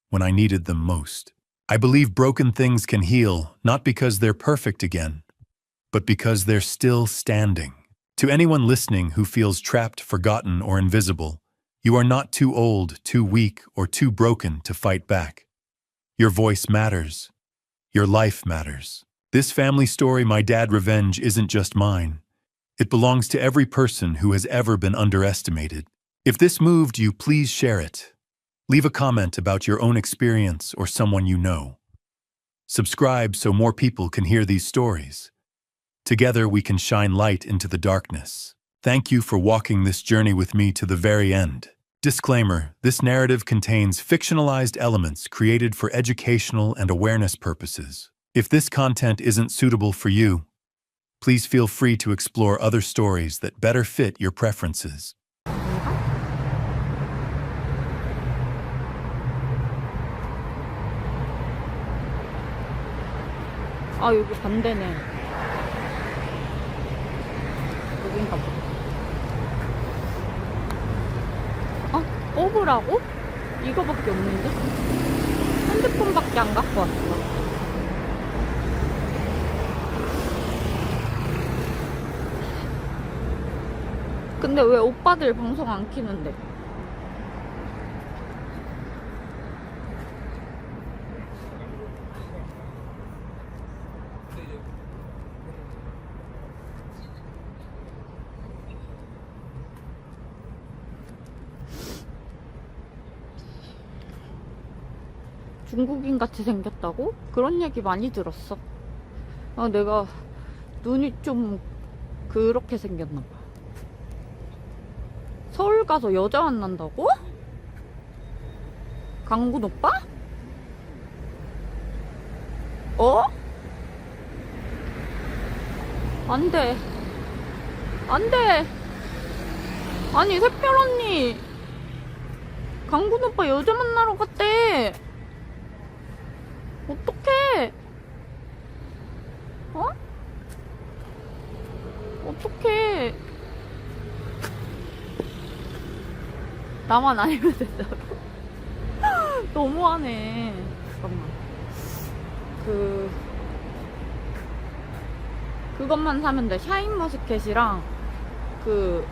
when I needed them most. I believe broken things can heal, not because they're perfect again, but because they're still standing. To anyone listening who feels trapped, forgotten, or invisible, you are not too old, too weak, or too broken to fight back. Your voice matters. Your life matters. This family story, My Dad Revenge, isn't just mine. It belongs to every person who has ever been underestimated. If this moved you, please share it. Leave a comment about your own experience or someone you know. Subscribe so more people can hear these stories. Together we can shine light into the darkness. Thank you for walking this journey with me to the very end. Disclaimer: this narrative contains fictionalized elements created for educational and awareness purposes. If this content isn't suitable for you, please feel free to explore other stories that better fit your preferences. 아, 여기 반대네. 여긴가 보다. 뽑으라고? 이거밖에 없는데? 핸드폰밖에 안 갖고 왔어. 근데 왜 오빠들 방송 안 키는데? 중국인 같이 생겼다고? 그런 얘기 많이 들었어. 내가 눈이 좀 그렇게 생겼나봐. 서울 가서 여자 만난다고? 강군 오빠? 안 돼. 안 돼. 아니, 샛별 언니. 강군 오빠 여자 만나러 갔대. 어떡해? 어떡해? 나만 아니면 된다고? 너무하네. 잠깐만. 그것만 사면 돼. 샤인머스켓이랑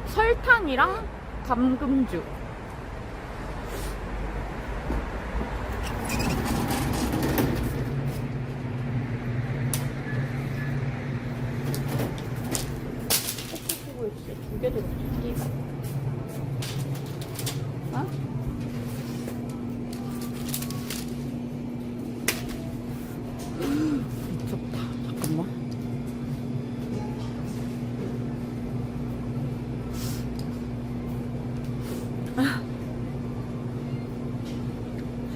설탕이랑 감금주. 두 개 들었어. 끼가. 미쳤다. 잠깐만.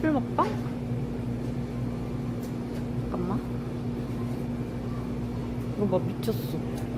술 먹방? 잠깐만. 이거 봐, 미쳤어.